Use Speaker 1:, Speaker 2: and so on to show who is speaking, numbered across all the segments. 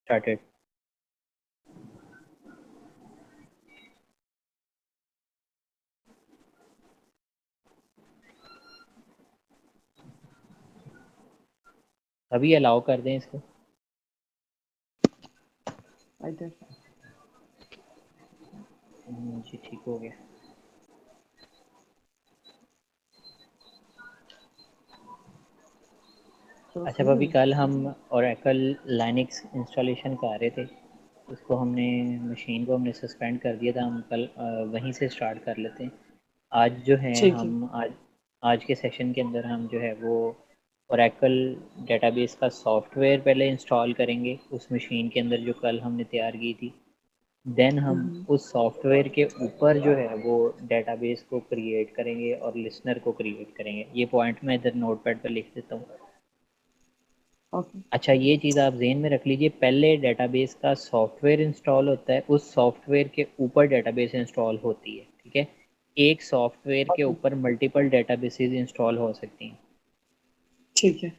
Speaker 1: Started. अभी allow कर दें इसको। जी ठीक हो गया। अच्छा भाभी, कल हम ओरेकल लाइनक्स इंस्टॉलेशन कर रहे थे, उसको हमने मशीन को हमने सस्पेंड कर दिया था। हम कल वहीं से स्टार्ट कर लेते हैं। आज जो है
Speaker 2: ठीक है।
Speaker 1: हम आज के सेशन के अंदर हम जो है वो ओरेकल डेटाबेस का सॉफ्टवेयर पहले इंस्टॉल करेंगे उस मशीन के अंदर जो कल हमने तैयार की थी। देन हम उस सॉफ्टवेयर के ऊपर जो है वो डेटाबेस को क्रिएट करेंगे और लिसनर को क्रिएट करेंगे। ये पॉइंट मैं इधर नोटपैड पर लिख देता हूँ।
Speaker 2: ओके।
Speaker 1: अच्छा, ये चीज़ आप जहन में रख लीजिए, पहले डेटाबेस का सॉफ्टवेयर इंस्टॉल होता है, उस सॉफ्टवेयर के ऊपर डेटाबेस इंस्टॉल होती है। ठीक है, एक सॉफ्टवेयर के
Speaker 2: ओके।
Speaker 1: ऊपर मल्टीपल डेटाबेसेस इंस्टॉल हो सकती हैं।
Speaker 2: ठीक है।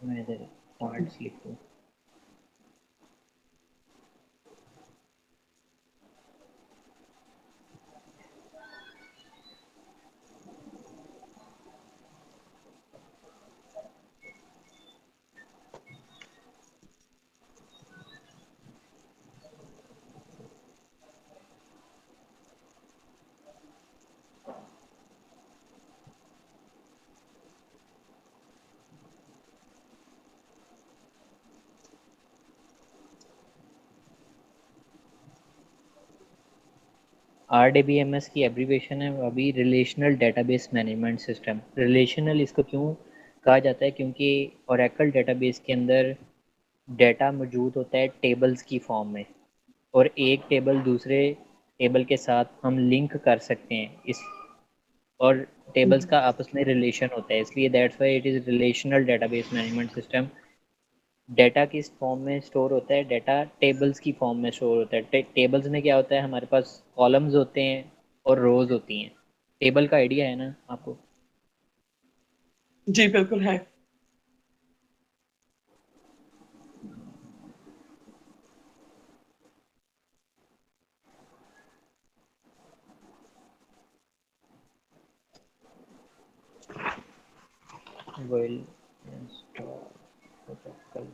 Speaker 1: मैं इधर पॉइंट्स लिख दूँ। RDBMS की एब्रीवेशन है अभी relational database management system. Relational इसको क्यों कहा जाता है? क्योंकि ओरेकल डेटाबेस के अंदर डेटा मौजूद होता है टेबल्स की फॉर्म में, और एक टेबल दूसरे टेबल के साथ हम लिंक कर सकते हैं इस, और टेबल्स का आपस में रिलेशन होता है, इसलिए that's why it is relational database management system. Data किस फॉर्म में स्टोर होता है? डेटा टेबल्स की फॉर्म में स्टोर होता है। टेबल्स में क्या होता है? हमारे पास कॉलम्स होते हैं और रोज होती हैं। टेबल का आइडिया है ना आपको?
Speaker 2: जी बिल्कुल है।
Speaker 1: Will install Oracle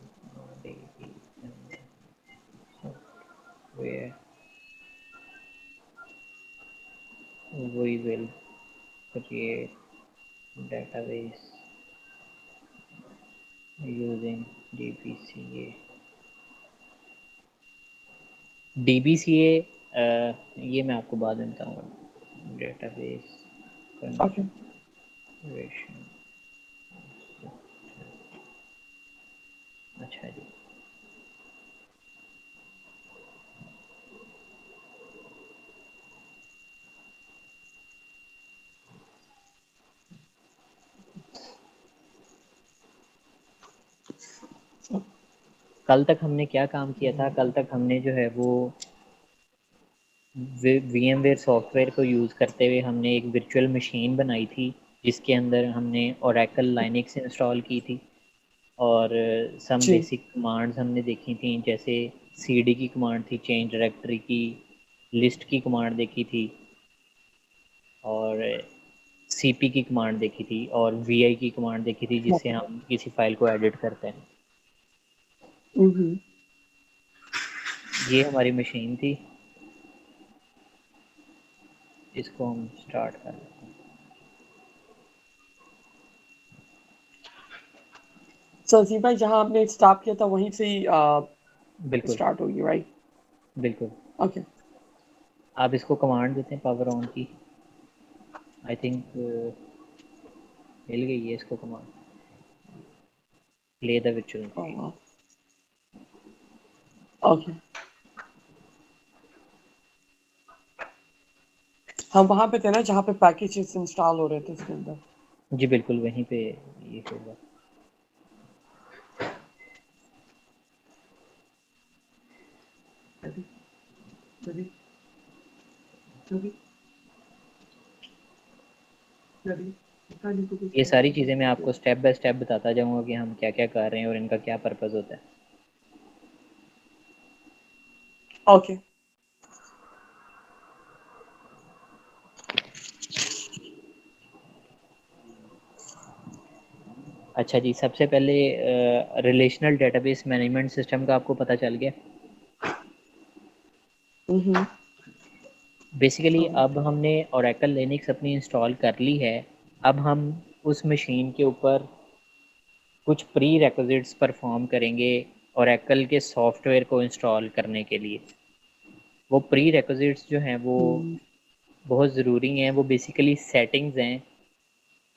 Speaker 1: software, we will create database using DBCA। DBCA ये मैं आपको बाद में बताऊंगा। Database
Speaker 2: okay.
Speaker 1: कंफिगरेशन। अच्छा जी। कल तक हमने क्या काम किया था? कल तक हमने जो है वो VMware सॉफ्टवेयर को यूज़ करते हुए हमने एक वर्चुअल मशीन बनाई थी, जिसके अंदर हमने ओरेकल लाइनक्स इंस्टॉल की थी, और सम
Speaker 2: जी।
Speaker 1: बेसिक कमांड्स हमने देखी थी, जैसे cd की कमांड थी, चेंज डायरेक्टरी की, लिस्ट की कमांड देखी थी, और cp की कमांड देखी थी, और vi की कमांड देखी थी, जिससे
Speaker 2: ओके।
Speaker 1: हम किसी फाइल को एडिट करते हैं। ये हमारी मशीन थी, इसको हम स्टार्ट कर लेते हैं।
Speaker 2: सो जी भाई, जहाँ आपने स्टॉप किया था वहीं से ही
Speaker 1: बिल्कुल
Speaker 2: स्टार्ट होगी, राइट?
Speaker 1: बिल्कुल।
Speaker 2: ओके।
Speaker 1: आप इसको कमांड देते हैं पावर ऑन की, आई थिंक मिल गई है इसको कमांड, प्ले द विचुअल मशीन।
Speaker 2: ओके। हम वहाँ पे थे ना जहाँ पे पैकेजेस इंस्टॉल हो रहे थे इसके अंदर।
Speaker 1: जी बिल्कुल, वहीं पे ये होगा।
Speaker 2: कभी कभी कभी कभी पता नहीं तो कुछ
Speaker 1: ये
Speaker 2: करना
Speaker 1: सारी
Speaker 2: है
Speaker 1: चीज़ें मैं
Speaker 2: तो
Speaker 1: आपको स्टेप बाय स्टेप बताता जाऊँगा कि हम क्या क्या कर रहे हैं और इनका क्या पर्पज़ होता है।
Speaker 2: ओके।
Speaker 1: अच्छा जी, सबसे पहले रिलेशनल डेटाबेस मैनेजमेंट सिस्टम का आपको पता चल गया।
Speaker 2: हम्म।
Speaker 1: बेसिकली
Speaker 2: हाँ।
Speaker 1: अब हमने ओरेकल लिनक्स अपनी इंस्टॉल कर ली है। अब हम उस मशीन के ऊपर कुछ प्री रिक्विजिट्स परफॉर्म करेंगे ओरेकल के सॉफ्टवेयर को इंस्टॉल करने के लिए। वो प्री रिक्विजिट्स जो हैं वो
Speaker 2: हम्म।
Speaker 1: बहुत ज़रूरी हैं। वो बेसिकली सेटिंग्स हैं।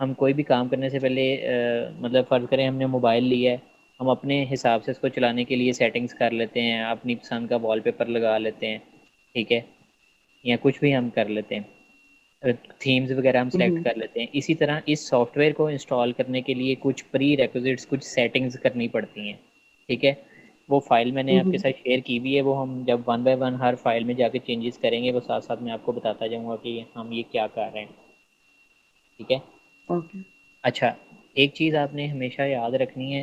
Speaker 1: हम कोई भी काम करने से पहले मतलब फ़र्ज़ करें हमने मोबाइल लिया है, हम अपने हिसाब से उसको चलाने के लिए सेटिंग्स कर लेते हैं, अपनी पसंद का वॉलपेपर लगा लेते हैं, ठीक है, या कुछ भी हम कर लेते हैं, थीम्स वगैरह हम सेलेक्ट
Speaker 2: हम्म।
Speaker 1: कर लेते हैं। इसी तरह इस सॉफ्टवेयर को इंस्टॉल करने के लिए कुछ प्री रिक्विजिट्स, कुछ सेटिंग्स करनी पड़ती हैं, ठीक है। वो फाइल मैंने आपके
Speaker 2: हम्म।
Speaker 1: साथ शेयर की भी है। वो हम जब one by one her file में जाके चेंजेस करेंगे, वो साथ साथ मैं आपको बताता जाऊँगा कि हम ये क्या कर रहे हैं, ठीक है।
Speaker 2: ओके।
Speaker 1: अच्छा, एक चीज़ आपने हमेशा याद रखनी है,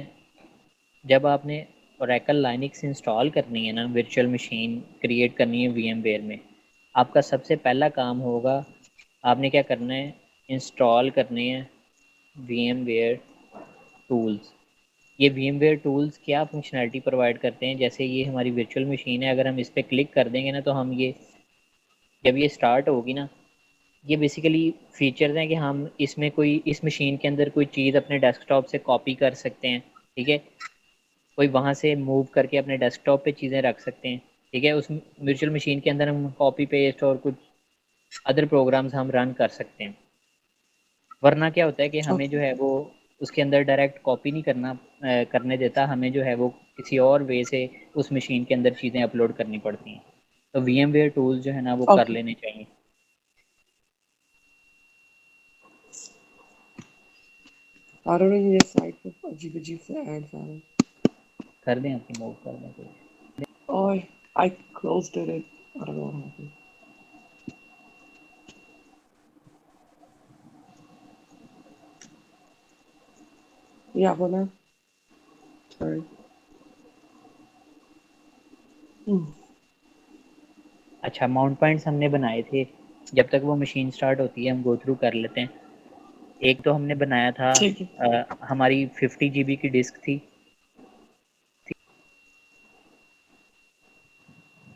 Speaker 1: जब आपने ओरेकल लाइनक्स इंस्टॉल करनी है ना, वर्चुअल मशीन क्रिएट करनी है वीएमवेयर में, आपका सबसे पहला काम होगा, आपने क्या करना है, इंस्टॉल करने हैं वीएमवेयर टूल्स। ये वीएमवेयर टूल्स क्या फंक्शनैलिटी प्रोवाइड करते हैं, जैसे ये हमारी वर्चुअल मशीन है, अगर हम इस पर क्लिक कर देंगे ना, तो हम ये जब ये स्टार्ट होगी ना, ये बेसिकली फीचर्स हैं कि हम इसमें कोई इस मशीन के अंदर कोई चीज़ अपने डेस्कटॉप से कॉपी कर सकते हैं, ठीक है। कोई वहाँ से मूव करके अपने डेस्कटॉप पे चीज़ें रख सकते हैं, ठीक है। उस वर्चुअल मशीन के अंदर हम कॉपी पेस्ट और कुछ अदर प्रोग्राम्स हम रन कर सकते हैं। वरना क्या होता है कि हमें जो
Speaker 2: ओके।
Speaker 1: है वो उसके अंदर डायरेक्ट कॉपी नहीं करने देता, हमें जो है वो किसी और वे से उस मशीन के अंदर चीज़ें अपलोड करनी पड़ती हैं। तो वीएमवेयर टूल्स जो है ना वो कर
Speaker 2: ओके।
Speaker 1: लेने चाहिए।
Speaker 2: आ रहा है ये साइड पे अजीब अजीब से एड्स आ रहे हैं।
Speaker 1: कर दें, आपकी मूव कर दें कोई।
Speaker 2: और I closed it. I don't know what happened. Yeah, बोला। Sorry. हम्म।
Speaker 1: अच्छा, माउंट पॉइंट्स हमने बनाए थे। जब तक वो मशीन स्टार्ट होती है हम गो थ्रू कर लेते हैं। एक तो हमने बनाया था,
Speaker 2: ठीक है।
Speaker 1: हमारी 50 GB की डिस्क थी।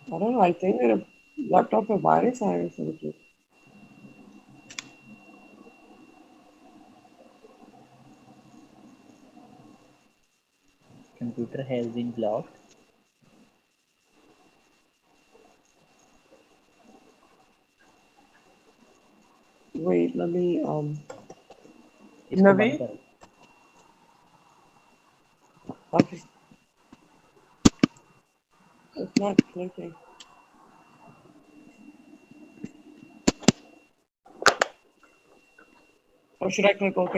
Speaker 2: I don't know, I think मेरे लैपटॉप पे वायरस आ गया सब।
Speaker 1: Computer has been blocked.
Speaker 2: Wait, let me
Speaker 1: इसको
Speaker 2: Navi?
Speaker 1: बंद करो।
Speaker 2: Okay. It's not clicking. Or should I click OK?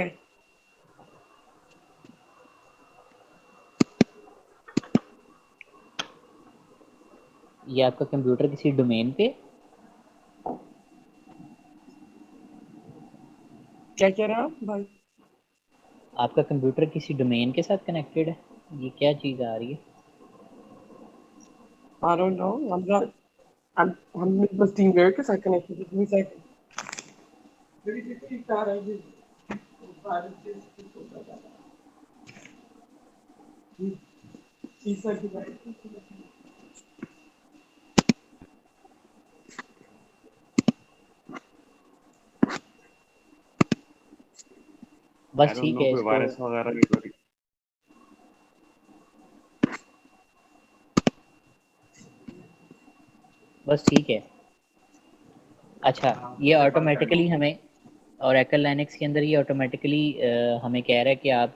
Speaker 1: ये आपका कंप्यूटर किसी डोमेन पे,
Speaker 2: क्या कह रहे हैं आप भाई?
Speaker 1: आपका कंप्यूटर किसी डोमेन के साथ कनेक्टेड है, ये क्या चीज़ आ रही है।
Speaker 2: I don't know. I'm with Team America, so I connected. Give me a second. Very difficult car है ये। भारत देश की कोलकाता का। तीसरा डिवाइस।
Speaker 1: बस
Speaker 2: आई डोंट
Speaker 1: ठीक
Speaker 2: नो
Speaker 1: है
Speaker 2: कोई
Speaker 1: इसको।
Speaker 2: वायरस वगैरह नहीं करी।
Speaker 1: बस ठीक है। अच्छा,
Speaker 2: हाँ,
Speaker 1: ये
Speaker 2: मेरे पास है
Speaker 1: ऑटोमेटिकली हमें और एकल लाइनक्स के अंदर ये ऑटोमेटिकली हमें कह रहा है कि आप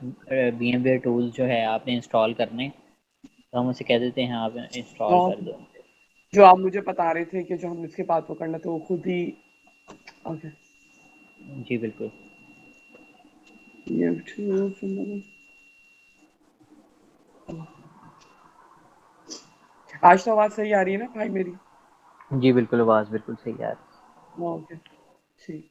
Speaker 1: वीएमवेयर टूल्स जो है आपने इंस्टॉल करने, तो हम उसे कह देते हैं आप इंस्टॉल
Speaker 2: और
Speaker 1: कर दो।
Speaker 2: जो आप मुझे बता रहे थे कि जो हम इसके बाद वो करना तो वो खुद ही। ओके।
Speaker 1: जी बिल्कुल।
Speaker 2: ये आज तो आवाज सही आ रही है ना भाई मेरी?
Speaker 1: जी बिल्कुल, आवाज़ बिल्कुल सही है।
Speaker 2: ओके, ठीक।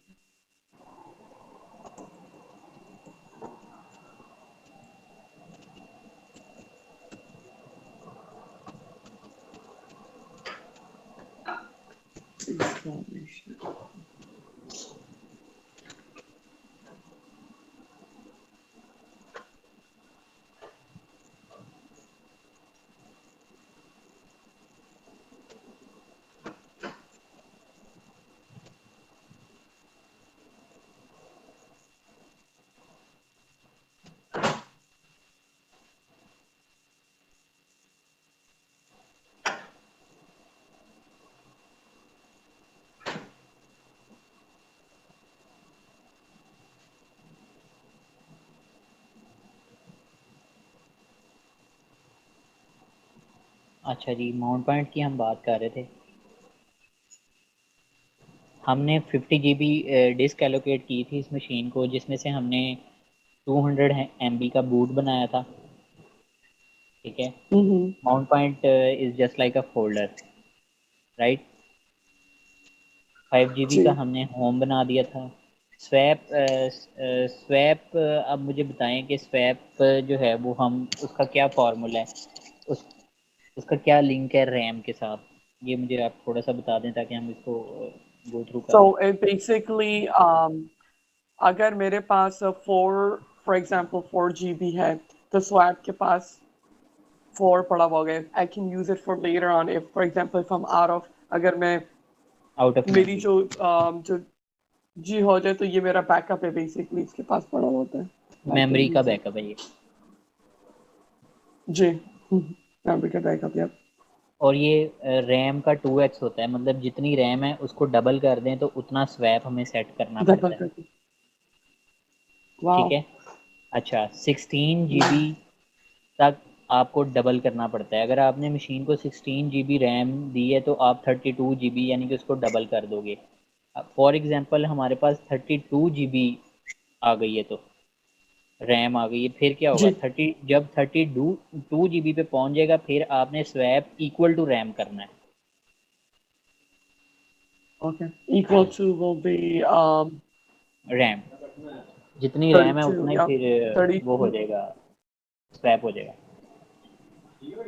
Speaker 2: Information.
Speaker 1: अच्छा जी, माउंट पॉइंट की हम बात कर रहे थे। हमने 50 GB डिस्क एलोकेट की थी इस मशीन को, जिसमें से हमने 200 MB का बूट बनाया था। ठीक है।
Speaker 2: Mm-hmm.
Speaker 1: Mount point is just like a folder, right. 5 GB का
Speaker 2: जी।
Speaker 1: हमने होम बना दिया था। स्वैप स्वैप अब मुझे बताएं कि स्वैप जो है वो हम उसका क्या फार्मूला है, उस उसका क्या लिंक है रैम के साथ। ये मुझे आप थोड़ा सा बता दें ताकि हम इसको गो थ्रू कर लें।
Speaker 2: So it basically, अगर मेरे पास 4, for example 4 GB है, तो स्वैप के पास 4 पड़ा हुआ है. I can use it for later on if, for example, if I'm out of, अगर मैं
Speaker 1: आउट ऑफ
Speaker 2: मेरी
Speaker 1: मेमोरी।
Speaker 2: जो जी हो जाए, तो ये मेरा बैकअप है बेसिकली, इसके पास पड़ा होता है. I can
Speaker 1: मेमोरी का
Speaker 2: use it.
Speaker 1: बैकअप है ये।
Speaker 2: जी, memory का बैकअप या
Speaker 1: और ये रैम का 2x होता है, मतलब जितनी रैम है उसको डबल कर दें तो उतना स्वैप हमें सेट करना
Speaker 2: डबल
Speaker 1: पड़ता है।
Speaker 2: करके.
Speaker 1: ठीक
Speaker 2: वाओ.
Speaker 1: है। अच्छा, 16 GB तक आपको डबल करना पड़ता है। अगर आपने मशीन को 16 GB रैम दी है तो आप 32 GB यानी कि उसको डबल कर दोगे। फॉर एग्जांपल हमारे पास 32 GB आ गई है, तो रैम आ गई है, फिर क्या होगा,
Speaker 2: जी.
Speaker 1: 32 GB पे पहुंच जाएगा, फिर आपने स्वैप इक्वल टू रैम करना है।
Speaker 2: Okay. Equal to will be
Speaker 1: RAM, जितनी रैम है
Speaker 2: 32.
Speaker 1: उतना ही
Speaker 2: Yep.
Speaker 1: फिर वो हो
Speaker 2: 32
Speaker 1: जाएगा, स्वैप हो जाएगा।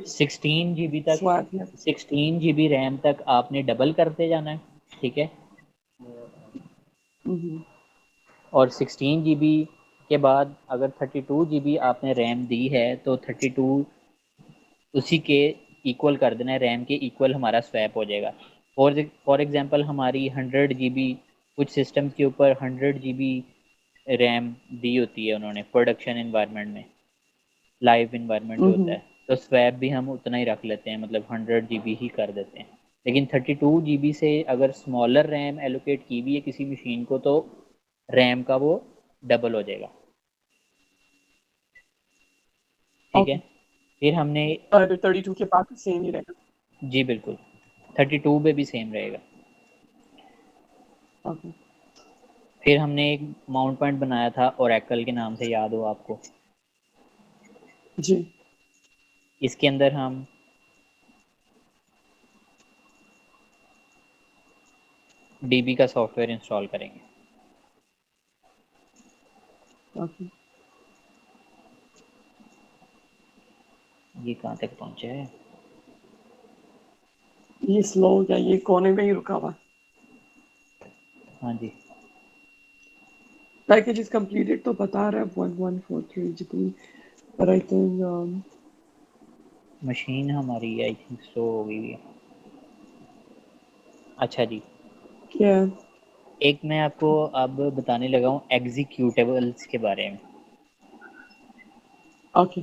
Speaker 1: 16 GB तक,
Speaker 2: swap. Yeah.
Speaker 1: 16 GB रैम तक आपने डबल करते जाना है। ठीक है।
Speaker 2: Mm-hmm.
Speaker 1: और 16 GB के बाद अगर 32 GB आपने रैम दी है तो 32 उसी के इक्वल कर देना है, रैम के इक्वल हमारा स्वैप हो जाएगा। फॉर एग्जांपल हमारी 100 GB, कुछ सिस्टम के ऊपर 100 GB रैम दी होती है उन्होंने प्रोडक्शन इन्वायरमेंट में, लाइव इन्वायरमेंट जो होता
Speaker 2: Mm-hmm.
Speaker 1: है, तो स्वैप भी हम उतना ही रख लेते हैं, मतलब 100 GB ही कर देते हैं। लेकिन 32 GB से अगर स्मॉलर रैम एलोकेट की भी है किसी मशीन को तो रैम का वो डबल हो जाएगा। ठीक है।
Speaker 2: Okay.
Speaker 1: फिर हमने,
Speaker 2: 32 के बाद सेम ही रहेगा.
Speaker 1: जी बिल्कुल, 32 पे भी सेम रहेगा।
Speaker 2: Okay.
Speaker 1: फिर हमने एक माउंट पॉइंट बनाया था ओरेकल के नाम से, याद हो आपको।
Speaker 2: जी.
Speaker 1: इसके अंदर हम डीबी का सॉफ्टवेयर इंस्टॉल करेंगे।
Speaker 2: Okay.
Speaker 1: ये कहाँ तक पहुँचा है।
Speaker 2: ये स्लो हो गया, ये कोने में ही रुका हुआ.
Speaker 1: हाँ जी।
Speaker 2: पैकेज इज कंप्लीटेड तो बता रहा है 1143 जितनी, पर आई थिंक
Speaker 1: मशीन हमारी आई थिंक स्लो हो गई है। अच्छा जी,
Speaker 2: क्या.
Speaker 1: एक मैं आपको अब बताने लगा हूँ एग्जीक्यूटेबल्स के बारे में।
Speaker 2: ओके.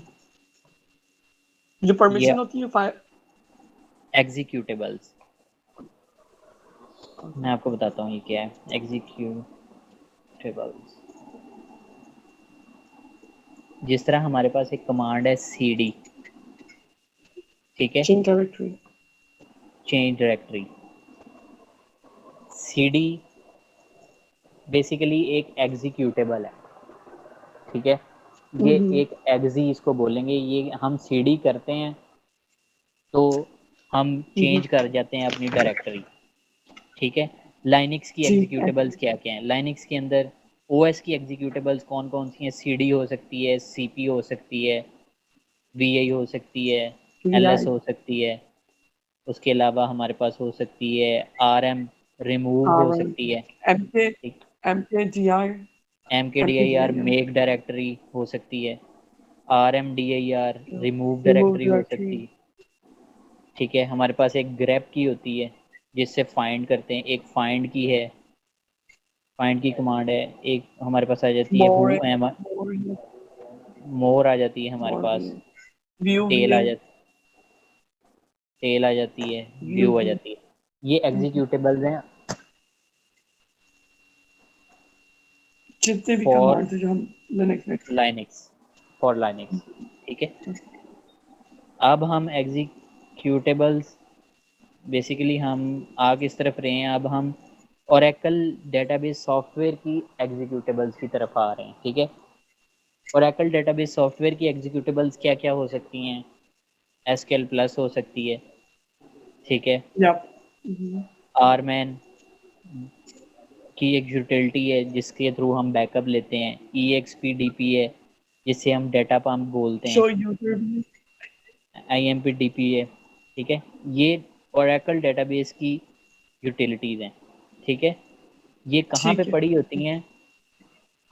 Speaker 2: जो
Speaker 1: ये
Speaker 2: परमिशन होती है फाइल.
Speaker 1: एग्जीक्यूटेबल्स, मैं
Speaker 2: ओके.
Speaker 1: आपको बताता हूँ ये क्या है एग्जीक्यूटेबल्स। जिस तरह हमारे पास एक कमांड है cd, ठीक है,
Speaker 2: change directory.
Speaker 1: Change directory. cd basically एक एग्जीक्यूटेबल है। ठीक है। ये
Speaker 2: हम्म.
Speaker 1: एक एग्जी इसको बोलेंगे, ये हम cd करते हैं तो हम चेंज कर जाते हैं अपनी डायरेक्टरी। ठीक है। लाइनिक्स की
Speaker 2: जी
Speaker 1: एग्जीक्यूटेबल्स
Speaker 2: exactly.
Speaker 1: क्या क्या हैं? लाइनिक्स के अंदर ओएस की एग्जीक्यूटेबल्स कौन कौन सी हैं? सीडी हो सकती है, सीपी हो सकती है, वीआई हो सकती है, एलएस
Speaker 2: VI,
Speaker 1: हो सकती है। उसके अलावा हमारे पास हो सकती है आरएम रिमूव हो
Speaker 2: RM,
Speaker 1: सकती है।
Speaker 2: MK,
Speaker 1: ठीक।
Speaker 2: MKDI,
Speaker 1: M K D I R
Speaker 2: MKDIM,
Speaker 1: make directory हो सकती है। R M D I R remove
Speaker 2: remove
Speaker 1: directory हो सकती
Speaker 2: directory.
Speaker 1: है। ठीक है। हमारे पास एक ग्रेप की होती है जिससे फाइंड करते हैं, एक फाइंड की है, फाइंड की कमांड है। एक हमारे पास आ जाती है हु
Speaker 2: More,
Speaker 1: एम,
Speaker 2: more,
Speaker 1: मोर आ जाती है हमारे
Speaker 2: more,
Speaker 1: पास।
Speaker 2: view,
Speaker 1: टेल आ
Speaker 2: view,
Speaker 1: जाती टेल आ जाती है,
Speaker 2: view,
Speaker 1: व्यू आ
Speaker 2: view.
Speaker 1: जाती है। ये एग्जीक्यूटेबल्स हैं
Speaker 2: जितने भी
Speaker 1: फॉर
Speaker 2: कमांड्स हैं जो हम लिनक्स में
Speaker 1: लाइनिक्स, फॉर लाइनिक्स। ठीक है। अब हम एग्जीक्यूटेबल्स बेसिकली हम आ किस तरफ रहे हैं? अब हम ओरेकल डेटाबेस सॉफ्टवेयर की एग्जीक्यूटेबल्स की तरफ आ रहे हैं। ठीक है। ओरेकल डेटाबेस सॉफ्टवेयर की एग्जीक्यूटेबल्स क्या क्या हो सकती हैं? एसक्यूएल प्लस हो सकती है। ठीक है।
Speaker 2: Yep. Mhm.
Speaker 1: आरमैन की एक यूटिलिटी है जिसके थ्रू हम बैकअप लेते हैं। ई एक्स पी डी पी है जिससे हम डेटा पम्प बोलते हैं।
Speaker 2: Show user view.
Speaker 1: I am P D P है। ठीक है। ये ओरेकल डेटाबेस की यूटिलिटीज़ हैं। ठीक है। ये कहाँ पे
Speaker 2: ठीक है.
Speaker 1: पड़ी होती हैं?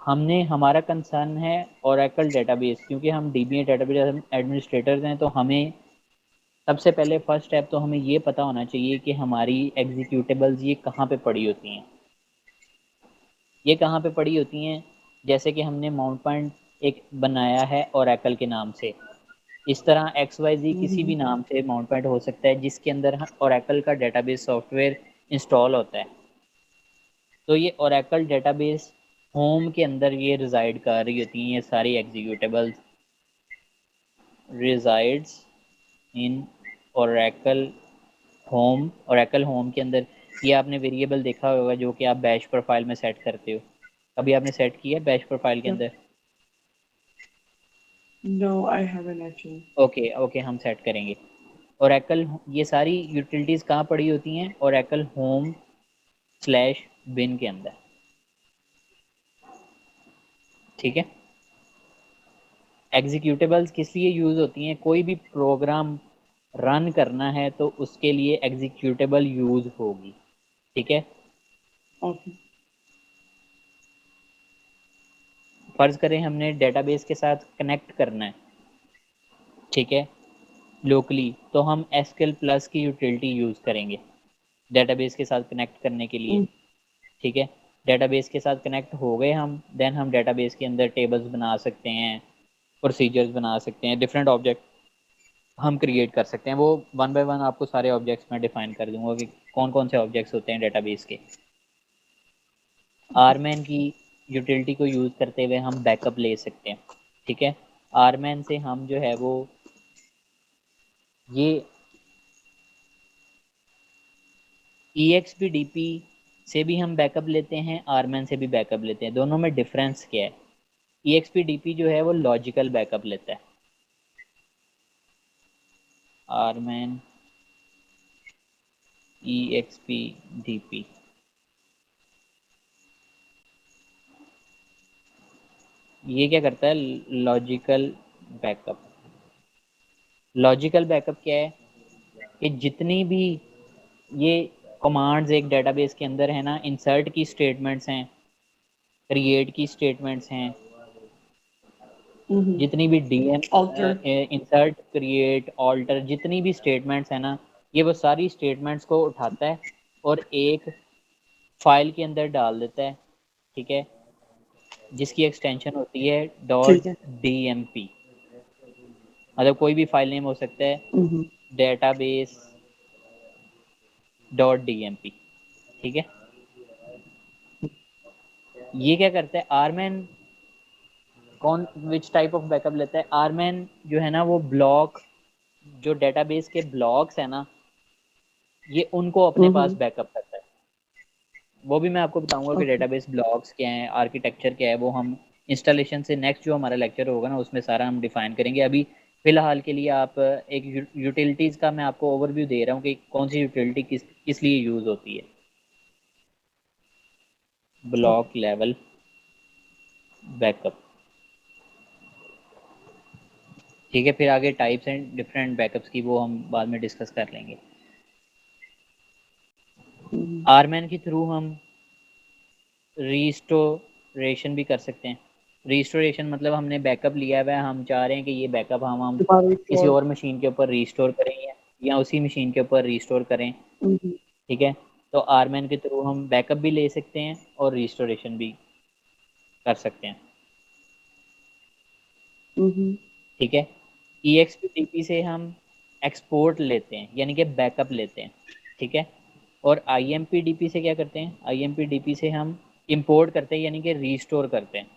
Speaker 1: हमने हमारा कंसर्न है ओरेकल डेटाबेस, क्योंकि हम डीबीए डेटाबेस एडमिनिस्ट्रेटर्स हैं, तो हमें सबसे पहले फर्स्ट स्टेप तो हमें ये पता होना चाहिए कि हमारी एग्जीक्यूटेबल्स ये कहाँ पे पड़ी होती हैं। ये कहाँ पे पड़ी होती हैं? जैसे कि हमने माउंट पॉइंट एक बनाया है ओरेकल के नाम से, इस तरह एक्स वाई जी किसी भी
Speaker 2: Mhm.
Speaker 1: नाम से माउंट पॉइंट हो सकता है जिसके अंदर ओरेकल का डेटाबेस सॉफ्टवेयर इंस्टॉल होता है। तो ये ओरेकल डेटाबेस होम के अंदर ये रिजाइड कर रही होती हैं, ये सारी executables resides in Oracle home. Oracle home के अंदर ये आपने वेरिएबल देखा होगा जो कि आप बैश प्रोफाइल में सेट करते हो। अभी आपने सेट किया बैश प्रोफाइल के
Speaker 2: Yep.
Speaker 1: अंदर?
Speaker 2: No, I haven't actually.
Speaker 1: Okay okay, हम सेट करेंगे। ओरेकल ये सारी यूटिलिटीज़ कहाँ पड़ी होती हैं? ओरेकल होम स्लैश बिन के अंदर। ठीक है। एग्जीक्यूटेबल्स किस लिए यूज़ होती हैं? कोई भी प्रोग्राम रन करना है तो उसके लिए एग्जीक्यूटेबल यूज़ होगी। ठीक है।
Speaker 2: Okay.
Speaker 1: फ़र्ज़ करें हमने डेटाबेस के साथ कनेक्ट करना है। ठीक है। लोकली तो हम एसक्यूएल प्लस की यूटिलिटी यूज़ करेंगे डेटाबेस के साथ कनेक्ट करने के लिए।
Speaker 2: Mm.
Speaker 1: ठीक है। डेटाबेस के साथ कनेक्ट हो गए हम, देन हम डेटाबेस के अंदर टेबल्स बना सकते हैं, प्रोसीजर्स बना सकते हैं, डिफरेंट ऑब्जेक्ट हम क्रिएट कर सकते हैं। वो वन बाय वन आपको सारे ऑब्जेक्ट्स में डिफाइन कर दूंगा कि कौन कौन से ऑब्जेक्ट्स होते हैं डेटाबेस के। आरमैन की यूटिलिटी को यूज़ करते हुए हम बैकअप ले सकते हैं। ठीक है। आरमैन से हम जो है वो ये ई एक्स पी डी पी से भी हम बैकअप लेते हैं, आरमैन से भी बैकअप लेते हैं। दोनों में डिफरेंस क्या है? ई एक्स पी डी पी जो है वो लॉजिकल बैकअप लेता है, आरमैन ई एक्स पी डी पी ये क्या करता है? Logical backup. लॉजिकल बैकअप क्या है? कि जितनी भी ये कमांड्स एक डेटाबेस के अंदर है ना, इंसर्ट की स्टेटमेंट्स हैं, क्रिएट की स्टेटमेंट्स हैं,
Speaker 2: Mhm.
Speaker 1: जितनी भी DM
Speaker 2: Alter.
Speaker 1: Insert create alter जितनी भी स्टेटमेंट्स हैं ना, ये वो सारी स्टेटमेंट्स को उठाता है और एक फाइल के अंदर डाल देता है। ठीक है। जिसकी एक्सटेंशन होती है
Speaker 2: ठीक
Speaker 1: डॉट
Speaker 2: है.
Speaker 1: D M P. मतलब कोई भी फाइल नेम हो सकता है,
Speaker 2: Mhm.
Speaker 1: Database dot D M P. ठीक है। ये क्या करता है? आरमैन कौन विच टाइप ऑफ बैकअप लेता है? आरमैन जो है ना वो ब्लॉक, जो डेटाबेस के ब्लॉक्स है ना, ये उनको अपने पास
Speaker 2: Mhm.
Speaker 1: बैकअप करता है। वो भी मैं आपको बताऊंगा कि
Speaker 2: Okay.
Speaker 1: डेटाबेस ब्लॉक्स क्या हैं, आर्किटेक्चर क्या है, वो हम इंस्टॉलेशन से नेक्स्ट जो हमारा लेक्चर होगा ना उसमें सारा हम डिफाइन करेंगे। अभी फिलहाल के लिए आप एक यूटिलिटीज़ का मैं आपको ओवरव्यू दे रहा हूँ कि कौन सी यूटिलिटी किस किस लिए यूज़ होती है। ब्लॉक लेवल बैकअप, ठीक है। फिर आगे टाइप्स एंड डिफरेंट बैकअप्स की वो हम बाद में डिस्कस कर लेंगे। आरमैन के थ्रू हम रीस्टोरेशन भी कर सकते हैं। रीस्टोरेशन मतलब हमने बैकअप लिया हुआ है, हम चाह रहे हैं कि ये बैकअप हम किसी और मशीन के ऊपर रीस्टोर करें या उसी मशीन के ऊपर रीस्टोर करें, ठीक है। तो आरमैन के थ्रू हम बैकअप भी ले सकते हैं और रीस्टोरेशन भी कर सकते हैं, ठीक है। EXPDP से हम एक्सपोर्ट लेते हैं यानी कि बैकअप लेते हैं, ठीक है। और IMPDP से क्या करते हैं, IMPDP से हम इंपोर्ट करते हैं यानी कि रीस्टोर करते हैं।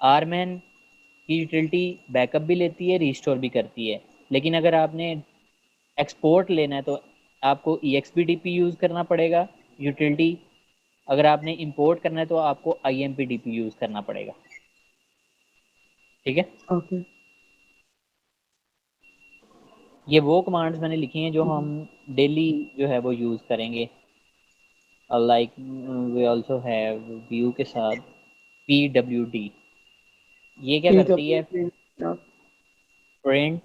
Speaker 1: आरमैन की यूटिलिटी बैकअप भी लेती है, रीस्टोर भी करती है। लेकिन अगर आपने एक्सपोर्ट लेना है तो आपको EXPDP यूज़ करना पड़ेगा यूटिलिटी। अगर आपने इंपोर्ट करना है तो आपको IMPDP यूज़ करना पड़ेगा, ठीक है।
Speaker 2: ओके।
Speaker 1: ये वो कमांड्स मैंने लिखी हैं जो हम डेली जो है वो यूज़ करेंगे। Like we also have view के साथ PWD, ये क्या करती है,
Speaker 2: PWD, yeah.
Speaker 1: Print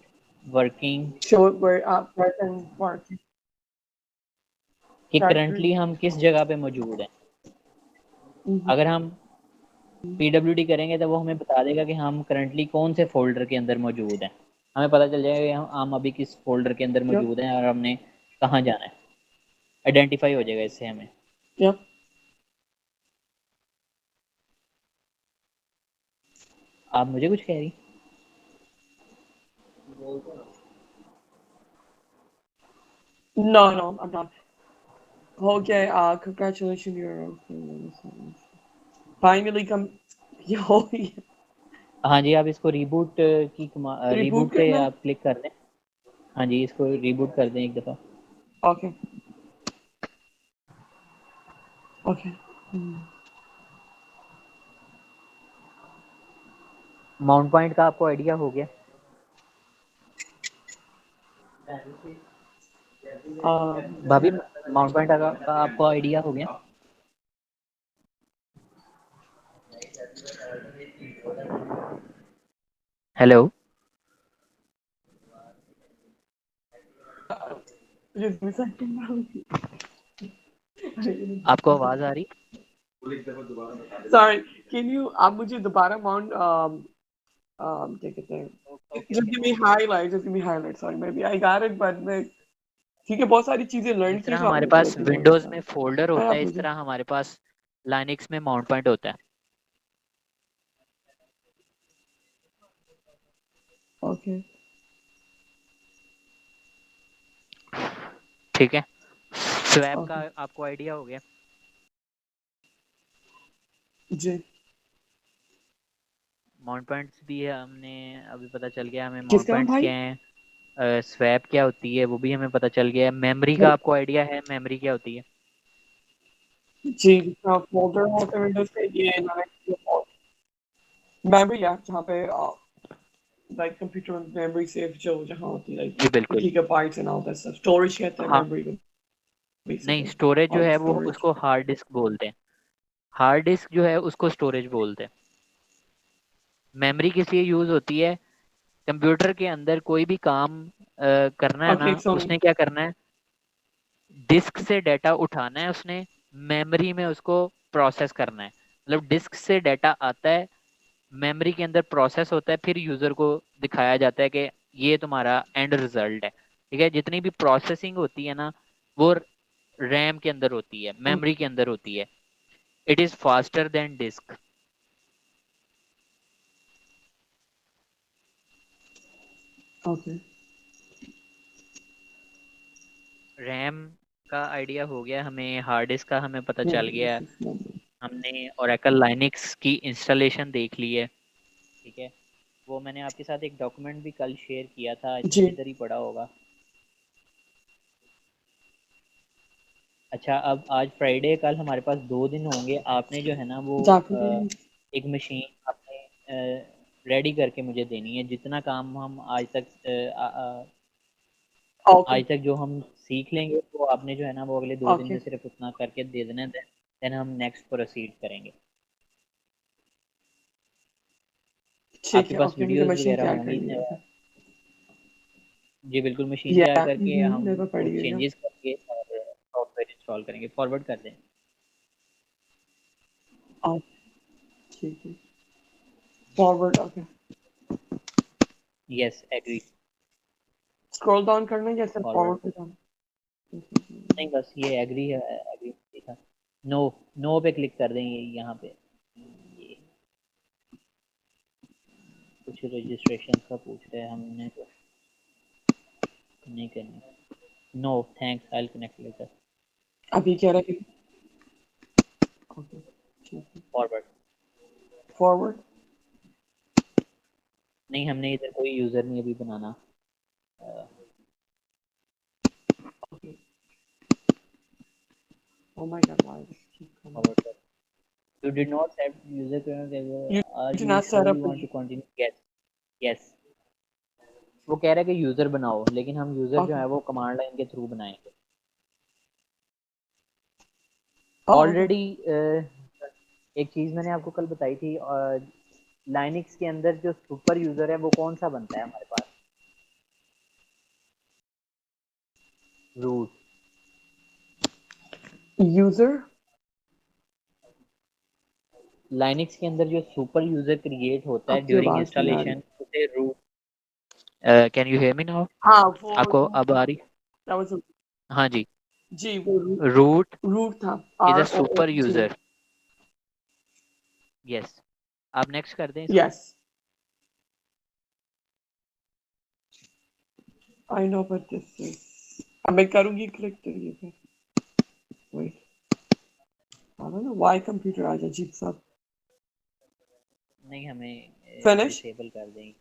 Speaker 1: working,
Speaker 2: Show it where present working
Speaker 1: कि
Speaker 2: directory.
Speaker 1: करंटली हम किस जगह पे मौजूद हैं। अगर हम PWD करेंगे तो वो हमें बता देगा कि हम करंटली कौन से फोल्डर के अंदर मौजूद हैं। हमें पता चल जाएगा कि हम अभी किस फोल्डर के अंदर
Speaker 2: Yep,
Speaker 1: मौजूद हैं और हमने कहाँ जाना है, आइडेंटिफाई हो जाएगा इससे हमें।
Speaker 2: yep.
Speaker 1: आप मुझे कुछ कह रही।
Speaker 2: No, no, I'm not. Okay, congratulations, you're finally come. Yo,
Speaker 1: हाँ जी, आप इसको रीबूट की
Speaker 2: reboot
Speaker 1: रीबूट पे
Speaker 2: करना है?
Speaker 1: आप क्लिक कर दें। हाँ जी, इसको रीबूट कर दें एक दफ़ा।
Speaker 2: Okay, okay.
Speaker 1: माउंट पॉइंट का आपको आइडिया हो गया। भाभी, माउंट पॉइंट का आपको आइडिया हो गया। Hello,
Speaker 2: Just a second.
Speaker 1: आपको आवाज़ आ रही।
Speaker 2: Sorry, can you आप मुझे दोबारा माउंट क्या कहते हैं?
Speaker 1: Okay okay
Speaker 2: Just
Speaker 1: okay.
Speaker 2: give me highlights, just give me highlights. Sorry, maybe I got it, but मैं ठीक है, बहुत सारी चीजें लर्न
Speaker 1: जिस
Speaker 2: की
Speaker 1: तरह
Speaker 2: तो
Speaker 1: हमारे
Speaker 2: आपने
Speaker 1: पास
Speaker 2: गलती बोल
Speaker 1: विंडोज़
Speaker 2: दिया।
Speaker 1: में फोल्डर
Speaker 2: है
Speaker 1: होता
Speaker 2: आप
Speaker 1: है, इस
Speaker 2: मुझे
Speaker 1: तरह हमारे पास लाइनक्स में माउंट पॉइंट होता है,
Speaker 2: ओके
Speaker 1: ठीक है। स्वैप का
Speaker 2: ओके
Speaker 1: आपको आइडिया हो गया।
Speaker 2: जी।
Speaker 1: माउंट पॉइंट्स भी है, हमने अभी पता चल गया हमें माउंट
Speaker 2: किसका
Speaker 1: पॉइंट्स
Speaker 2: भाई?
Speaker 1: क्या हैं। स्वैप क्या होती है वो भी हमें पता चल गया है। मेमोरी का आपको आइडिया है, मेमोरी क्या होती है।
Speaker 2: जी, जिसका फोल्डर होता है विंडोज पे ये मेमोरी है जहाँ पे लाइक कंप्यूटर मेमोरी सेव जो जहाँ होती है
Speaker 1: जी
Speaker 2: लाइक
Speaker 1: बिल्कुल।
Speaker 2: Gigabytes and all that stuff storage कहते हैं
Speaker 1: हाँ,
Speaker 2: मेमोरी को
Speaker 1: नहीं,
Speaker 2: बेसिकली
Speaker 1: स्टोरेज जो
Speaker 2: और
Speaker 1: है वो
Speaker 2: स्टोरेज।
Speaker 1: उसको हार्ड डिस्क बोलते हैं। हार्ड डिस्क जो है उसको स्टोरेज बोलते हैं। मेमोरी किस लिए यूज़ होती है, कंप्यूटर के अंदर कोई भी काम करना है ना,
Speaker 2: ओके सो
Speaker 1: उसने क्या करना है, डिस्क से डाटा उठाना है, उसने मेमोरी में उसको प्रोसेस करना है। मतलब डिस्क से डाटा आता है, मेमोरी के अंदर प्रोसेस होता है, फिर यूजर को दिखाया जाता है कि ये तुम्हारा एंड रिजल्ट है, ठीक है। जितनी भी प्रोसेसिंग होती है ना, वो रैम के अंदर होती है, मेमोरी के अंदर होती है। It is faster than disk.
Speaker 2: Okay
Speaker 1: RAM का आइडिया हो गया हमें, हार्ड डिस्क का हमें पता चल गया। हमने ओरेकल लाइनिक्स की इंस्टॉलेशन देख ली है, ठीक है। वो मैंने आपके साथ एक डॉक्यूमेंट भी कल शेयर किया था, आई थिंक
Speaker 2: जी
Speaker 1: इधर ही पड़ा होगा। अच्छा, अब आज फ्राइडे, कल हमारे पास 2 दिन होंगे। आपने जो है ना वो
Speaker 2: जाके देंगे।
Speaker 1: एक मशीन आपने रेडी करके मुझे देनी है। जितना काम हम आज तक
Speaker 2: ओके
Speaker 1: आज तक जो हम सीख लेंगे, वो आपने जो है ना वो अगले 2 दिन
Speaker 2: ओके
Speaker 1: में सिर्फ उतना करके दे देना है। देन हम नेक्स्ट प्रोसीड करेंगे।
Speaker 2: ठीक
Speaker 1: आपके
Speaker 2: है
Speaker 1: पास
Speaker 2: ओके मुझे
Speaker 1: वीडियोस
Speaker 2: मशीन
Speaker 1: वगैरह
Speaker 2: तैयार
Speaker 1: होंगी।
Speaker 2: करनी है ओके
Speaker 1: जी बिल्कुल, मशीन तैयार
Speaker 2: या
Speaker 1: करके हम
Speaker 2: मेरे पास
Speaker 1: वो
Speaker 2: पड़ी हुई है
Speaker 1: चेंजेस करके और सॉफ्टवेयर इंस्टॉल करेंगे। फॉरवर्ड कर दें।
Speaker 2: ओ, ठीक है forward okay
Speaker 1: yes agree.
Speaker 2: Scroll down करना है या सिर्फ
Speaker 1: फॉरवर्ड।
Speaker 2: फॉरवर्ड पे जाना
Speaker 1: नहीं, बस ये एग्री है। एग्री देखा। नो। नो पे क्लिक कर देंगे यहाँ पे। ये कुछ रजिस्ट्रेशन का पूछ रहे हैं, हमने तो नहीं करनी। No thanks, I will connect later.
Speaker 2: अभी कह रहा है ओके ठीक है
Speaker 1: फॉरवर्ड।
Speaker 2: फॉरवर्ड
Speaker 1: नहीं, हमने इधर कोई यूज़र नहीं अभी बनाना।
Speaker 2: Okay oh my God why this keep coming
Speaker 1: forward कर। You did not set user
Speaker 2: you
Speaker 1: क्यों? Are
Speaker 2: did
Speaker 1: you
Speaker 2: not set
Speaker 1: sure you
Speaker 2: up
Speaker 1: want to continue? Yes. Yes. वो कह रहा है कि यूज़र बनाओ, लेकिन हम यूज़र जो
Speaker 2: ओके
Speaker 1: है वो कमांड लाइन के थ्रू बनाएंगे।
Speaker 2: ओह ओके
Speaker 1: ऑलरेडी एक चीज़ मैंने आपको कल बताई थी। लाइनिक्स के अंदर जो सुपर यूज़र है वो कौन सा बनता है हमारे पास? रूट।
Speaker 2: यूजर
Speaker 1: लाइनिक्स के अंदर जो सुपर यूज़र क्रिएट होता है
Speaker 2: आपकी
Speaker 1: ड्यूरिंग
Speaker 2: आवाज नहीं आ रही
Speaker 1: इंस्टॉलेशन, उसे root. Can you hear me now?
Speaker 2: हाँ वो
Speaker 1: आपको अब आ रही?
Speaker 2: that was a-
Speaker 1: हाँ जी।
Speaker 2: जी वो
Speaker 1: रूट
Speaker 2: रूट था
Speaker 1: is a
Speaker 2: ROOT
Speaker 1: super user. Yes. आप नेक्स्ट कर दें इसको।
Speaker 2: Yes I know but this is अब मैं करूंगी क्लिक करिए फिर wait I don't know why computer आज अजीब सा
Speaker 1: नहीं, हमें
Speaker 2: फिनिश
Speaker 1: डिसेबल कर दें।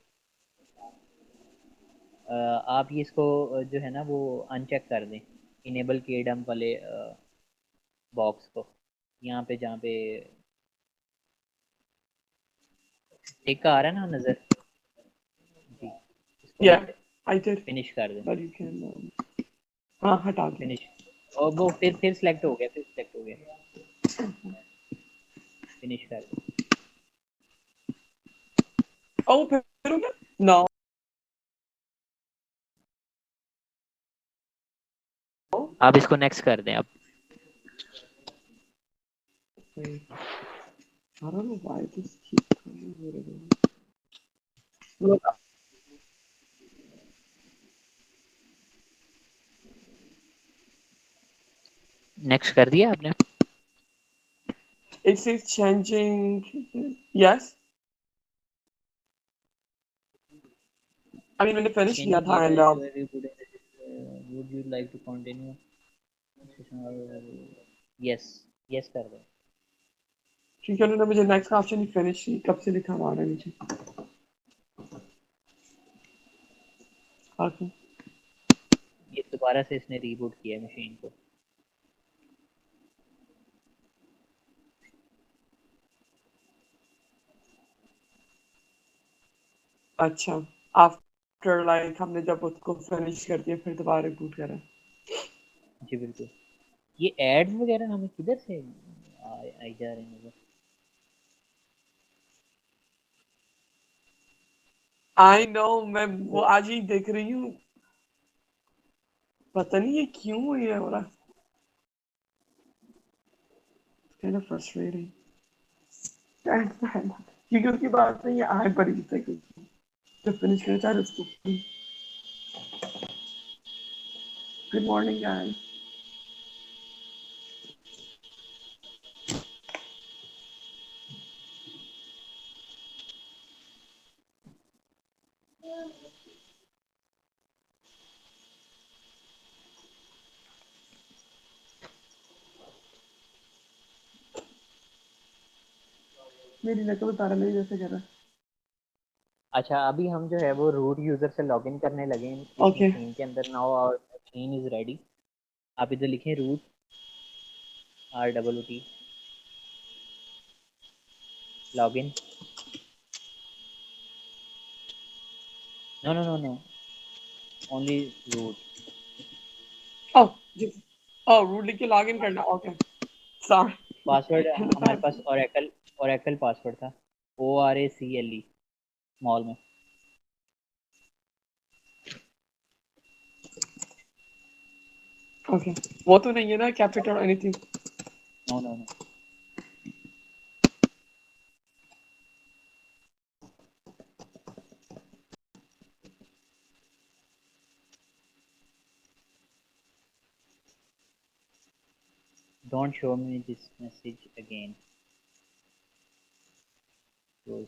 Speaker 1: आप ये इसको जो है ना वो अनचेक कर दें। इनेबल किए डंप वाले बॉक्स को, यहाँ पे जहाँ पे टिक आ रहा है ना नज़र। जी, इसको
Speaker 2: या आई डिड
Speaker 1: फिनिश कर दें।
Speaker 2: बट यू कैन हाँ हटा दिया
Speaker 1: फिनिश। और वो फिर सिलेक्ट हो गया, फिर सिलेक्ट हो गया। फिनिश कर दें।
Speaker 2: ओह फिर हो गया नो
Speaker 1: आप इसको नेक्स्ट कर दें अब।
Speaker 2: wait I don't know why this keeps coming look
Speaker 1: next कर दिया आपने?
Speaker 2: it says changing yes I mean मैंने फिनिश
Speaker 1: कैन
Speaker 2: किया
Speaker 1: यू
Speaker 2: था
Speaker 1: give
Speaker 2: and
Speaker 1: as very good? Would you like to continue? Yes. Yes कर दें।
Speaker 2: ठीक है उन्होंने मुझे नेक्स्ट का ऑप्शन ही फिनिश कब से लिखा हुआ है नीचे ओके
Speaker 1: ये दोबारा से इसने रीबूट किया मशीन को।
Speaker 2: अच्छा आफ्टर लाइक हमने जब उसको फिनिश कर दिया फिर दोबारा रिबूट करा
Speaker 1: जी बिल्कुल। ये एड्स वगैरह हमें किधर से आई जा रहे हैं?
Speaker 2: आई नो मैं वो आज ही देख रही हूँ पता नहीं ये क्यों ये हो रहा kind of frustrating क्योंकि उसकी बात नहीं है आए बड़ी तक जब फिनिश करना चाह रहे उसको गुड मॉर्निंग गाइस मेरी नकल उतारा मेरी जैसे कर रहा
Speaker 1: अच्छा, अभी हम जो है वो रूट यूज़र से लॉगिन करने लगे हैं इस
Speaker 2: ओके
Speaker 1: मशीन के अंदर। नाउ और मशीन इज़ रेडी। आप इधर लिखें root, ROOT। Login. No. Only root.
Speaker 2: Oh, just oh, root लिख के login करना. Okay. Sorry.
Speaker 1: Password
Speaker 2: In the
Speaker 1: हमारे
Speaker 2: past.
Speaker 1: पास ओरेकल पासवर्ड था. ORACLE स्मॉल में.
Speaker 2: Okay. वो तो नहीं है ना capital or anything.
Speaker 1: No. Don't show me this message again. Close.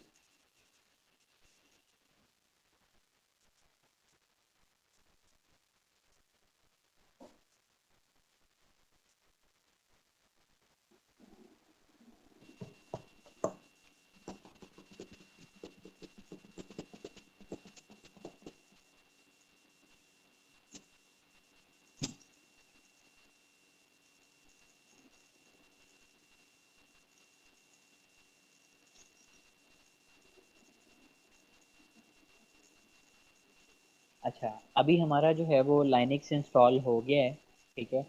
Speaker 1: अच्छा, अभी हमारा जो है वो लाइनक्स इंस्टॉल हो गया है. ठीक है.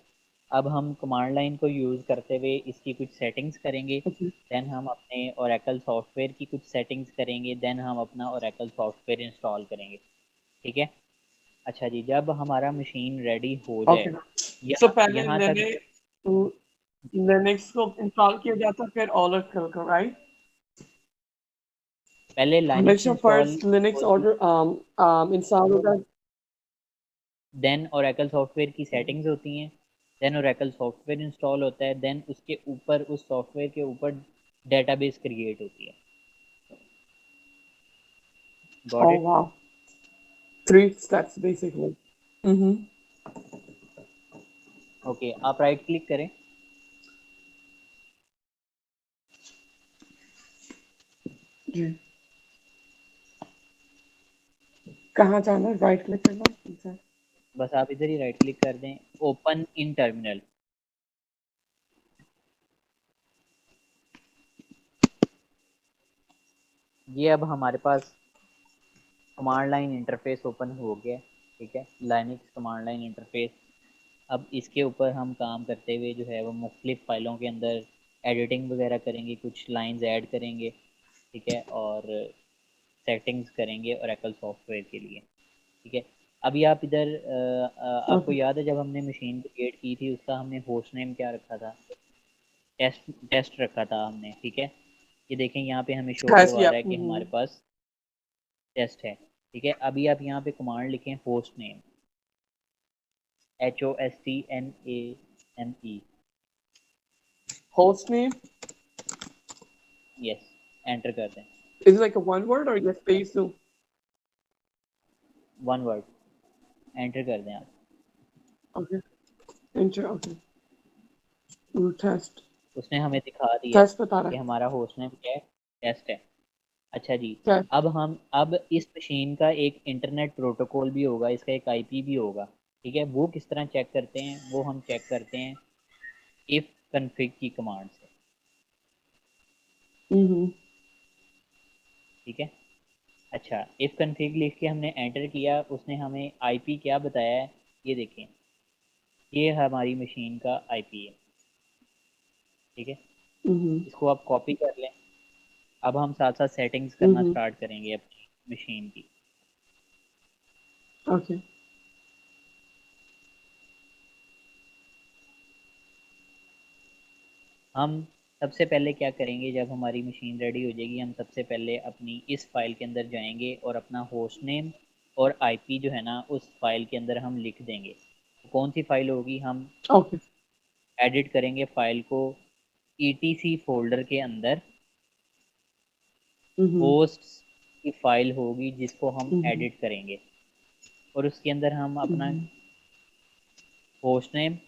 Speaker 1: अब हम कमांड लाइन को यूज़ करते हुए इसकी कुछ सेटिंग्स करेंगे.
Speaker 2: Okay.
Speaker 1: देन हम अपने ओरेकल सॉफ्टवेयर की कुछ सेटिंग्स करेंगे. देन हम अपना ओरेकल सॉफ्टवेयर इंस्टॉल करेंगे. ठीक है. अच्छा जी, जब हमारा मशीन रेडी हो
Speaker 2: Okay.
Speaker 1: जाए,
Speaker 2: So
Speaker 1: यहाँ
Speaker 2: पहले
Speaker 1: यहाँ तक.
Speaker 2: मैंने Linux को install किया जाता फिर Oracle को, right?
Speaker 1: पहले लाइनक्स
Speaker 2: हमेशा
Speaker 1: इंस्टॉल
Speaker 2: first Linux
Speaker 1: होती.
Speaker 2: order install होगा.
Speaker 1: देन ओरेकल सॉफ्टवेयर की सेटिंग्स होती हैं. देन ओरेकल सॉफ्टवेयर इंस्टॉल होता है. देन उसके ऊपर, उस सॉफ्टवेयर के ऊपर डेटाबेस क्रिएट होती है. Got
Speaker 2: Oh
Speaker 1: it.
Speaker 2: wow. 3 steps basically. Mm-hmm.
Speaker 1: Okay, आप राइट क्लिक करें.
Speaker 2: जी. कहाँ जाना है? राइट क्लिक करना है? अच्छा.
Speaker 1: बस आप इधर ही राइट क्लिक कर दें. Open in terminal. ये अब हमारे पास कमांड लाइन इंटरफेस ओपन हो गया. ठीक है, लाइनक्स कमांड लाइन इंटरफेस. अब इसके ऊपर हम काम करते हुए जो है वो मुख्तलिफ फाइलों के अंदर एडिटिंग वगैरह करेंगे, कुछ लाइंस ऐड करेंगे. ठीक है. और सेटिंग्स करेंगे ओरेकल सॉफ्टवेयर के लिए. ठीक है. अभी आप इधर आपको
Speaker 2: Okay.
Speaker 1: याद है जब हमने मशीन क्रिएट की थी उसका हमने होस्ट नेम क्या रखा था? टेस्ट. टेस्ट रखा था हमने. ठीक है. ये देखें यहाँ पे हमें शो
Speaker 2: Test,
Speaker 1: करवा
Speaker 2: yeah.
Speaker 1: रहा है कि
Speaker 2: Mm-hmm.
Speaker 1: हमारे पास टेस्ट है. ठीक है. अभी आप यहाँ पे कमांड लिखें host name. HOSTNAME.
Speaker 2: Host name,
Speaker 1: yes. Enter कर दें.
Speaker 2: is it like a one word or your space too?
Speaker 1: One word. Enter कर दें आप.
Speaker 2: Okay. Enter. Okay. Test.
Speaker 1: उसने हमें दिखा दिया है
Speaker 2: Test बता रहा
Speaker 1: कि
Speaker 2: है.
Speaker 1: हमारा होस्ट नेम क्या है. टेस्ट है. अच्छा जी.
Speaker 2: Test.
Speaker 1: अब इस मशीन का एक इंटरनेट प्रोटोकॉल भी होगा, इसका एक आईपी भी होगा. ठीक है. वो किस तरह चेक करते हैं? वो हम चेक करते हैं इफ कन्फिग की कमांड से.
Speaker 2: Mm-hmm.
Speaker 1: ठीक है. अच्छा, इफ कन्फिग लिख के हमने एंटर किया, उसने हमें आईपी क्या बताया है? ये देखें. ये हमारी मशीन का आईपी है. ठीक है.
Speaker 2: Mm-hmm.
Speaker 1: इसको आप कॉपी कर लें. अब हम साथ साथ सेटिंग्स करना
Speaker 2: Mm-hmm.
Speaker 1: स्टार्ट करेंगे अपनी मशीन की.
Speaker 2: Okay.
Speaker 1: हम सबसे पहले क्या करेंगे, जब हमारी मशीन रेडी हो जाएगी हम सबसे पहले अपनी इस फाइल के अंदर जाएंगे और अपना होस्ट नेम और आईपी जो है ना उस फाइल के अंदर हम लिख देंगे. तो कौन सी फाइल होगी? हम
Speaker 2: Okay.
Speaker 1: एडिट करेंगे फाइल को ईटीसी फोल्डर के अंदर.
Speaker 2: Mm-hmm.
Speaker 1: होस्ट्स की फाइल होगी जिसको हम
Speaker 2: Mm-hmm.
Speaker 1: एडिट करेंगे. और उसके अंदर हम अपना
Speaker 2: Mm-hmm.
Speaker 1: होस्ट नेम,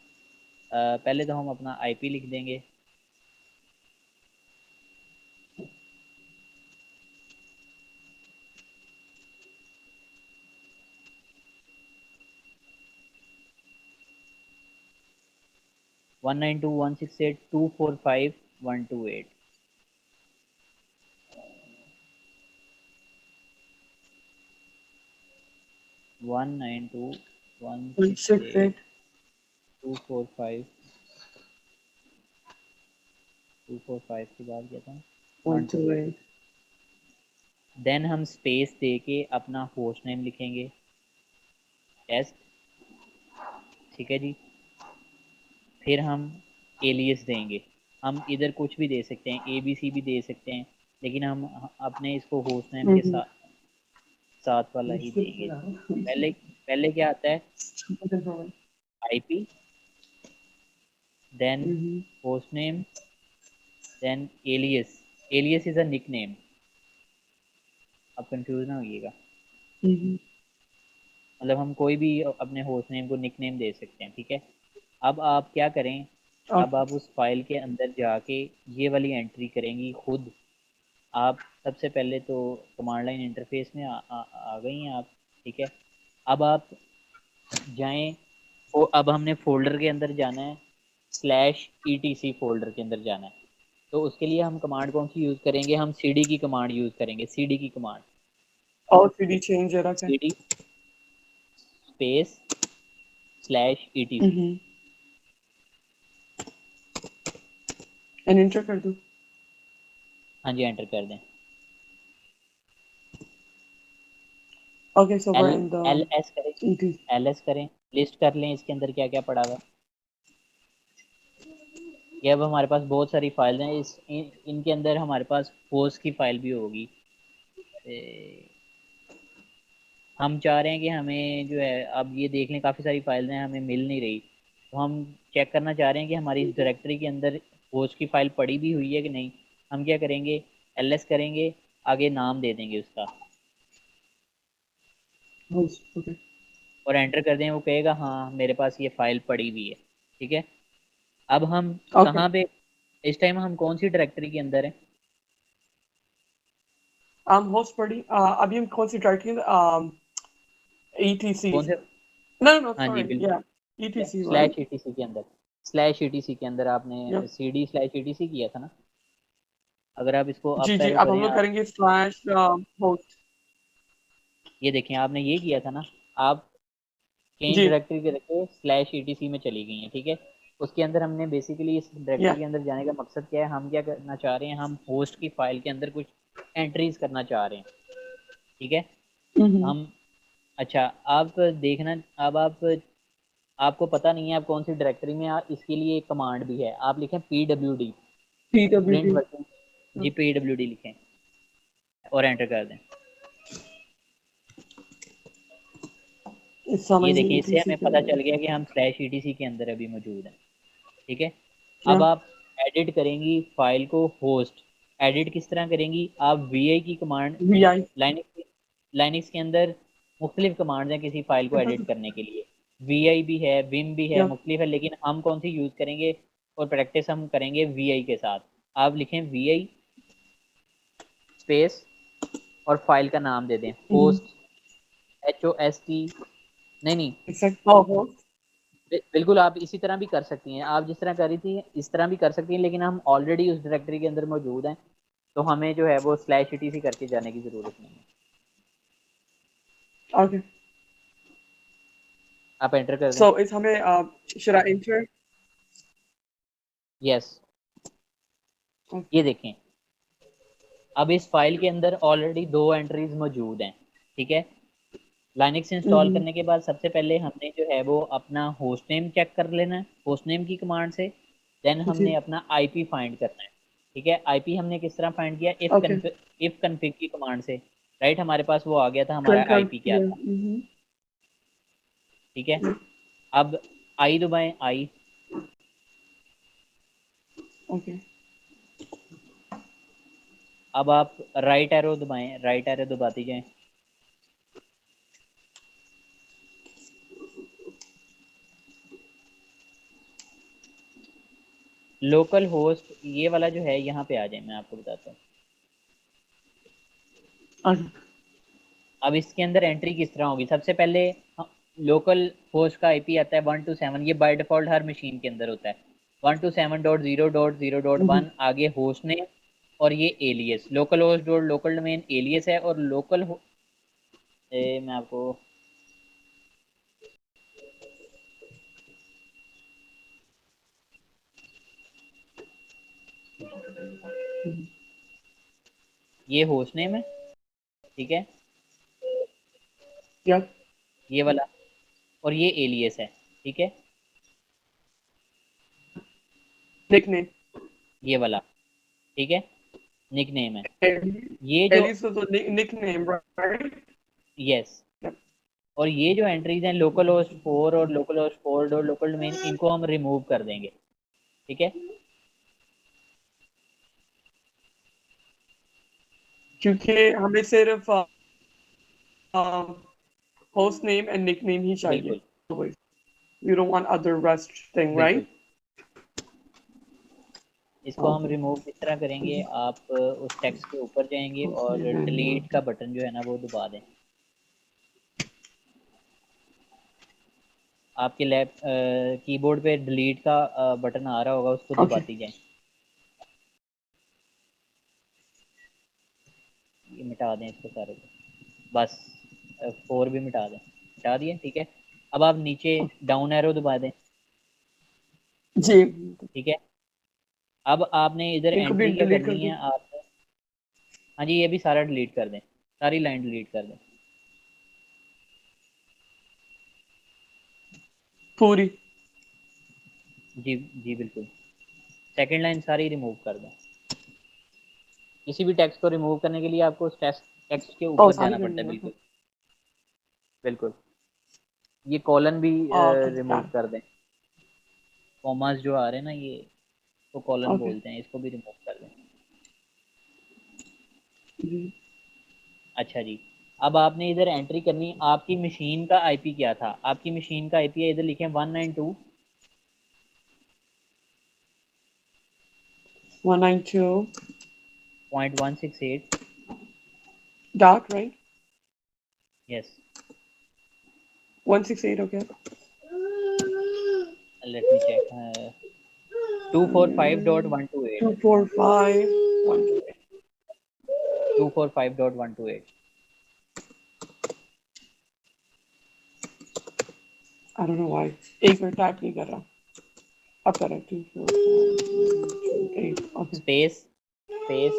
Speaker 1: पहले तो हम अपना आईपी लिख देंगे. 192.168.245.128. 192.168.245
Speaker 2: 168.
Speaker 1: 245 के बाद क्या था? 128।
Speaker 2: 128.
Speaker 1: देन हम स्पेस दे के अपना होस्ट नेम लिखेंगे, टेस्ट। ठीक है जी। फिर हम एलियस देंगे। हम इधर कुछ भी दे सकते हैं, ए बी सी भी दे सकते हैं, लेकिन हम अपने इसको होस्ट नेम के
Speaker 2: Mm-hmm.
Speaker 1: साथ साथ वाला ही देंगे। पहले पहले क्या आता है? IP, then
Speaker 2: Mm-hmm.
Speaker 1: Host name, then alias. Alias is a nick name, आप कंफ्यूज ना होइएगा।
Speaker 2: Mm-hmm.
Speaker 1: मतलब हम कोई भी अपने होस्ट नेम को निक नेम दे सकते हैं, ठीक है। अब आप क्या करें? अब
Speaker 2: Okay.
Speaker 1: आप उस फाइल के अंदर जाके ये वाली एंट्री करेंगी खुद। आप सबसे पहले तो कमांड लाइन इंटरफेस में आ गई हैं आप, ठीक है। अब आप जाएं, अब हमने फोल्डर के अंदर जाना है, स्लैश ईटीसी फोल्डर के अंदर जाना है। तो उसके लिए हम कमांड कौन सी यूज़ करेंगे? हम सीडी की कमांड यूज़ करेंगे, सीडी की कमांड।
Speaker 2: और CD change रखा है.
Speaker 1: CD space slash etc.
Speaker 2: Mm-hmm. And enter कर दूँ.
Speaker 1: हाँ जी, एंटर कर दें।
Speaker 2: Okay, so we're
Speaker 1: L
Speaker 2: in
Speaker 1: L
Speaker 2: the
Speaker 1: S करें,
Speaker 2: ET.
Speaker 1: एल एस करें, लिस्ट कर लें इसके अंदर क्या क्या पड़ा हुआ है। ये अब हमारे पास बहुत सारी फाइल हैं, इनके अंदर हमारे पास पोस्ट की फाइल भी होगी। हम चाह रहे हैं कि हमें जो है, अब ये देख लें काफ़ी सारी फाइलें हैं, हमें मिल नहीं रही। तो हम चेक करना चाह रहे हैं कि हमारी इस डायरेक्टरी के अंदर पोस्ट की फाइल पड़ी भी हुई है कि नहीं। हम क्या करेंगे? एल एस करेंगे, आगे नाम दे देंगे उसका,
Speaker 2: Host. Okay.
Speaker 1: और एंटर कर दें। वो कहेगा हाँ मेरे पास ये फाइल पड़ी हुई है, ठीक है। अब हम
Speaker 2: Okay.
Speaker 1: कहाँ पे, इस टाइम हम कौन सी डायरेक्टरी के अंदर हैं?
Speaker 2: Host पढ़ी. अभी हम कौन सी directory?
Speaker 1: कौन
Speaker 2: ETC.
Speaker 1: से?
Speaker 2: No, no, no,
Speaker 1: हाँ जी
Speaker 2: sorry.
Speaker 1: बिल्कुल,
Speaker 2: Yeah. ETC,
Speaker 1: slash
Speaker 2: right?
Speaker 1: Etc के अंदर, स्लैश ईटीसी के अंदर
Speaker 2: Yeah.
Speaker 1: आपने सी डी स्लैश ईटीसी किया था ना। अगर आप इसको
Speaker 2: जी
Speaker 1: अप
Speaker 2: जी,
Speaker 1: एरो
Speaker 2: अब हम
Speaker 1: करें
Speaker 2: लोग
Speaker 1: आप,
Speaker 2: करेंगे slash host.
Speaker 1: ये देखें आपने ये किया था ना। आप चेंज
Speaker 2: जी.
Speaker 1: डायरेक्टरी के रखे स्लैश ईटीसी में चली गई हैं, ठीक है। उसके अंदर हमने बेसिकली इस डायरेक्टरी
Speaker 2: Yeah.
Speaker 1: के अंदर जाने का मकसद क्या है? हम क्या करना चाह रहे हैं? हम होस्ट की फाइल के अंदर कुछ एंट्रीज करना चाह रहे हैं, ठीक है।
Speaker 2: Mm-hmm.
Speaker 1: हम, अच्छा, आप देखना, अब आप, आपको पता नहीं है आप कौन सी डायरेक्टरी में इसके लिए एक कमांड भी है। आप लिखें P W D, print
Speaker 2: PWD.
Speaker 1: Version. जी, पी डब्ल्यू डी लिखें और एंटर कर दें।
Speaker 2: इस
Speaker 1: ये
Speaker 2: समय में
Speaker 1: देखें, इससे
Speaker 2: ETC
Speaker 1: हमें
Speaker 2: के
Speaker 1: पता
Speaker 2: अंदर.
Speaker 1: चल गया कि हम स्लैश ईटीसी के अंदर अभी मौजूद हैं, ठीक है। अब
Speaker 2: Yeah.
Speaker 1: आप एडिट करेंगी फाइल को, होस्ट एडिट किस तरह करेंगी? आप वी आई की कमांड,
Speaker 2: VI.
Speaker 1: लाइनक्स लाइनक्स के अंदर मुख्तलिफ कमांड्स हैं किसी फाइल को एडिट करने के लिए। वी आई भी है, विम भी है,
Speaker 2: Yeah.
Speaker 1: मुख्तलिफ है, लेकिन हम कौन सी यूज़ करेंगे और प्रैक्टिस हम करेंगे वी आई के साथ। आप लिखें वी आई स्पेस और फाइल का नाम दे दें
Speaker 2: Mm-hmm.
Speaker 1: Host, HOST। नहीं नहीं,
Speaker 2: Exact. Oh, host.
Speaker 1: बिल्कुल आप इसी तरह भी कर सकती हैं, आप जिस तरह कर रही थी इस तरह भी कर सकती हैं, लेकिन हम ऑलरेडी उस डायरेक्टरी के अंदर मौजूद हैं, तो हमें जो है वो स्लैश ईटीसी करके जाने की ज़रूरत नहीं है।
Speaker 2: Okay.
Speaker 1: आप एंटर कर दें।
Speaker 2: So इस हमें should I enter?
Speaker 1: यस, ये
Speaker 2: Okay.
Speaker 1: देखें, अब इस फाइल के अंदर ऑलरेडी दो एंट्रीज मौजूद हैं, ठीक है। Linux install
Speaker 2: Mm-hmm.
Speaker 1: करने के बाद सबसे पहले हमने जो है वो अपना होस्ट नेम चेक कर लेना है, होस्ट नेम की कमांड से। देन हमने
Speaker 2: जी.
Speaker 1: अपना आईपी फाइंड करना है, ठीक है। आईपी हमने किस तरह फाइंड किया?
Speaker 2: Okay.
Speaker 1: इफ कन्फिग की कमांड से, राइट। हमारे पास वो आ गया था, हमारा
Speaker 2: Confirm.
Speaker 1: आईपी क्या
Speaker 2: Yeah.
Speaker 1: था,
Speaker 2: Mm-hmm.
Speaker 1: ठीक है।
Speaker 2: Yeah.
Speaker 1: अब आई दबाएं, आई।
Speaker 2: Okay.
Speaker 1: अब आप राइट एरो दबाएं, राइट एरो दबाती जाएं। लोकल होस्ट ये वाला जो है, यहाँ पे आ जाए, मैं आपको बताता हूँ।
Speaker 2: Okay.
Speaker 1: अब इसके अंदर एंट्री किस तरह होगी? सबसे पहले लोकल होस्ट का आईपी आता है 127, ये बाय डिफॉल्ट हर मशीन के अंदर होता है। 127.0.0.1,
Speaker 2: Mm-hmm.
Speaker 1: आगे होस्ट नेम और ये alias, local host dot local domain alias है, और मैं आपको ये होस्ट नेम है, ठीक है,
Speaker 2: Yep.
Speaker 1: ये वाला, और ये एलियस है, ठीक है,
Speaker 2: Nickname.
Speaker 1: ये वाला, ठीक है, निक नेम है।
Speaker 2: Ellie.
Speaker 1: ये जो,
Speaker 2: Ellie's was a nickname, right?
Speaker 1: Yes,
Speaker 2: Yep.
Speaker 1: और ये जो एंट्रीज हैं लोकल होस्ट 4 और लोकल होस्ट 4 और लोकल डोमेन, इनको हम रिमूव कर देंगे, ठीक है,
Speaker 2: क्योंकि हमें सिर्फ host name and nickname ही चाहिए.
Speaker 1: बिल्कुल
Speaker 2: You don't want other rest thing, right?
Speaker 1: बिल्कुल। इसको हम
Speaker 2: Okay.
Speaker 1: रिमूव किस तरह करेंगे, आप उस टेक्स्ट के ऊपर जाएंगे
Speaker 2: Host
Speaker 1: और
Speaker 2: name and
Speaker 1: डिलीट का बटन जो है ना वो दबा दें। आपके लैप कीबोर्ड पे डिलीट का बटन आ रहा होगा, उसको
Speaker 2: okay.
Speaker 1: दबाती जाएं। ये मिटा दें इसको सारे को, बस 4 भी मिटा दें, मिटा दिए, ठीक है। अब आप नीचे डाउन एरो दबा दें,
Speaker 2: जी,
Speaker 1: ठीक है। अब आपने इधर
Speaker 2: इनको भी
Speaker 1: एंट्री क्या
Speaker 2: डिलीट कर
Speaker 1: करनी
Speaker 2: दूं.
Speaker 1: है आपने, हाँ जी, ये भी सारा डिलीट कर दें, सारी लाइन डिलीट कर दें।
Speaker 2: पूरी.
Speaker 1: जी जी बिल्कुल, सेकंड लाइन सारी रिमूव कर दें। किसी भी टेक्स्ट को रिमूव करने के लिए आपको उस टेक्स्ट टेक्स्ट के
Speaker 2: Oh,
Speaker 1: ऊपर
Speaker 2: सारी
Speaker 1: जाना पड़ता
Speaker 2: करनी
Speaker 1: है,
Speaker 2: है.
Speaker 1: बिल्कुल बिल्कुल। ये कॉलन भी
Speaker 2: Okay,
Speaker 1: रिमूव
Speaker 2: got
Speaker 1: कर दें, कॉमास जो आ रहे हैं ना, ये तो कॉलन
Speaker 2: Okay.
Speaker 1: बोलते हैं, इसको भी रिमूव कर दें।
Speaker 2: जी.
Speaker 1: अच्छा जी, अब आपने इधर एंट्री करनी, आपकी मशीन का आईपी क्या था, आपकी मशीन का आईपी है, इधर लिखें 192
Speaker 2: 192.
Speaker 1: .168।
Speaker 2: Dot, right?
Speaker 1: Yes,
Speaker 2: 168, okay.
Speaker 1: Let me check, 245.128,
Speaker 2: 245. 128.
Speaker 1: 245.128।
Speaker 2: I don't know why. एक मिनट टाइप नहीं कर रहा. अब कर रहा. 245. Okay.
Speaker 1: Space space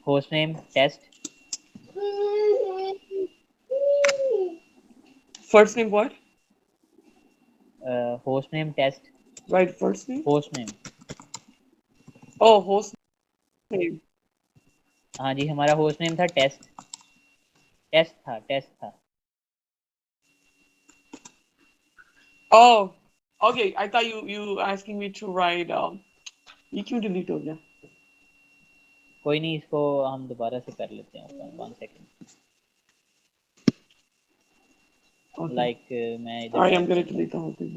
Speaker 1: host name test,
Speaker 2: First name what?
Speaker 1: Host name test,
Speaker 2: Right, first name.
Speaker 1: Host name,
Speaker 2: Oh, host name.
Speaker 1: हाँ जी, हमारा होस्ट नेम था टेस्ट, टेस्ट था।
Speaker 2: Oh, okay. I thought you asking me to write. ये क्यों delete हो गया?
Speaker 1: कोई नहीं, इसको हम दोबारा से कर लेते हैं, 1 सेकेंड,
Speaker 2: Okay.
Speaker 1: लाइक मैं इधर
Speaker 2: All right, I'm
Speaker 1: type
Speaker 2: gonna
Speaker 1: करता हूँ।
Speaker 2: delete the whole thing.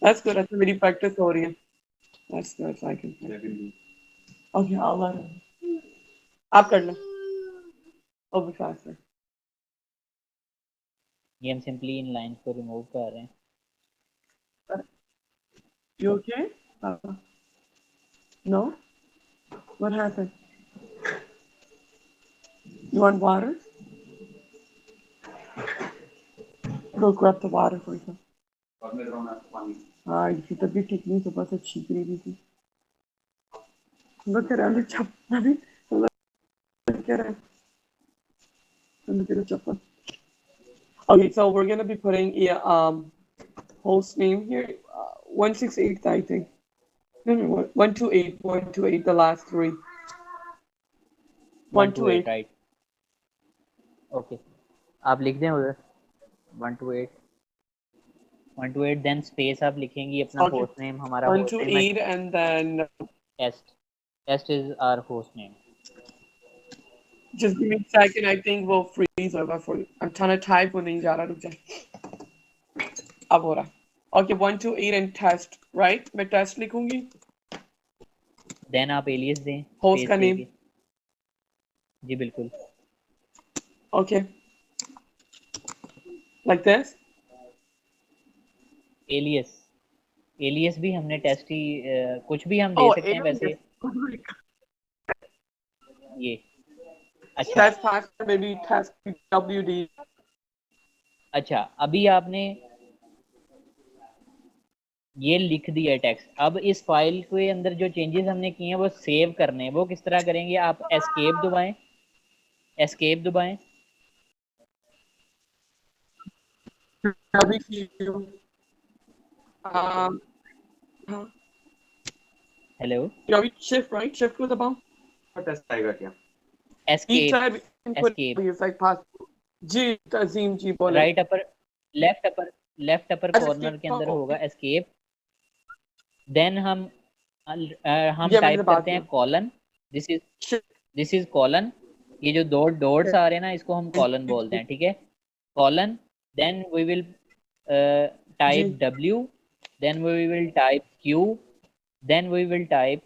Speaker 2: That's good. That's मेरी practice हो रही है. That's good. So I can. Okay, I'll let him. आप कर लो. I'll be faster.
Speaker 1: ये हम सिंपली इन लाइंस को रिमूव कर रहे हैं।
Speaker 2: You okay? No? What happened? You want water? Go grab the water for you. हाँ इसकी तबीयत ठीक नहीं, सुबह से छींक रही थी. Look at her, chappal. Look at her. Look at her chappal. Okay, so we're gonna be putting host name here. 168, I think. No, 128, 128, the last three.
Speaker 1: 128,
Speaker 2: 128.
Speaker 1: Right, okay, आप लिख दें उधर 128, 128, देन स्पेस आप लिखेंगी अपना
Speaker 2: Okay.
Speaker 1: होस्ट नेम, हमारा host name है
Speaker 2: 128, and then
Speaker 1: test, test is our host name.
Speaker 2: just give me a second. I think we'll freeze over for you. I'm trying to type when नहीं जा रहा, रुक जा. अब हो रहा. Okay, 128 and test, right? मैं test लिखूंगी.
Speaker 1: देन आप एलियस दें
Speaker 2: Host
Speaker 1: स्पेस
Speaker 2: का
Speaker 1: दे
Speaker 2: name.
Speaker 1: के, जी बिल्कुल,
Speaker 2: Okay. Like this.
Speaker 1: Alias, alias भी हमने टेस्ट ही कुछ भी हम दे
Speaker 2: Oh,
Speaker 1: सकते हैं
Speaker 2: alias.
Speaker 1: वैसे, ये, अच्छा
Speaker 2: Test pass maybe test WD.
Speaker 1: अच्छा, अभी आपने ये लिख दिया टेक्स्ट। अब इस फाइल के अंदर जो चेंजेस हमने किए हैं वो सेव करने हैं। वो किस तरह करेंगे? आप एस्केप दबाएं, एस्केप दबाएं।
Speaker 2: अभी की um, हाँ,
Speaker 1: हेलो।
Speaker 2: अभी शिफ्ट राइट शिफ्ट को दबाओ टेस्ट आएगा क्या each
Speaker 1: escape,
Speaker 2: time input
Speaker 1: escape,
Speaker 2: is like pass जी तजीम जी बोले
Speaker 1: राइट अपर, लेफ्ट अपर
Speaker 2: अच्छा
Speaker 1: कॉर्नर के अंदर
Speaker 2: escape
Speaker 1: होगा एस्केप। देन हम
Speaker 2: ये मैंने
Speaker 1: टाइप
Speaker 2: दबा
Speaker 1: करते हैं
Speaker 2: दिया
Speaker 1: colon. This is,
Speaker 2: shift
Speaker 1: this is colon. ये जो दो डॉट्स आ रहे हैं ना, इसको हम कॉलन बोलते हैं, ठीक है। कॉलन। देन वी विल
Speaker 2: जी
Speaker 1: type W, then we will type Q, then we will type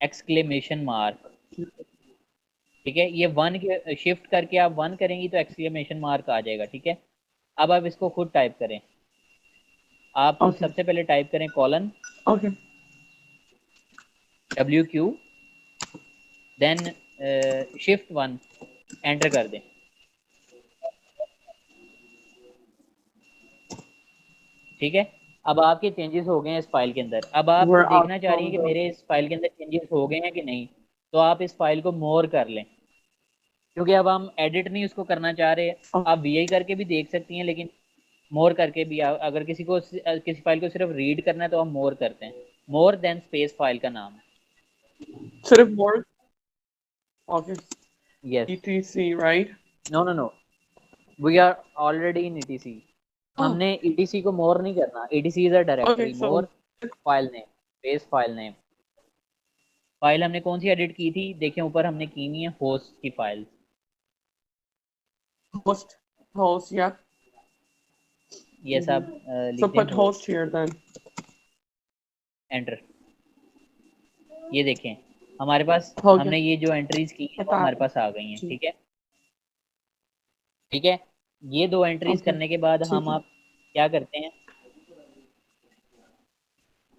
Speaker 1: exclamation mark. ठीक है, ये वन के शिफ्ट करके आप वन करेंगी तो एक्सक्लेमेशन मार्क आ जाएगा, ठीक है। अब आप इसको खुद टाइप करें। आप
Speaker 2: ओके
Speaker 1: सबसे पहले टाइप करें colon
Speaker 2: okay
Speaker 1: W Q, then shift one, enter कर दें। ठीक है। अब आपके चेंजेस हो गए हैं इस फाइल के अंदर। अब आप
Speaker 2: we're out
Speaker 1: देखना चाह रही
Speaker 2: from
Speaker 1: हैं कि
Speaker 2: the
Speaker 1: मेरे इस फाइल के अंदर चेंजेस हो गए हैं कि नहीं, तो आप इस फाइल को मोर कर लें, क्योंकि अब हम एडिट नहीं उसको करना चाह रहे।
Speaker 2: okay,
Speaker 1: आप वीआई करके भी देख सकती हैं, लेकिन मोर करके भी अगर किसी को किसी फाइल को सिर्फ रीड करना है तो हम मोर करते हैं। मोर देन स्पेस फाइल का नाम।
Speaker 2: सिर्फ more okay
Speaker 1: yes.
Speaker 2: etc right
Speaker 1: no no no, we are already in ETC.
Speaker 2: oh
Speaker 1: हमने ईटीसी को मोर नहीं करना। ETC is a
Speaker 2: okay
Speaker 1: directory.
Speaker 2: so
Speaker 1: more file name, space file name. File हमने कौन सी edit की थी? देखें ऊपर हमने की हुई है होस्ट की फाइल।
Speaker 2: host yeah
Speaker 1: ये सब
Speaker 2: so
Speaker 1: लिख दें
Speaker 2: put
Speaker 1: host,
Speaker 2: host here then
Speaker 1: enter. ये देखें हमारे पास,
Speaker 2: okay
Speaker 1: हमने ये जो एंट्रीज की हैं वो
Speaker 2: पता
Speaker 1: हमारे
Speaker 2: है
Speaker 1: पास आ गई हैं,
Speaker 2: जी
Speaker 1: ठीक है। ठीक है। ये दो एंट्रीज
Speaker 2: okay
Speaker 1: करने के बाद
Speaker 2: ठीक
Speaker 1: हम
Speaker 2: है
Speaker 1: अब क्या करते हैं?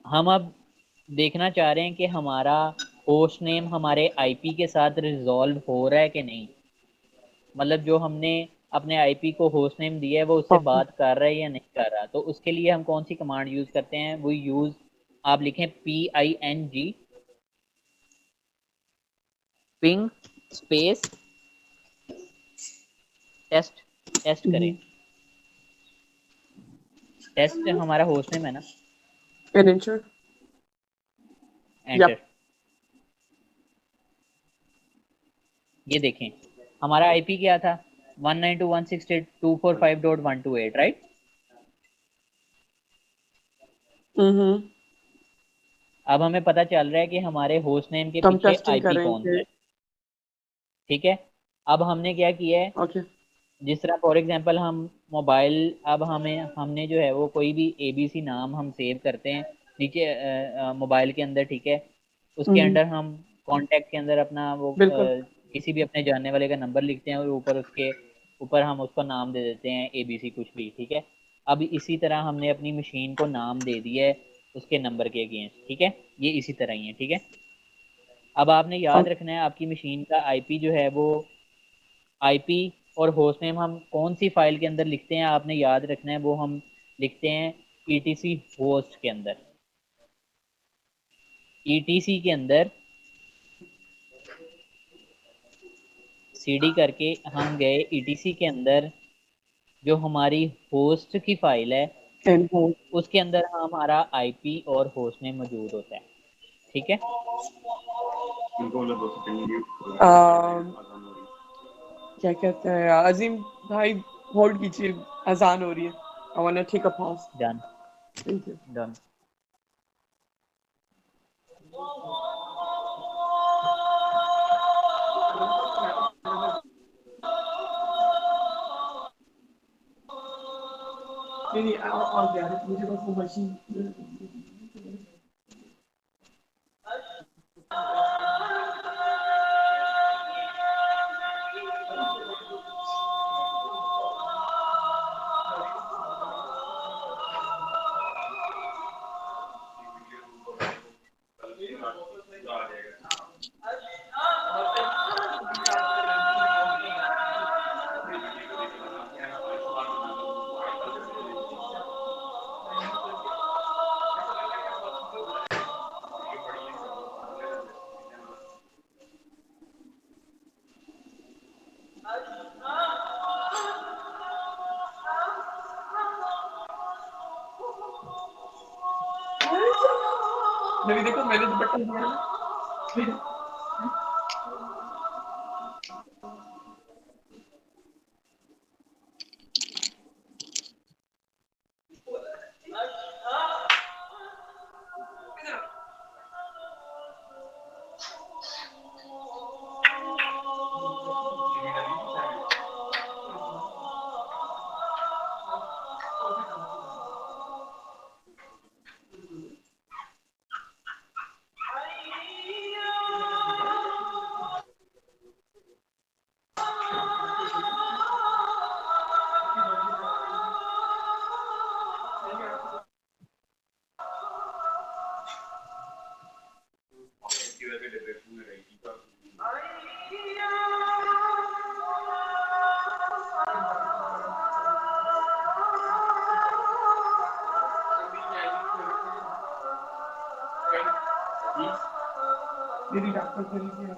Speaker 1: हम अब देखना चाह रहे हैं कि हमारा होस्ट नेम हमारे आईपी के साथ रिजॉल्व हो रहा है कि नहीं। मतलब जो हमने अपने आईपी को होस्ट नेम दिया है वो उससे
Speaker 2: okay
Speaker 1: बात कर रहा है या नहीं कर रहा। तो उसके लिए हम कौन सी कमांड यूज करते हैं? वो यूज, आप लिखें PING, ping space test. Test करें। टेस्ट हमारा होस्ट नेम है ना।
Speaker 2: and enter
Speaker 1: enter.
Speaker 2: yep
Speaker 1: ये देखें हमारा आईपी क्या था? 192.168.245.128, राइट।
Speaker 2: mm-hmm
Speaker 1: अब हमें पता चल रहा है कि हमारे होस्ट नेम के
Speaker 2: तो हम
Speaker 1: पीछे
Speaker 2: टेस्टिंग
Speaker 1: आईपी कौन सा
Speaker 2: करेंगे
Speaker 1: है। ठीक है। अब हमने क्या किया है?
Speaker 2: okay
Speaker 1: जिस तरह फॉर एग्जांपल हम मोबाइल, अब हमें हमने जो है वो कोई भी एबीसी नाम हम सेव करते हैं नीचे मोबाइल के अंदर, ठीक है। उसके
Speaker 2: mm-hmm
Speaker 1: अंदर हम कॉन्टैक्ट के अंदर अपना वो
Speaker 2: बिल्कुल
Speaker 1: किसी भी अपने जानने वाले का नंबर लिखते हैं और ऊपर उसके ऊपर हम उसको नाम दे देते हैं एबीसी कुछ भी, ठीक है। अब इसी तरह हमने अपनी मशीन को नाम दे दिया है उसके नंबर के अगेंस्ट, ठीक है। ये इसी तरह ही है, ठीक है। अब आपने याद
Speaker 2: okay
Speaker 1: रखना है आपकी मशीन का आईपी जो है वो, आईपी और होस्ट नेम हम कौन सी फाइल के अंदर लिखते हैं आपने याद रखना है। वो हम लिखते हैं ईटीसी होस्ट के अंदर। ईटीसी के अंदर सीडी करके हम गए ईटीसी के अंदर, जो हमारी होस्ट की फाइल है
Speaker 2: and hold
Speaker 1: उसके अंदर हमारा आईपी और होस्ट नेम मौजूद होता है, ठीक है।
Speaker 2: क्या कहते हैं अजीम भाई होल्ड कीजिए अजान हो रही है I want to take a pause
Speaker 1: done.
Speaker 2: Thank you
Speaker 1: done.
Speaker 2: नहीं नहीं आ गया मुझे बस वो मशीन मेरी देखो, मैंने दुपट्टा दिया ना। मेरी डॉक्टर चली गई।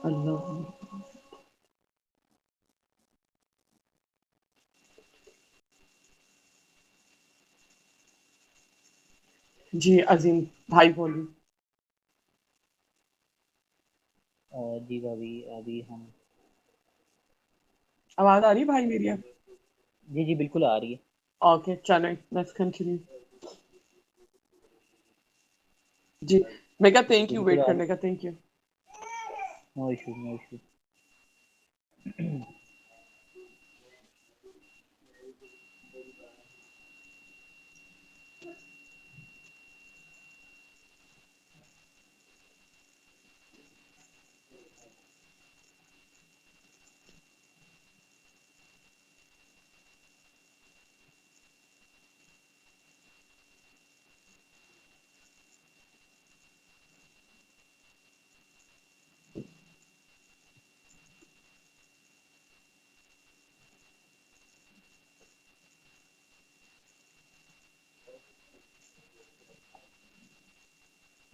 Speaker 2: अल्लाह। जी अजीम भाई बोलिए।
Speaker 1: जी भाभी, अभी हम
Speaker 2: आवाज आ रही है भाई मेरी?
Speaker 1: जी जी बिल्कुल आ रही है।
Speaker 2: ओके चलें, लेट्स कंटिन्यू। जी, मैं कहा थैंक
Speaker 1: जी
Speaker 2: यू
Speaker 1: बिल्कुल
Speaker 2: वेट
Speaker 1: आप,
Speaker 2: करने का, thank you.
Speaker 1: No issue no issue.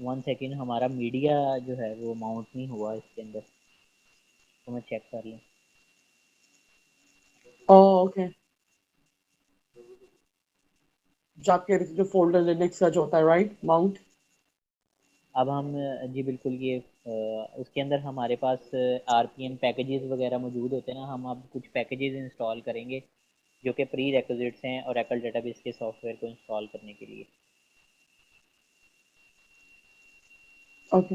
Speaker 1: 1 second, हमारा मीडिया जो है वो माउंट नहीं हुआ इसके अंदर, तो मैं चेक कर लूँ।
Speaker 2: ओके, जो आपके जो फोल्डर लिनक्स का जो होता है, राइट माउंट।
Speaker 1: अब हम जी बिल्कुल ये उसके अंदर हमारे पास आरपीएम पैकेजेस वगैरह मौजूद होते हैं ना, हम अब कुछ पैकेजेस इंस्टॉल करेंगे जो कि प्री रिक्विजिट्स हैं ओरेकल डेटाबेस के सॉफ्टवेयर को इंस्टॉल करने के लिए।
Speaker 2: ओके,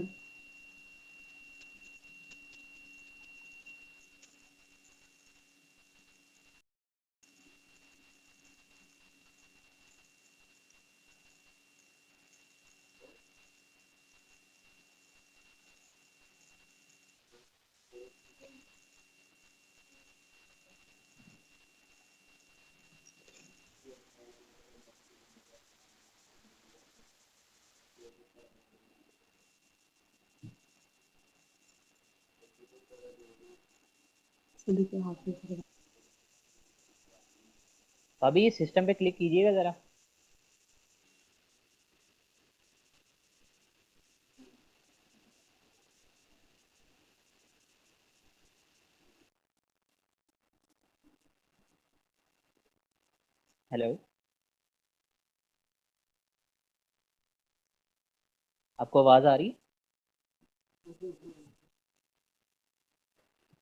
Speaker 1: अभी सिस्टम पे क्लिक कीजिएगा ज़रा। हेलो, आपको आवाज़ आ रही है?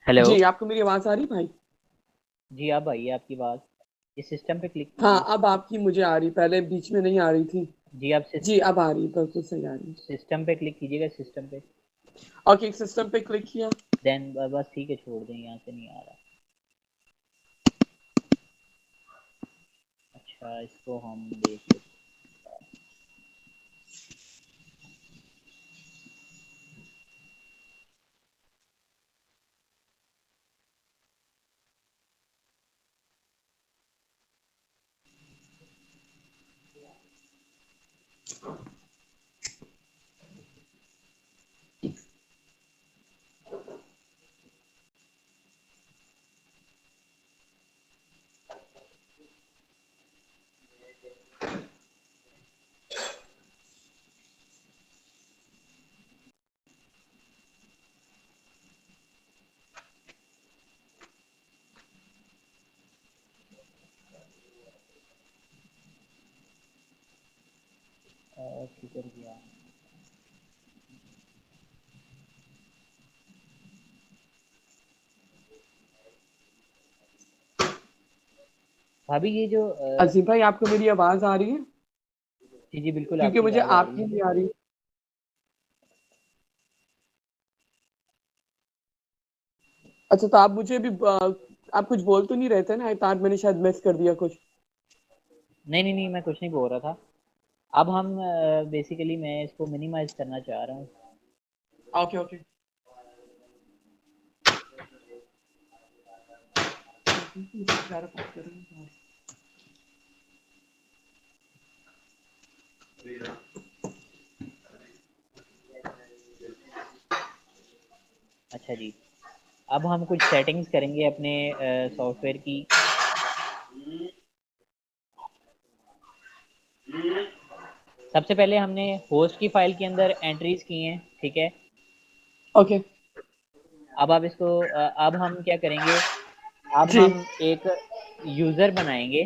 Speaker 1: हेलो।
Speaker 2: जी आपको मेरी आवाज आ रही भाई?
Speaker 1: जी अब आई है आपकी बात। इस सिस्टम पे क्लिक
Speaker 2: हाँ,
Speaker 1: कीजिए।
Speaker 2: अब आपकी मुझे आ रही, पहले बीच में नहीं आ रही थी।
Speaker 1: जी आप
Speaker 2: जी, अब आ रही, बिल्कुल सही आ रही।
Speaker 1: सिस्टम पे क्लिक कीजिएगा, सिस्टम पे।
Speaker 2: ओके, सिस्टम पे क्लिक किया।
Speaker 1: देन बस ठीक है, छोड़ दें, यहाँ से नहीं आ रहा। अच्छा इसको हम देख लेते हैं। किधर गया? भाभी ये जो
Speaker 2: अजीम भाई, आपको मेरी आवाज आ रही है?
Speaker 1: जी जी बिल्कुल
Speaker 2: क्योंकि
Speaker 1: आपकी
Speaker 2: मुझे
Speaker 1: आवाज़ आ रही
Speaker 2: आपकी
Speaker 1: है।
Speaker 2: नहीं आ रही। अच्छा, तो आप मुझे भी आप कुछ बोल तो नहीं रहे थे ना? आई थॉट मैंने शायद मिस कर दिया कुछ।
Speaker 1: नहीं नहीं नहीं, मैं कुछ नहीं बोल रहा था। अब हम बेसिकली मैं इसको मिनिमाइज करना चाह रहा हूँ।
Speaker 2: Okay okay.
Speaker 1: अच्छा जी, अब हम कुछ सेटिंग्स करेंगे अपने सॉफ्टवेयर की। सबसे पहले हमने होस्ट की फाइल के अंदर एंट्रीज की हैं, ठीक है।
Speaker 2: ओके।
Speaker 1: अब आप इसको अब हम क्या करेंगे, अब
Speaker 2: जी
Speaker 1: हम एक यूज़र बनाएंगे,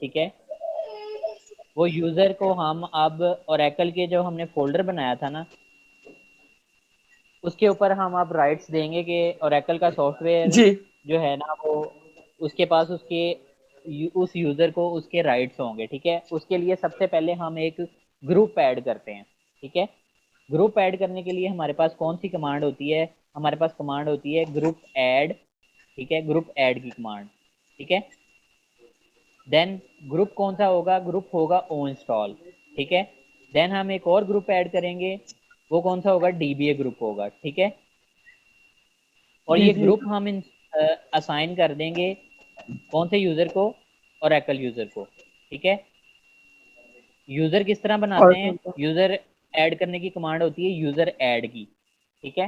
Speaker 1: ठीक है। वो यूज़र को हम अब ओरेकल के जो हमने फोल्डर बनाया था ना, उसके ऊपर हम अब राइट्स देंगे कि ओरेकल का सॉफ्टवेयर
Speaker 2: जी
Speaker 1: जो है ना वो उसके पास उसके उस यूज़र को उसके राइट्स होंगे, ठीक है। उसके लिए सबसे पहले हम एक ग्रुप ऐड करते हैं, ठीक है। ग्रुप ऐड करने के लिए हमारे पास कौन सी कमांड होती है? हमारे पास कमांड होती है ग्रुप ऐड, ठीक है, ग्रुप ऐड की कमांड, ठीक है। देन ग्रुप कौन सा होगा? ग्रुप होगा ओ इंस्टॉल, ठीक है। देन हम एक और ग्रुप ऐड करेंगे, वो कौन सा होगा? डीबीए ग्रुप होगा, ठीक है। और
Speaker 2: जी
Speaker 1: ये
Speaker 2: जी।
Speaker 1: ग्रुप हम इन असाइन कर देंगे कौन से यूज़र को? ओरेकल यूज़र को, ठीक है। यूज़र किस तरह
Speaker 2: और
Speaker 1: बनाते हैं?
Speaker 2: कौन सा?
Speaker 1: यूज़र ऐड करने की कमांड होती है यूज़र ऐड की, ठीक है।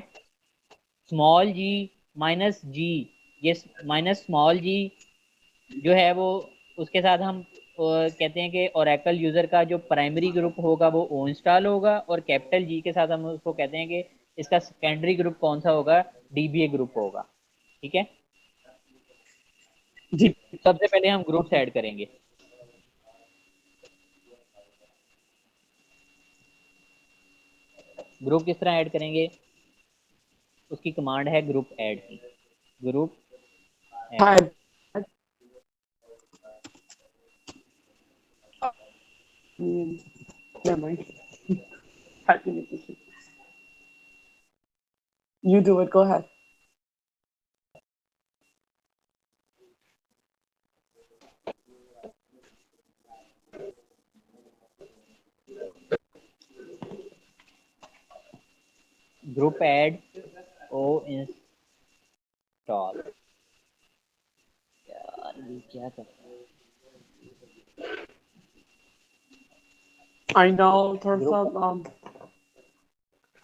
Speaker 1: स्मॉल जी माइनस जी, ये माइनस स्मॉल जी जो है वो उसके साथ हम कहते हैं कि ओरेकल यूज़र का जो प्राइमरी ग्रुप होगा वो ओ इंस्टॉल होगा, और कैपिटल जी के साथ हम उसको कहते हैं कि इसका सेकेंडरी ग्रुप कौन सा होगा? डीबीए ग्रुप होगा, ठीक है।
Speaker 2: जी।
Speaker 1: सबसे पहले हम ग्रुप्स
Speaker 2: ओके।
Speaker 1: ऐड करेंगे। ग्रुप किस तरह ऐड करेंगे? उसकी कमांड है ग्रुप ऐड की, group add.
Speaker 2: Hi. Never mind. I think it's you do it. Go ahead.
Speaker 1: Group add O install. यार ये क्या कर रहा है?
Speaker 2: I know थोड़ा सा
Speaker 1: ग्रुप,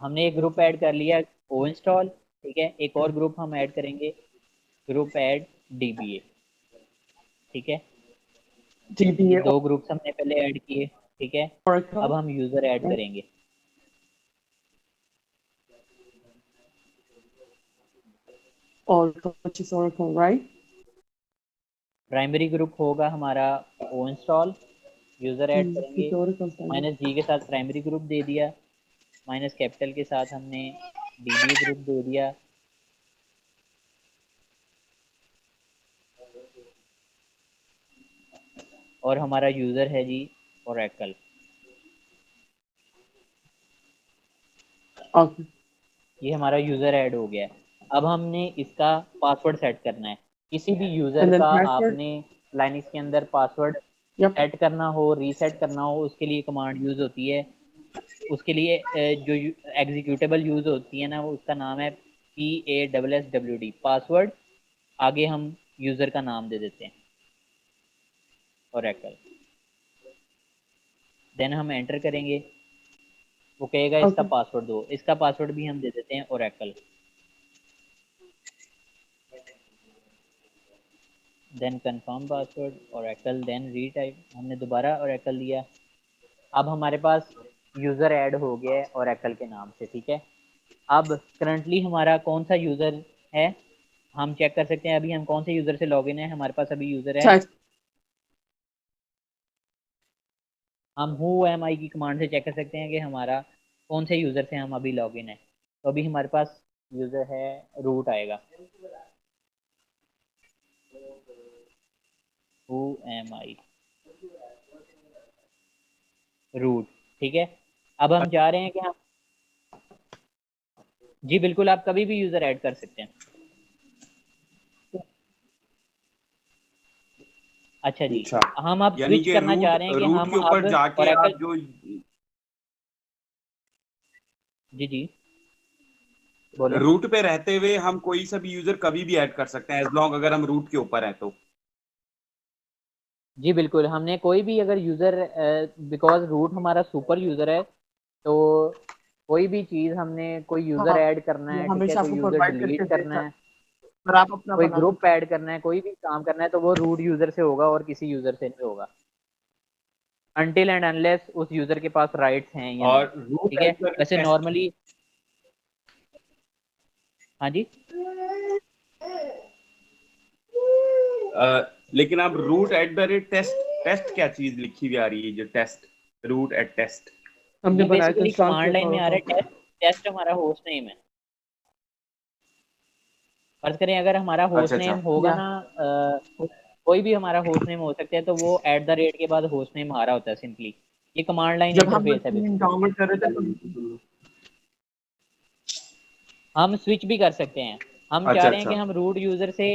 Speaker 1: हमने एक ग्रुप ऐड कर लिया ओ इंस्टॉल, ठीक है। एक और ग्रुप हम ऐड करेंगे, ग्रुप ऐड डीबीए, ठीक है। ये
Speaker 2: DBA
Speaker 1: दो ग्रुप्स हमने पहले ऐड किए, ठीक है। अब
Speaker 2: Oracle,
Speaker 1: हम यूज़र ऐड
Speaker 2: right?
Speaker 1: करेंगे।
Speaker 2: Oracle, which is Oracle, right?
Speaker 1: Primary group होगा हमारा ओ इंस्टॉल, यूज़र ऐड
Speaker 2: It's
Speaker 1: करेंगे।
Speaker 2: Oracle standard.
Speaker 1: माइनस जी के साथ प्राइमरी ग्रुप दे दिया, माइनस कैपिटल के साथ हमने डीबीए ग्रुप दे दिया। और हमारा यूज़र है जी ओरेकल।
Speaker 2: ओके।
Speaker 1: ये हमारा यूज़र ऐड हो गया है। अब हमने इसका पासवर्ड सेट करना है। किसी भी यूज़र
Speaker 2: एंड देन
Speaker 1: का
Speaker 2: पासवर्ड।
Speaker 1: आपने लाइनक्स के अंदर पासवर्ड
Speaker 2: यप।
Speaker 1: सेट करना हो, रीसेट करना हो, उसके लिए कमांड यूज़ होती है। उसके लिए जो एग्जीक्यूटेबल यूज़ होती है ना, वो उसका नाम है PASSWD पासवर्ड। आगे हम यूज़र का नाम दे देते हैं ओरेकल। देन हम एंटर करेंगे, वो कहेगा इसका
Speaker 2: ओके।
Speaker 1: पासवर्ड दो। इसका पासवर्ड भी हम दे देते हैं Oracle. Then confirm password Oracle, then retype. हमने दोबारा ओरेकल दिया। अब हमारे पास यूज़र ऐड हो गया है ओरेकल के नाम से, ठीक है। अब करंटली हमारा कौन सा यूज़र है, हम चेक कर सकते हैं अभी हम कौन से यूज़र से लॉगिन है। हमारे पास अभी यूज़र है,
Speaker 2: अच्छा।
Speaker 1: हम हु एम आई की कमांड से चेक कर सकते हैं कि हमारा कौन से यूज़र से हम अभी लॉगिन है। तो अभी हमारे पास यूज़र है, रूट आएगा, हु एम आई रूट, ठीक है। अब हम चाह रहे हैं कि हम, जी बिल्कुल, आप कभी भी यूज़र ऐड कर सकते हैं। अच्छा जी,
Speaker 3: अच्छा,
Speaker 1: हम अब
Speaker 3: यानी
Speaker 1: स्विच
Speaker 3: कि
Speaker 1: करना
Speaker 3: रूट
Speaker 1: चाह रहे हैं कि
Speaker 3: रूट
Speaker 1: हम
Speaker 3: के ऊपर
Speaker 1: अब
Speaker 3: जाके
Speaker 1: ओरेकल,
Speaker 3: आप जो,
Speaker 1: जी जी बोलें।
Speaker 3: रूट पे रहते हुए हम कोई सा भी यूजर कभी भी ऐड कर सकते हैं, एज लॉन्ग अगर हम रूट के ऊपर हैं तो।
Speaker 1: जी बिल्कुल, हमने कोई भी अगर यूज़र, बिकॉज रूट हमारा सुपर यूज़र है, तो कोई भी चीज़ हमने कोई यूज़र
Speaker 2: हाँ,
Speaker 1: ऐड करना
Speaker 2: वो
Speaker 1: है, ठीक है,
Speaker 2: हमेशा
Speaker 1: कोई
Speaker 2: आपको
Speaker 1: यूज़र
Speaker 2: प्रोवाइड करके
Speaker 1: डिलीट
Speaker 2: देता
Speaker 1: करना
Speaker 2: है,
Speaker 1: है,
Speaker 2: पर आप अपना
Speaker 1: कोई
Speaker 2: बना
Speaker 1: ग्रुप
Speaker 2: सकते
Speaker 1: ऐड करना है, कोई भी काम करना है, तो वो रूट यूज़र से होगा और किसी यूज़र से नहीं होगा, अनटिल एंड अनलेस उस यूज़र के पास राइट्स हैं या नहीं।
Speaker 3: और रूट
Speaker 1: ठीक है,
Speaker 3: एज पर
Speaker 1: वैसे
Speaker 3: टेस्ट,
Speaker 1: नॉर्मली, हाँ जी,
Speaker 3: लेकिन आप root at the rate test, test क्या चीज लिखी हुई आ रही है जो टेस्ट, रूट एट टेस्ट?
Speaker 2: हैं। हमने
Speaker 1: ये
Speaker 2: बनाया था
Speaker 1: बेसिकली
Speaker 2: इंस्टॉल
Speaker 1: कमांड
Speaker 2: किया
Speaker 1: लाइन
Speaker 2: था
Speaker 1: में आ रहा है।
Speaker 2: सॉफ्टवेयर।
Speaker 1: टेस्ट, टेस्ट हमारा होस्ट नेम है। फर्ज करें अगर हमारा
Speaker 3: अच्छा
Speaker 1: होस्ट
Speaker 3: अच्छा।
Speaker 1: नेम होगा
Speaker 2: या
Speaker 1: ना, कोई भी हमारा होस्ट नेम हो सकता है, तो वो एट द रेट के बाद होस्ट नेम हमारा होता है सिंपली। ये कमांड लाइन
Speaker 2: जब हम
Speaker 1: इंटरफेस है
Speaker 2: मशीन
Speaker 1: बेसिकली।
Speaker 2: डाउनलोड कर रहे थे तो
Speaker 1: हम स्विच भी कर सकते हैं। हम चाह
Speaker 3: अच्छा
Speaker 1: रहे हैं कि
Speaker 3: अच्छा।
Speaker 1: हम रूट यूज़र से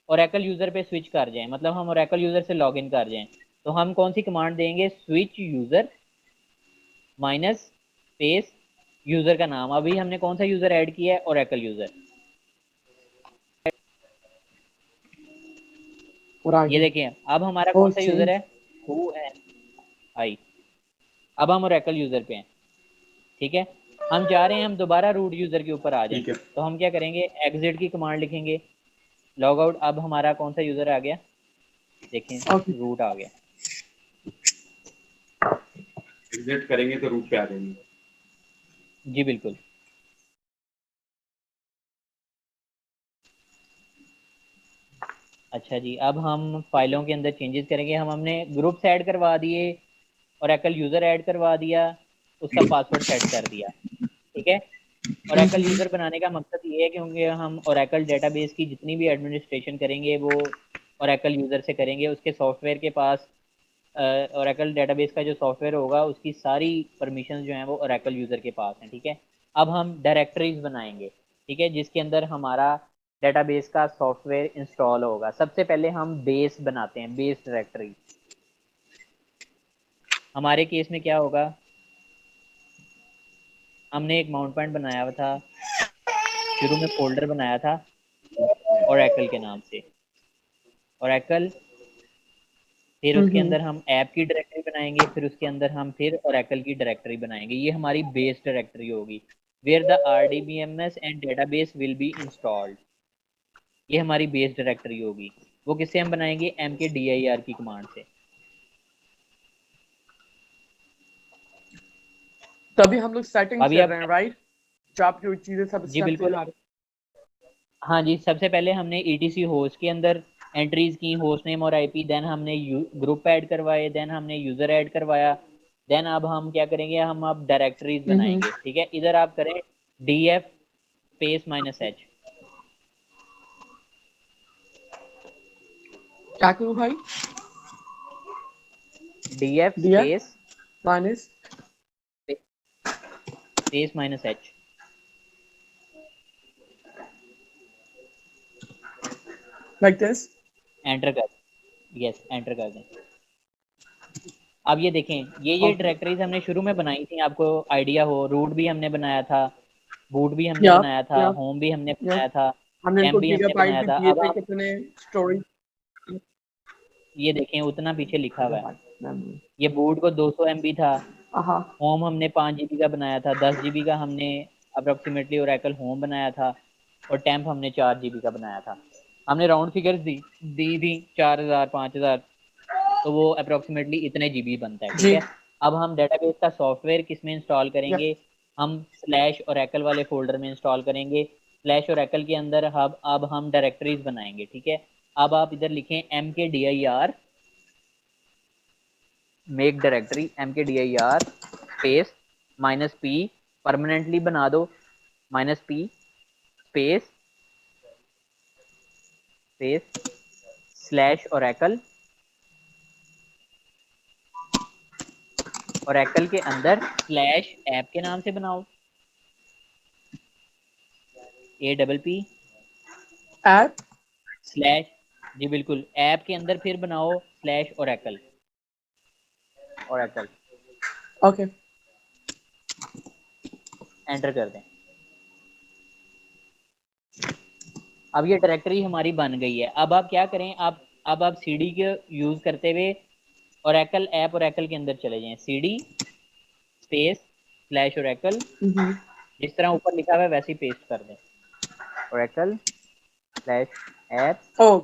Speaker 1: ओरेकल यूज़र पे स्विच कर जाएं, मतलब हम ओरेकल यूज़र से लॉगिन कर जाएं। तो हम कौन सी कमांड देंगे, switch user minus space user का नाम। अभी हमने कौन सा यूज़र ऐड किया है, ओरेकल यूज़र।
Speaker 2: और
Speaker 1: ये
Speaker 2: आगे
Speaker 1: देखिए, अब हमारा कौन सा
Speaker 2: होस्ट
Speaker 1: यूज़र है,
Speaker 2: चेंज।
Speaker 1: Who I. अब हम ओरेकल यूज़र पे हैं, ठीक है। हम चाह रहे हैं हम दोबारा रूट यूज़र के ऊपर आ जाएं,
Speaker 3: ठीक है,
Speaker 1: तो हम क्या करेंगे, एग्जिट की कमांड लिखेंगे, लॉग आउट। अब हमारा कौन सा यूज़र आ गया, देखें,
Speaker 2: ओके।
Speaker 1: रूट आ गया।
Speaker 3: एग्जिट करेंगे तो रूट पे आ जाएंगे।
Speaker 1: जी बिल्कुल। अच्छा जी, अब हम फाइलों के अंदर चेंजेस करेंगे। हमने ग्रुप्स ऐड करवा दिए, ओरेकल यूज़र ऐड करवा दिया, उसका पासवर्ड सेट कर दिया, ठीक है। ओरेकल यूज़र बनाने का मकसद ये है क्योंकि हम ओरेकल डेटाबेस की जितनी भी एडमिनिस्ट्रेशन करेंगे वो ओरेकल यूज़र से करेंगे। उसके सॉफ्टवेयर के पास, ओरेकल डेटाबेस का जो सॉफ्टवेयर होगा उसकी सारी परमिशन जो हैं वो ओरेकल यूज़र के पास हैं, ठीक है। अब हम डायरेक्टरीज बनाएंगे, ठीक है, जिसके अंदर हमारा डेटाबेस का सॉफ्टवेयर इंस्टॉल होगा। सबसे पहले हम बेस बनाते हैं, बेस डायरेक्टरी। हमारे केस में क्या होगा, हमने एक माउंट पॉइंट बनाया हुआ था, शुरू में फोल्डर बनाया था ओरेकल के नाम से, ओरेकल। फिर उसके अंदर हम ऐप की डायरेक्टरी बनाएंगे, फिर उसके अंदर हम फिर ओरेकल की डायरेक्टरी बनाएंगे। ये हमारी बेस डायरेक्टरी होगी, where the RDBMS and database will be installed. ये हमारी बेस डायरेक्टरी होगी। वो किससे हम बनाएंगे, MKDIR की कमांड से।
Speaker 2: तभी हम लोग सेटिंग्स
Speaker 1: अभी
Speaker 2: कर
Speaker 1: आप,
Speaker 2: रहे हैं, राइट? जो आप जो चीजें सब
Speaker 1: जी
Speaker 2: स्टेप
Speaker 1: बिल्कुल,
Speaker 2: दिखा रहे
Speaker 1: हाँ जी, सबसे पहले हमने ETC होस्ट के अंदर एंट्रीज की, होस्ट नेम और IP। देन हमने ग्रुप ऐड करवाए, देन हमने यूज़र ऐड करवाया। देन अब हम क्या करेंगे, हम अब डायरेक्टरीज
Speaker 2: हैं।
Speaker 1: बनाएंगे, ठीक है। इधर आप करें DF स्पेस -H।
Speaker 2: क्या करूँ भाई?
Speaker 1: df
Speaker 2: df
Speaker 1: space
Speaker 2: minus
Speaker 1: space minus h,
Speaker 2: like this.
Speaker 1: Enter कर, यस एंटर कर दें। अब ये देखें, ये
Speaker 2: Okay.
Speaker 1: डायरेक्टरीज हमने शुरू में बनाई थी, आपको आइडिया हो, रूट भी हमने बनाया था, बूट भी हमने
Speaker 2: Yeah,
Speaker 1: बनाया था,
Speaker 2: yeah,
Speaker 1: होम भी हमने
Speaker 2: yeah.
Speaker 1: बनाया था,
Speaker 2: हमने
Speaker 1: टेम्प
Speaker 2: इनको
Speaker 1: भी हमने
Speaker 2: गीगाबाइट
Speaker 1: बनाया
Speaker 2: भी
Speaker 1: था।
Speaker 2: दिए
Speaker 1: अब
Speaker 2: थे,
Speaker 1: हम
Speaker 2: कितने स्टोरेज
Speaker 1: ये देखें, उतना पीछे लिखा हुआ है।
Speaker 2: मेमोरी।
Speaker 1: ये बूट को 200 MB था,
Speaker 2: हाँ
Speaker 1: होम हमने 5 GB का बनाया था, 10 GB का हमने अप्रोक्सीमेटली ओरेकल होम बनाया था, और टेम्प हमने 4 GB का बनाया था। हमने राउंड फिगर्स दी थी 4000 5000, तो वो अप्रोक्सीमेटली इतने जीबी बनता है, ठीक
Speaker 2: जी।
Speaker 1: है। अब हम डेटाबेस का सॉफ्टवेयर किस में इंस्टॉल
Speaker 2: या
Speaker 1: करेंगे, हम स्लैश ओरेकल वाले फोल्डर में इंस्टॉल करेंगे। स्लैश ओरेकल के अंदर अब हम डायरेक्टरीज बनाएंगे, ठीक है। अब आप इधर लिखें mkdir make directory, mkdir space -p, permanently बना दो, -p space space slash Oracle, Oracle के अंदर स्लैश ऐप के नाम से बनाओ, APP
Speaker 2: ऐप।
Speaker 1: स्लैश, जी बिल्कुल, ऐप के अंदर फिर बनाओ slash Oracle, Oracle
Speaker 2: okay.
Speaker 1: Enter कर दें। अब ये डायरेक्टरी हमारी बन गई है। अब आप क्या करें, अब आप सीडी के यूज करते हुए ओरेकल ऐप, ओरेकल के अंदर चले जाएं, सीडी स्पेस स्लैश ओरेकल, जिस तरह ऊपर लिखा हुआ है वैसे ही पेस्ट कर दें, Oracle slash app
Speaker 2: Oh,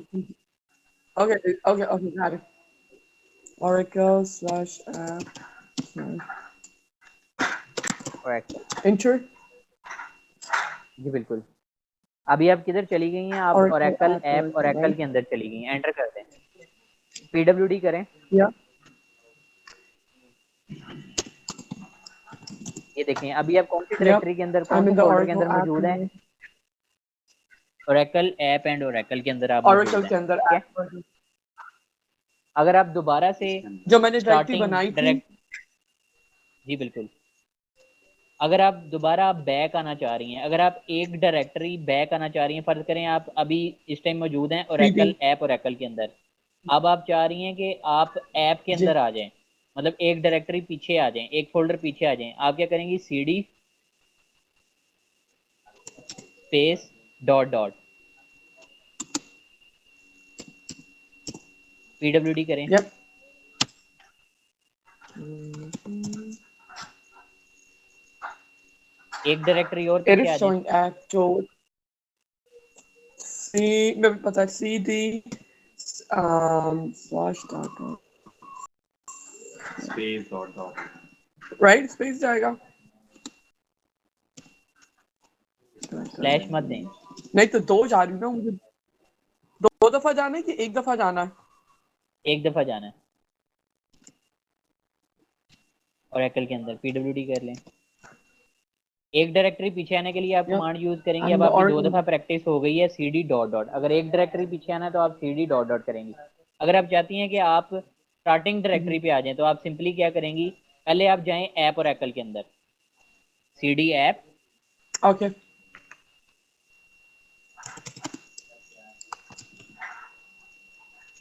Speaker 2: okay, okay, okay, got it. Oracle slash app slash
Speaker 1: Oracle,
Speaker 2: enter.
Speaker 1: जी बिल्कुल। अभी आप किधर चली गई हैं, आप
Speaker 2: Oracle
Speaker 1: Oracle
Speaker 2: app,
Speaker 1: app
Speaker 2: Oracle,
Speaker 1: Oracle
Speaker 2: right?
Speaker 1: के अंदर चली गई हैं, एंटर कर दें, PWD करें।
Speaker 2: Yeah.
Speaker 1: ये देखें, अभी आप कौन सी
Speaker 2: Yep.
Speaker 1: डायरेक्टरी के अंदर, कौन
Speaker 2: I'm
Speaker 1: से
Speaker 2: in the
Speaker 1: फोल्डर के
Speaker 2: Oracle
Speaker 1: अंदर
Speaker 2: app
Speaker 1: मौजूद है,
Speaker 2: now.
Speaker 1: Oracle app and Oracle के अंदर आप मौजूद
Speaker 2: Oracle
Speaker 1: हैं,
Speaker 2: के अंदर
Speaker 1: ठीक है।
Speaker 2: app version.
Speaker 1: अगर आप दोबारा से
Speaker 2: जो मैंने डायरेक्टरी
Speaker 1: स्टार्टिंग
Speaker 2: बनाई थी।
Speaker 1: डायरेक्ट, जी बिल्कुल, अगर आप दोबारा आप बैक आना चाह रही हैं, अगर आप एक डायरेक्टरी बैक आना चाह रही हैं, फर्ज करें आप अभी इस टाइम मौजूद हैं
Speaker 2: PP.
Speaker 1: ओरेकल ऐप ओरेकल के अंदर, अब आप चाह रही हैं कि आप ऐप के
Speaker 2: जी।
Speaker 1: अंदर आ जाएं, मतलब एक डायरेक्टरी पीछे आ जाएं, एक फोल्डर पीछे आ जाएं, आप क्या करेंगी, CD space dot dot PWD करें,
Speaker 2: Yep.
Speaker 1: एक डायरेक्टरी और
Speaker 2: It
Speaker 1: पीछे
Speaker 2: is
Speaker 1: आ जाएं,
Speaker 2: showing app जो C मैं पता है CD slash dot
Speaker 3: space dot dot
Speaker 2: right space जाएगा।
Speaker 1: स्लैश मत दें,
Speaker 2: नहीं तो दो जा रही हूँ ना मुझे। दो दफा जाना है कि एक दफा जाना है?
Speaker 1: एक दफा जाना है ओरेकल के अंदर, PWD कर लें। एक डायरेक्टरी पीछे आने के लिए आप
Speaker 2: Yep.
Speaker 1: कमांड यूज करेंगे,
Speaker 2: I'm
Speaker 1: अब
Speaker 2: the
Speaker 1: आपकी दो
Speaker 2: Oracle.
Speaker 1: दफा प्रैक्टिस हो गई है, CD डॉट डॉट, अगर एक डायरेक्टरी पीछे आना है तो आप CD डॉट डॉट करेंगी। अगर आप चाहती हैं कि आप स्टार्टिंग डायरेक्टरी पे आ जाएं, तो आप सिंपली क्या करेंगी, पहले आप जाएं ऐप ओरेकल के अंदर, CD app,
Speaker 2: Okay.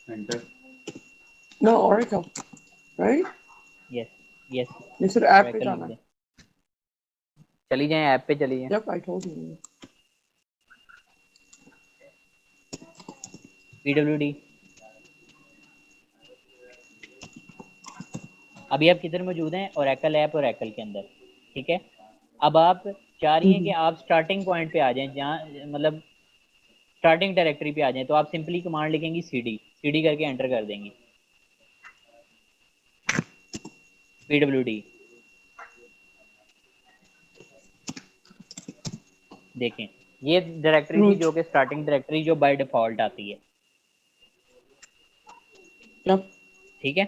Speaker 3: Enter.
Speaker 2: No Oracle. Right?
Speaker 1: Yes yes,
Speaker 2: ये सिर्फ ऐप पे
Speaker 1: ओरेकल लिख
Speaker 2: जाना
Speaker 1: दें,
Speaker 2: है।
Speaker 1: चली जाएं ऐप पे, चली जाएं,
Speaker 2: Yep, I told you.
Speaker 1: PWD। अभी आप किधर मौजूद हैं, ओरेकल ऐप ओरेकल के अंदर, ठीक है। अब आप चाह रही हैं कि आप स्टार्टिंग पॉइंट पे आ जाएं, जहाँ मतलब स्टार्टिंग डायरेक्टरी पे आ जाएं, तो आप सिंपली कमांड लिखेंगी CD करके एंटर कर देंगी, PWD। देखें, ये डायरेक्टरी थी
Speaker 2: Root.
Speaker 1: जो कि स्टार्टिंग डायरेक्टरी जो बाय डिफॉल्ट आती है,
Speaker 2: Yep.
Speaker 1: ठीक है।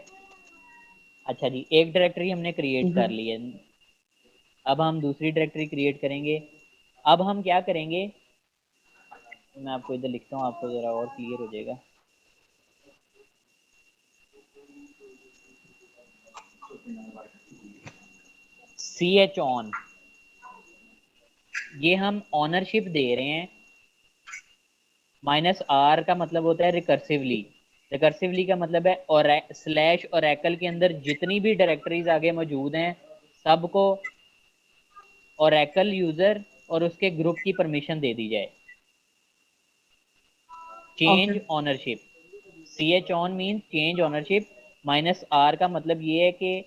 Speaker 1: अच्छा जी, एक डायरेक्टरी हमने क्रिएट कर ली है, अब हम दूसरी डायरेक्टरी क्रिएट करेंगे। अब हम क्या करेंगे, मैं आपको इधर लिखता हूँ, आपको ज़रा और क्लियर हो जाएगा। ch on, ये हम ऑनरशिप दे रहे हैं। माइनस आर का मतलब होता है रिकर्सिवली। रिकर्सिवली का मतलब है और स्लैश ओरेकल के अंदर जितनी भी डायरेक्टरीज आगे मौजूद हैं सबको ओरेकल यूजर और उसके ग्रुप की परमिशन दे दी जाए। Change
Speaker 2: Okay.
Speaker 1: Ownership, C H own mean change ownership. Minus R का मतलब ये है कि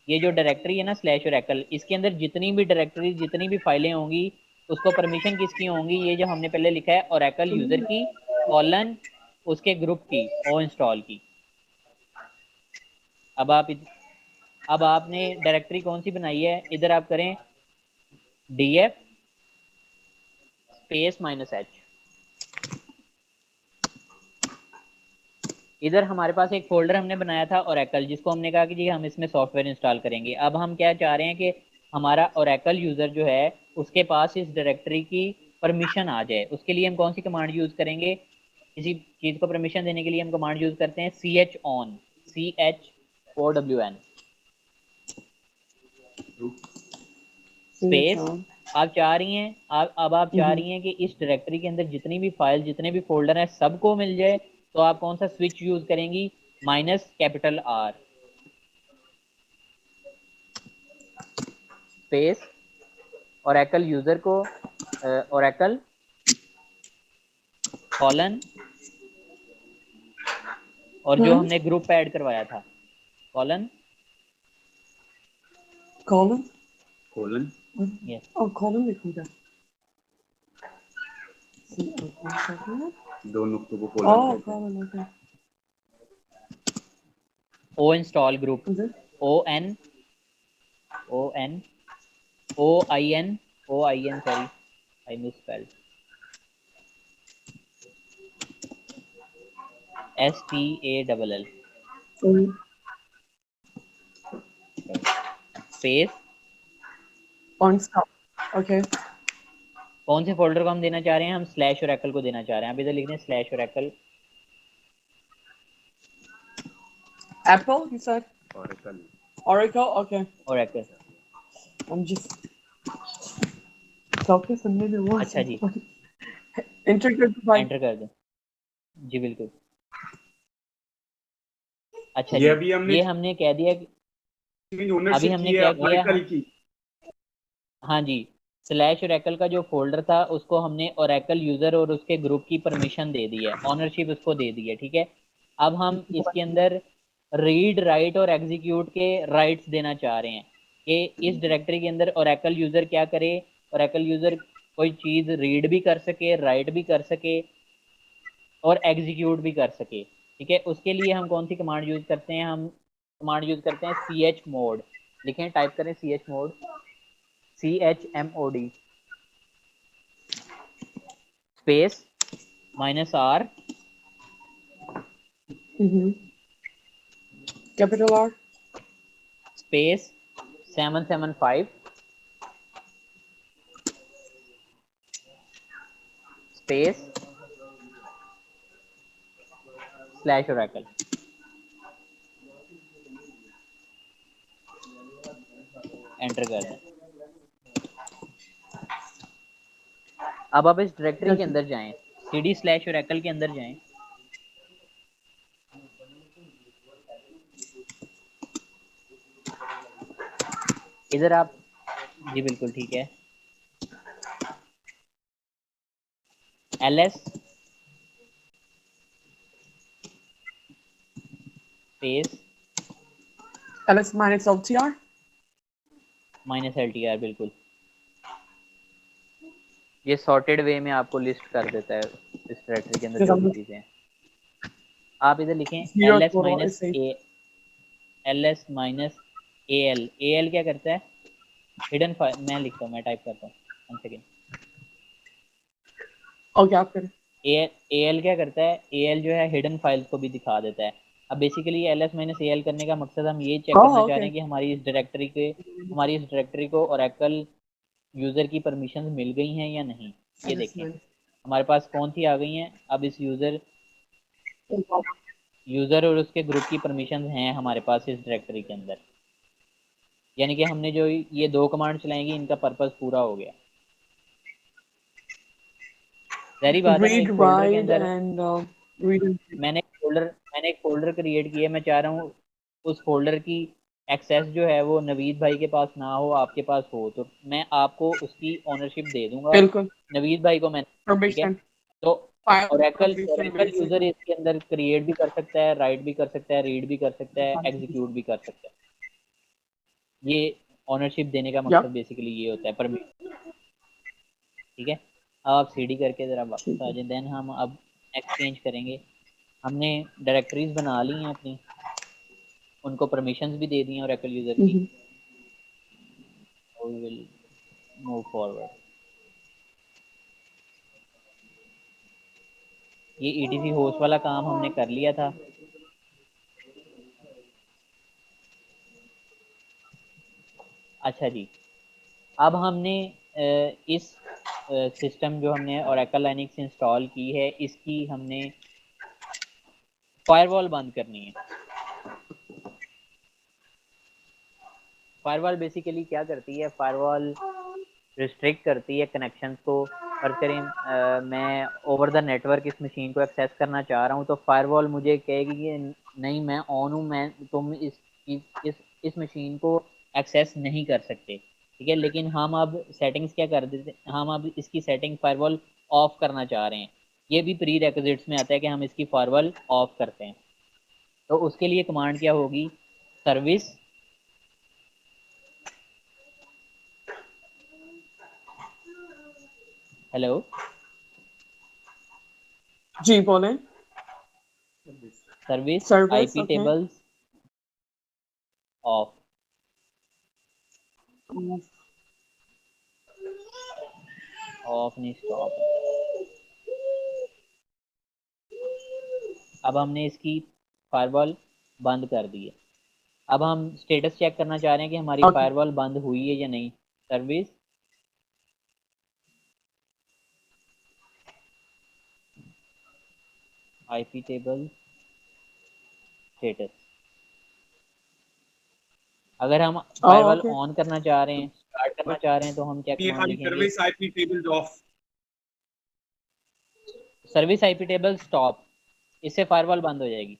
Speaker 1: ये जो डायरेक्टरी है ना स्लैश ओरेकल, इसके अंदर जितनी भी डायरेक्टरी जितनी भी फाइलें होंगी उसको परमिशन किसकी होंगी, ये जो हमने पहले लिखा है ओरेकल यूजर की कॉलन उसके ग्रुप की ओ इंस्टॉल की। अब आप अब आपने डायरेक्टरी कौन सी बनाई है, इधर आप करें df स्पेस माइनस एच। इधर हमारे पास एक फोल्डर हमने बनाया था ओरेकल, जिसको हमने कहा कि जी हम इसमें सॉफ्टवेयर इंस्टॉल करेंगे। अब हम क्या चाह रहे हैं कि हमारा ओरेकल यूजर जो है उसके पास इस डायरेक्टरी की परमिशन आ जाए। उसके लिए हम कौन सी कमांड यूज करेंगे, किसी चीज को परमिशन देने के लिए हम कमांड यूज करते हैं सी एच ऑन, CHOWN स्पेस।
Speaker 2: CHON.
Speaker 1: आप चाह रही हैं अब आप चाह रही हैं कि इस डायरेक्टरी के अंदर जितनी भी फाइल जितने भी फोल्डर हैं सबको मिल जाए, तो आप कौन सा स्विच यूज करेंगी, -R स्पेस ओरेकल यूजर को ओरेकल कॉलन और जो हमने ग्रुप ऐड करवाया था colon
Speaker 2: Colon.
Speaker 3: Colon
Speaker 1: yes
Speaker 2: Oh, colon लिखूंगा। C-O-N.
Speaker 3: दो नुक्तों को कोलन
Speaker 2: Oh,
Speaker 3: कहते हैं।
Speaker 2: colon. Okay.
Speaker 1: O install group,
Speaker 2: Is it?
Speaker 1: ON ON OIN sorry I misspelled STALL
Speaker 2: Mm.
Speaker 1: Space.
Speaker 2: On stop. Okay.
Speaker 1: कौन से folder को हम देना चाह रहे हैं, हम स्लैश ओरेकल को देना चाह रहे हैं। आप इधर लिख दें slash Oracle
Speaker 2: Apple, you said?
Speaker 3: Oracle
Speaker 2: Oracle? Okay.
Speaker 1: Oracle.
Speaker 2: I'm just focus on maybe one
Speaker 1: अच्छा जी,
Speaker 2: second. Integrate the file.
Speaker 1: Enter कर दें जी बिल्कुल। अच्छा
Speaker 3: ये
Speaker 1: जी,
Speaker 3: अभी हमने
Speaker 1: ये हमने कह दिया कि अभी
Speaker 3: ओनरशिप
Speaker 1: हमने
Speaker 3: की है
Speaker 1: क्या किया,
Speaker 3: ओरेकल की।
Speaker 1: हाँ जी, स्लैश ओरेकल का जो फोल्डर था उसको हमने ओरेकल यूजर और उसके ग्रुप की परमिशन दे दी है, ऑनरशिप उसको दे दी है, ठीक है। अब हम इसके अंदर रीड राइट और एग्जीक्यूट के राइट्स देना चाह रहे हैं कि इस डायरेक्टरी के अंदर ओरेकल यूजर क्या करे, ओरेकल यूजर कोई चीज रीड भी कर सके, राइट भी कर सके और एग्जीक्यूट भी कर सके, ठीक है। उसके लिए हम कौन सी कमांड यूज करते हैं, हम कमांड यूज करते हैं chmod। लिखें, टाइप करें chmod, CHMOD space -R
Speaker 2: Mm-hmm. Capital R.
Speaker 1: Space 775 space slash Oracle. Enter कर दें। अब आप इस डायरेक्टरी के
Speaker 2: Gotcha.
Speaker 1: अंदर जाएं, cd स्लैश ओरेकल के अंदर जाएं। इधर आप जी बिल्कुल ठीक है, ls space
Speaker 2: LS minus LTR.
Speaker 1: -LTR बिल्कुल। ये सॉर्टेड वे में आपको लिस्ट कर देता है इस डायरेक्टरी के अंदर
Speaker 2: Because
Speaker 1: जो भी
Speaker 2: I'm
Speaker 1: चीजें हैं। आप इधर लिखें
Speaker 2: zero
Speaker 1: ls
Speaker 2: total
Speaker 1: minus
Speaker 2: is safe.
Speaker 1: A ls minus al क्या करता है, हिडन फाइल। मैं लिखता हूँ, मैं टाइप करता हूँ, 1 सेकेंड।
Speaker 2: Okay, after.
Speaker 1: AL क्या करता है, AL जो है हिडन फाइल्स को भी दिखा देता है। अब बेसिकली ls माइनस AL करने का मकसद हम ये चेक करना
Speaker 2: Oh,
Speaker 1: चाह रहे हैं
Speaker 2: okay.
Speaker 1: कि हमारी इस डायरेक्टरी को ओरेकल यूजर की परमिशन मिल गई हैं या नहीं। ये
Speaker 2: LS
Speaker 1: देखें
Speaker 2: minus.
Speaker 1: हमारे पास कौन सी आ गई हैं। अब इस यूजर और उसके ग्रुप की परमिशन हैं हमारे पास इस डायरेक्टरी के अंदर। यानी कि हमने जो ये 2 कमांड चलाएंगे इनका पर्पस पूरा हो गया। जाहिर बात है ना,
Speaker 2: read,
Speaker 1: एक फोल्डर के
Speaker 2: write,
Speaker 1: अंदर
Speaker 2: and read and write.
Speaker 1: मैंने एक फोल्डर क्रिएट किया, मैं चाह रहा हूँ उस फोल्डर की एक्सेस जो है वो नवीद भाई के पास ना हो, आपके पास हो, तो मैं आपको उसकी ओनरशिप दे दूंगा,
Speaker 2: बिल्कुल
Speaker 1: नवीद भाई को मैं, ठीक है।
Speaker 2: परमिशन,
Speaker 1: तो
Speaker 2: file
Speaker 1: Oracle
Speaker 2: permission
Speaker 1: Oracle user
Speaker 2: basically.
Speaker 1: इसके अंदर क्रिएट भी कर सकता है, राइट भी कर सकता है, रीड भी कर सकता है, एग्जीक्यूट भी कर सकता है। ये ओनरशिप देने का
Speaker 2: या
Speaker 1: मकसद बेसिकली ये होता है, परमिशन, ठीक है। अब आप सीडी करके ज़रा वापस
Speaker 2: ठीक
Speaker 1: आ
Speaker 2: है।
Speaker 1: जाए, देन हम अब नेक्स्ट चेंज करेंगे। हमने डायरेक्टरीज बना ली हैं अपनी, उनको परमिशंस भी दे दी हैं ओरेकल यूज़र की।
Speaker 2: हम्म,
Speaker 1: वी विल मूव फॉरवर्ड। ये ईटीसी होस्ट वाला काम हमने कर लिया था। अच्छा जी, अब हमने इस सिस्टम जो हमने ओरेकल लाइनक्स इंस्टॉल की है, इसकी हमने फायरवॉल बंद करनी है। फायरवॉल बेसिकली क्या करती है, फायरवॉल रिस्ट्रिक्ट करती है कनेक्शंस को। और करें मैं ओवर द नेटवर्क इस मशीन को एक्सेस करना चाह रहा हूँ, तो फायरवॉल मुझे कहेगी कि नहीं, मैं ऑन हूँ, मैं तुम इस मशीन को एक्सेस नहीं कर सकते, ठीक है। लेकिन हम अब सेटिंग्स क्या कर देते, हम अब इसकी सेटिंग फायरवॉल ऑफ करना चाह रहे हैं। ये भी प्री रेक्विजिट्स में आता है कि हम इसकी फायरवॉल ऑफ करते हैं। तो उसके लिए कमांड क्या होगी, सर्विस, हेलो,
Speaker 2: जी बोले।
Speaker 1: Service
Speaker 2: service
Speaker 1: IP
Speaker 2: okay.
Speaker 1: Tables of, of नहीं स्टॉप। अब हमने इसकी फायरवॉल बंद कर दी है। अब हम स्टेटस चेक करना चाह रहे हैं कि हमारी
Speaker 2: ओके
Speaker 1: फायरवॉल बंद हुई है या नहीं। Service IP table status. अगर हम फायरवॉल
Speaker 2: ओके
Speaker 1: ऑन करना चाह रहे हैं, स्टार्ट करना चाह रहे हैं, तो हम क्या
Speaker 3: ये
Speaker 1: कमांड
Speaker 3: खाली
Speaker 1: लिखेंगे,
Speaker 3: service IP tables of.
Speaker 1: Service IP table stop. इससे फायरवॉल बंद हो जाएगी।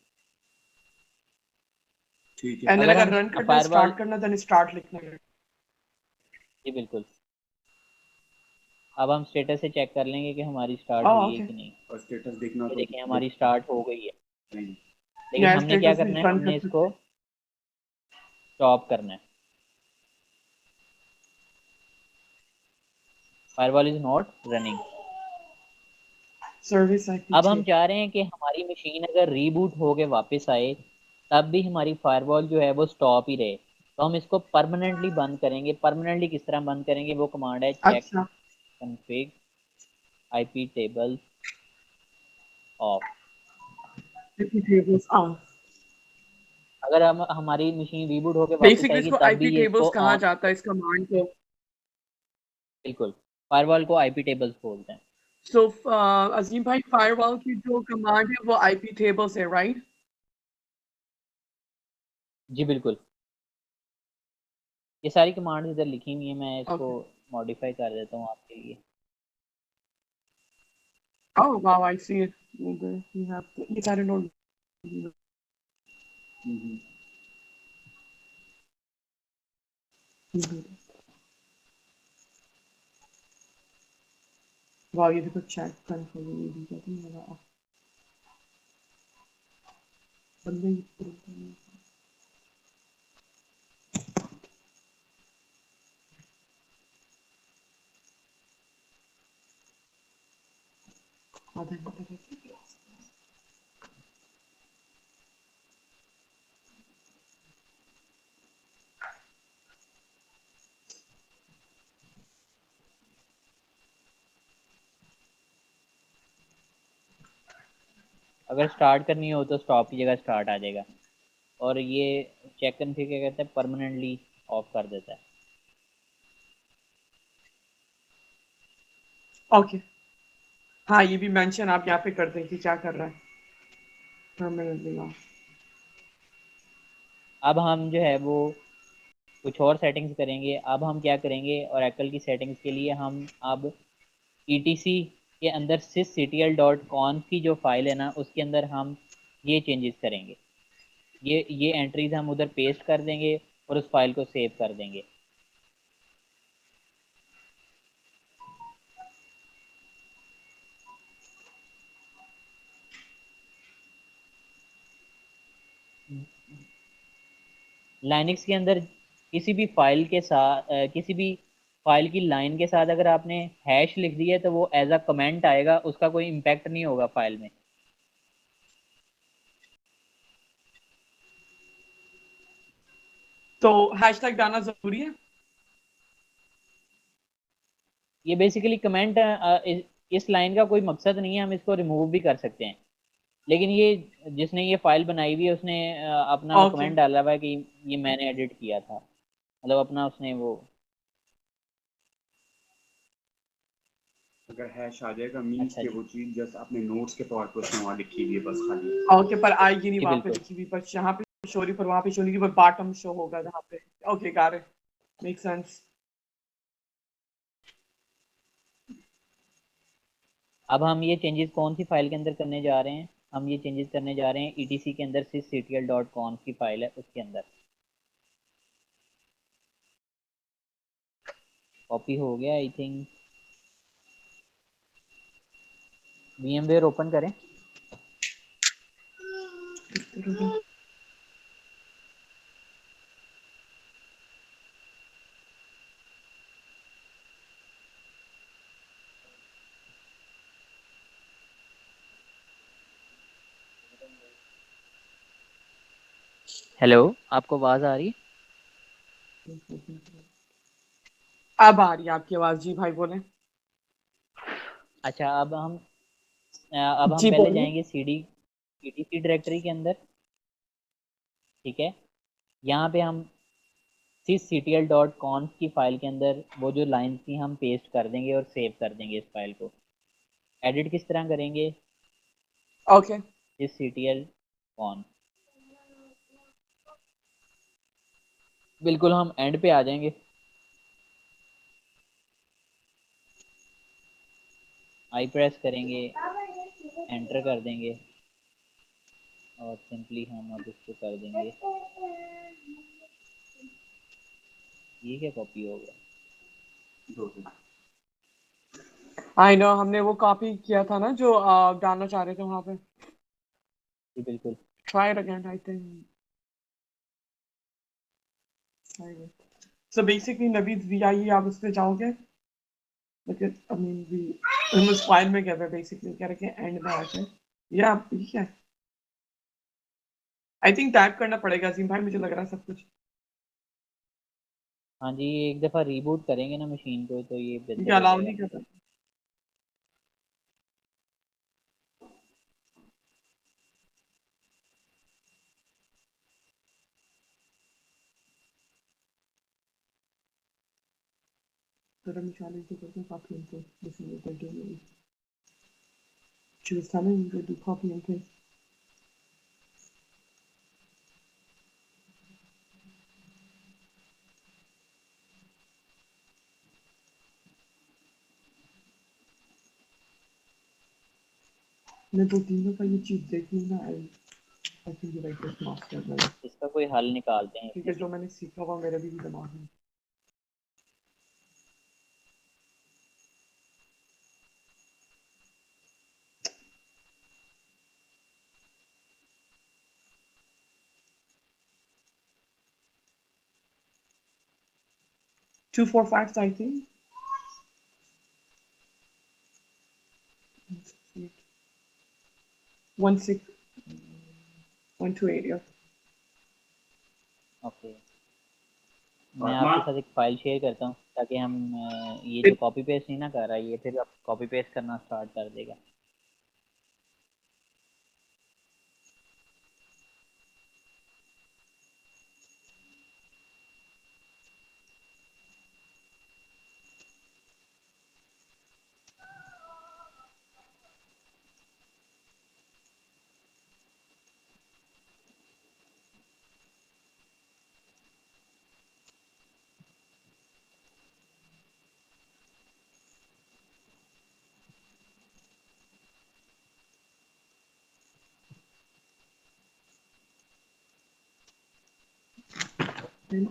Speaker 3: ठीक है।
Speaker 2: एंड देन
Speaker 1: अगर
Speaker 2: अगर
Speaker 1: हम
Speaker 2: रन करना है
Speaker 1: फायरवॉल,
Speaker 2: स्टार्ट करना देन स्टार्ट लिखना है।
Speaker 1: जी बिल्कुल, अब हम स्टेटस से चेक कर लेंगे कि हमारी स्टार्ट हुई है
Speaker 2: ओके
Speaker 1: कि नहीं।
Speaker 3: और स्टेटस देखना
Speaker 1: ये
Speaker 3: तो
Speaker 1: देखें हमारी स्टार्ट हो गई है,
Speaker 3: नहीं।
Speaker 1: लेकिन
Speaker 2: या
Speaker 1: हमने क्या
Speaker 2: स्टेटस
Speaker 1: करना है,
Speaker 2: रन
Speaker 1: हमने
Speaker 2: करते
Speaker 1: इसको स्टॉप करना है। Firewall is not running.
Speaker 2: Service
Speaker 1: अब हम
Speaker 2: आईपी
Speaker 1: चाह रहे हैं कि हमारी मशीन अगर रीबूट हो के वापस आए, तब भी हमारी फायरवॉल जो है वो स्टॉप ही रहे। तो हम इसको परमानेंटली बंद करेंगे। परमानेंटली किस तरह बंद करेंगे, वो कमांड है चेक
Speaker 2: अच्छा
Speaker 1: config IP table of.
Speaker 2: IP tables of.
Speaker 1: अगर हम हमारी मशीन रीबूट होके वापस
Speaker 2: बेसिकली
Speaker 1: आएगी,
Speaker 2: इसको
Speaker 1: तब भी
Speaker 2: आईपी
Speaker 1: ये
Speaker 2: टेबल्स
Speaker 1: इसको
Speaker 2: कहा
Speaker 1: ऑन,
Speaker 2: जाता है इस कमांड को।
Speaker 1: बिल्कुल, फायरवॉल को आईपी टेबल्स बोलते हैं।
Speaker 2: सो अजीम भाई फायरवॉल की जो कमांड है वो आईपी टेबल्स है राइट।
Speaker 1: जी बिल्कुल, ये सारी कमांड इधर लिखी हुई है, मैं इसको
Speaker 2: ओके
Speaker 1: मॉडिफाई कर देता हूँ आपके लिए।
Speaker 2: Oh wow I see it you have you got it on wow ये देखो चेक कंफर्म ये भी कहते हैं मेरा बंदे ही आधा घंटा रहती है।
Speaker 1: अगर स्टार्ट करनी हो तो स्टॉप की जगह स्टार्ट आ जाएगा। और ये चेक कन्फिग क्या कहता है, परमानेंटली ऑफ कर देता है।
Speaker 2: ओके हाँ ये भी मेंशन आप यहाँ पे कर दें कि क्या कर रहा है परमानेंटली ऑफ।
Speaker 1: अब हम जो है वो कुछ और सेटिंग्स करेंगे। अब हम क्या करेंगे, ओरेकल की सेटिंग्स के लिए हम अब ईटीसी के अंदर sysctl.conf की जो फाइल है ना, उसके अंदर हम ये चेंजेस करेंगे। ये एंट्रीज हम उधर पेस्ट कर देंगे और उस फाइल को सेव कर देंगे। लाइनक्स के अंदर किसी भी फाइल के साथ किसी भी फाइल की लाइन के साथ अगर आपने हैश लिख दिया है तो वो एज अ कमेंट आएगा, उसका कोई इम्पैक्ट नहीं होगा फाइल में।
Speaker 2: तो हैशटैग डालना जरूरी है?
Speaker 1: ये बेसिकली कमेंट इस लाइन का कोई मकसद नहीं है, हम इसको रिमूव भी कर सकते हैं। लेकिन ये जिसने ये फाइल बनाई हुई है उसने अपना वो
Speaker 2: ओके।
Speaker 1: कमेंट डाला हुआ है कि ये मैंने एडिट किया था, मतलब अपना उसने वो।
Speaker 3: अगर हैश आ जाएगा मीन्स
Speaker 1: अच्छा
Speaker 3: के
Speaker 1: जी।
Speaker 3: वो चीज जस्ट आपने नोट्स के तौर पर उसमें वहाँ लिखी हुई है बस खाली।
Speaker 2: ओके, पर आएगी नहीं
Speaker 1: जी
Speaker 2: वहां पे
Speaker 1: बिल्कुल।
Speaker 2: लिखी हुई, बस यहाँ पे शो रही, पर वहां पे शो नहीं की, पर बॉटम शो होगा जहाँ पे। Okay, got it, make sense.
Speaker 1: अब हम ये चेंजेस कौन सी फाइल के अंदर करने जा रहे हैं, हम ये चेंजेस करने जा रहे हैं ईटीसी के अंदर sysctl.conf की फाइल है उसके अंदर। कॉपी हो गया आई थिंक। VMware ओपन करें। हेलो, आपको आवाज़ आ रही है?
Speaker 2: अब आ रही है आपकी आवाज जी, भाई बोले।
Speaker 1: अच्छा, अब हम
Speaker 2: जी
Speaker 1: पहले
Speaker 2: बोलिए।
Speaker 1: जाएंगे सीडी ईटीसी डायरेक्टरी के अंदर। ठीक है, यहाँ पे हम sysctl.conf की फाइल के अंदर वो जो लाइंस थी हम पेस्ट कर देंगे और सेव कर देंगे इस फाइल को। एडिट किस तरह करेंगे?
Speaker 2: ओके।
Speaker 1: sysctl.conf, बिल्कुल हम एंड पे आ जाएंगे। आई प्रेस करेंगे, एंटर कर देंगे और सिंपली हम अब इसको कर देंगे। ये क्या कॉपी हो गया?
Speaker 2: आई नो, हमने वो कॉपी किया था ना जो डालना चाह रहे थे वहां पे।
Speaker 1: जी बिल्कुल।
Speaker 2: Try it again, I think. So basically Naveed V I, आप उस पे जाओगे, लेकिन आई मीन वी हम उस फाइल में गए थे, बेसिकली कह रहे हैं एंड में आके, या ठीक है। आई थिंक टाइप करना पड़ेगा अजीम भाई, मुझे लग रहा है सब कुछ,
Speaker 1: हाँ जी, ये एक दफ़ा रीबूट करेंगे ना मशीन को तो ये
Speaker 2: क्योंकि
Speaker 1: बेहतर हो
Speaker 2: अलाउ
Speaker 1: जाएगा।
Speaker 2: नहीं करता। 'Copy and paste. This is what they're doing. She was telling me to do copy and paste. मैं तो तीनों का ये चीज देखी ना, I think you like this master like,
Speaker 1: इसका कोई हल निकालते हैं
Speaker 2: क्योंकि
Speaker 1: इसका भी।
Speaker 2: जो मैंने सीखा हुआ मेरे भी दिमाग में। Two four facts, I think. 16128, yeah.
Speaker 1: Okay, मैं आपके साथ एक फ़ाइल शेयर करता हूँ ताकि हम ये जो
Speaker 2: It,
Speaker 1: कॉपी पेस्ट नहीं ना कर रहा है ये फिर अब कॉपी पेस्ट करना स्टार्ट कर देगा।
Speaker 2: अरे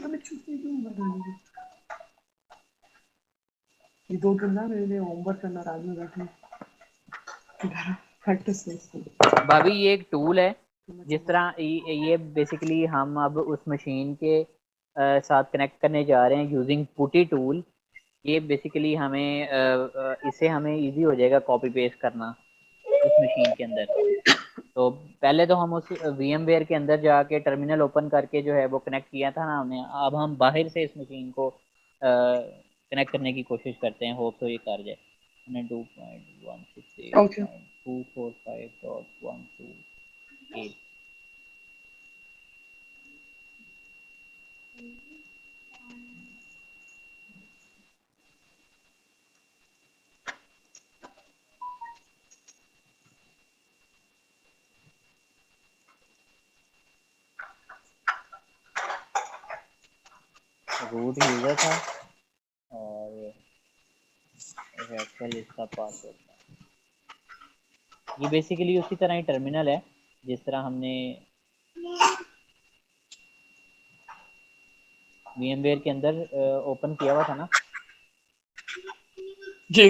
Speaker 2: तो मैं छुट्टी क्यों बताऊंगी? ये 2 दिन ना मैंने होमवर्क करना रात में बैठे प्रैक्टिस नहीं।
Speaker 1: भाभी ये एक टूल है, जिस तरह ये बेसिकली हम अब उस मशीन के साथ कनेक्ट करने जा रहे हैं यूजिंग पुटी टूल। ये बेसिकली हमें इससे हमें इजी हो जाएगा कॉपी पेस्ट करना उस मशीन के अंदर। तो पहले तो हम उस VMware के अंदर जाके टर्मिनल ओपन करके जो है वो कनेक्ट किया था ना हमने, अब हम बाहर से इस मशीन को कनेक्ट करने की कोशिश करते हैं, होप तो ये कर जाए। 2.168.245.128
Speaker 2: ओके
Speaker 1: रूट यूजर था और रेफल इसका पासवर्ड था। ये बेसिकली उसी तरह ही टर्मिनल है जिस तरह हमने VMware के अंदर ओपन किया हुआ था ना।
Speaker 2: जी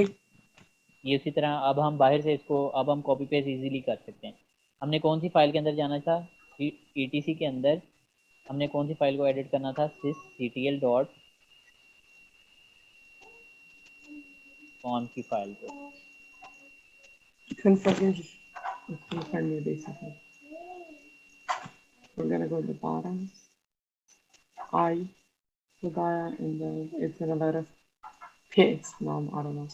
Speaker 1: ये उसी तरह अब हम बाहर से इसको अब हम कॉपी पेस्ट इजीली कर सकते हैं। हमने कौन सी फाइल के अंदर जाना था? ETC के अंदर हमने कौन सी फाइल को एडिट करना था? sysctl डॉट कॉन की फाइल को।
Speaker 2: 10 seconds. It's gonna find me basically. We're gonna go to the bottom. I Hidaya, and then it's gonna let us paste. No, I don't know.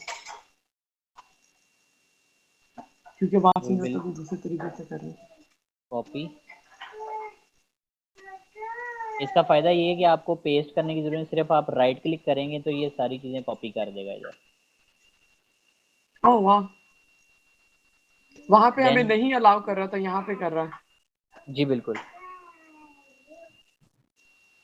Speaker 2: क्योंकि बात
Speaker 1: we
Speaker 2: नहीं
Speaker 1: will
Speaker 2: होता तो दूसरे तरीके से करें।
Speaker 1: कॉपी। इसका फायदा ये है कि आपको पेस्ट करने की जरूरत नहीं, सिर्फ आप राइट क्लिक करेंगे तो ये सारी चीजें कॉपी कर देगा इधर।
Speaker 2: ओह वाह, वहां पे हमें
Speaker 1: देन
Speaker 2: नहीं अलाउ कर रहा था, यहाँ पे कर रहा है।
Speaker 1: जी बिल्कुल।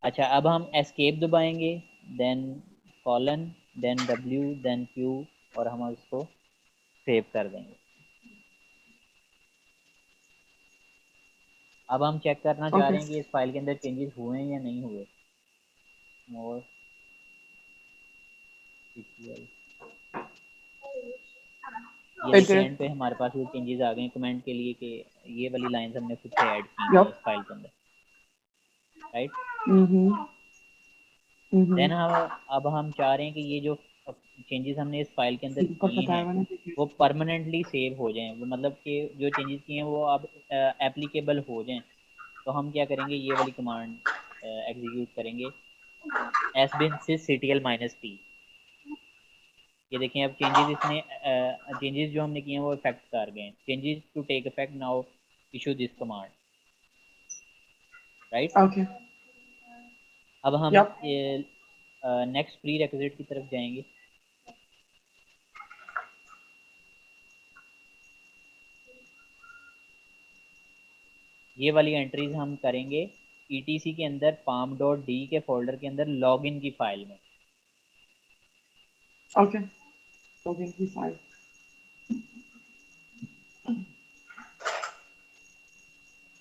Speaker 1: अच्छा अब हम एस्केप दबाएंगे, then colon, then W, then Q, और हम इसको सेव कर देंगे। अब हम चेक करना चाह
Speaker 2: ओके
Speaker 1: रहे हैं कि इस फाइल के अंदर चेंजेस हुए हैं या नहीं हुए। मोर SQL, ये
Speaker 2: इट
Speaker 1: देखिए
Speaker 2: डिड।
Speaker 1: एंड पे हमारे पास वो चेंजेस आ गए हैं कमेंट के लिए कि ये वाली लाइंस हमने खुद से ऐड की हैं
Speaker 2: यप।
Speaker 1: इस फाइल के अंदर, राइट।
Speaker 2: हम्म
Speaker 1: देन हम अब हम चाह रहे हैं कि ये जो चेंजेस हमने इस फाइल के अंदर
Speaker 2: ऊपर
Speaker 1: किए
Speaker 2: बताया
Speaker 1: हैं
Speaker 2: हुआ ना
Speaker 1: वो परमानेंटली सेव हो जाएं, वो मतलब कि जो चेंजेस किए हैं वो अब एप्लीकेबल हो जाएं। तो हम क्या करेंगे, ये वाली कमांड एग्जीक्यूट करेंगे, sbin sysctl -t। ये देखें अब चेंजेस इसने चेंजेस जो हमने किए हैं वो इफेक्ट कर गए हैं। Changes to take effect now, issue this command, right.
Speaker 2: Okay
Speaker 1: अब हम
Speaker 2: यप।
Speaker 1: नेक्स्ट प्री रिक्विजिट की तरफ जाएंगे। ये वाली एंट्रीज हम करेंगे ETC के अंदर palm.d के फोल्डर के अंदर लॉगिन की फाइल में।
Speaker 2: ओके ओके की फाइल।